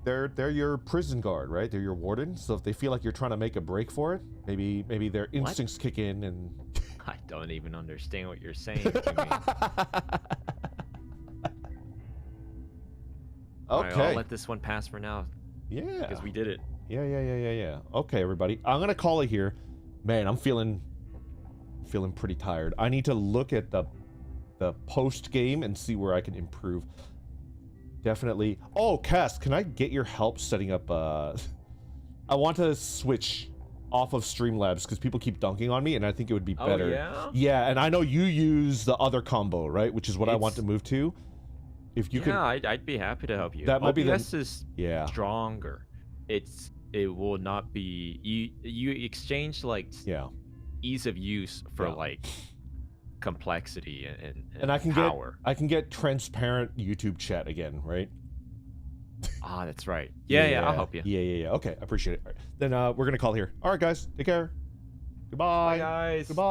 they're your prison guard, right? They're your warden. So if they feel like you're trying to make a break for it, maybe their instincts kick in and. I don't even understand what you're saying to me. All right, Okay. I'll let this one pass for now Yeah. because we did it. Yeah. Okay, everybody. I'm gonna call it here. Man, I'm feeling pretty tired. I need to look at the post game and see where I can improve. Definitely. Oh, Cass, can I get your help setting up? I want to switch off of Streamlabs because people keep dunking on me, and I think it would be better. Oh, yeah? Yeah, and I know you use the other combo, right? Which is what I want to It's- move to. If you Yeah, I'd be happy to help you. That might be the- OBS is yeah. stronger. It will not be you exchange like Yeah. ease of use for Yeah. like complexity And I can power. get transparent YouTube chat again, right? Ah, that's right. Yeah, I'll help you. Yeah. Okay, I appreciate it. All right. Then we're gonna call here. All right, guys, take care. Goodbye. Bye, guys. Goodbye.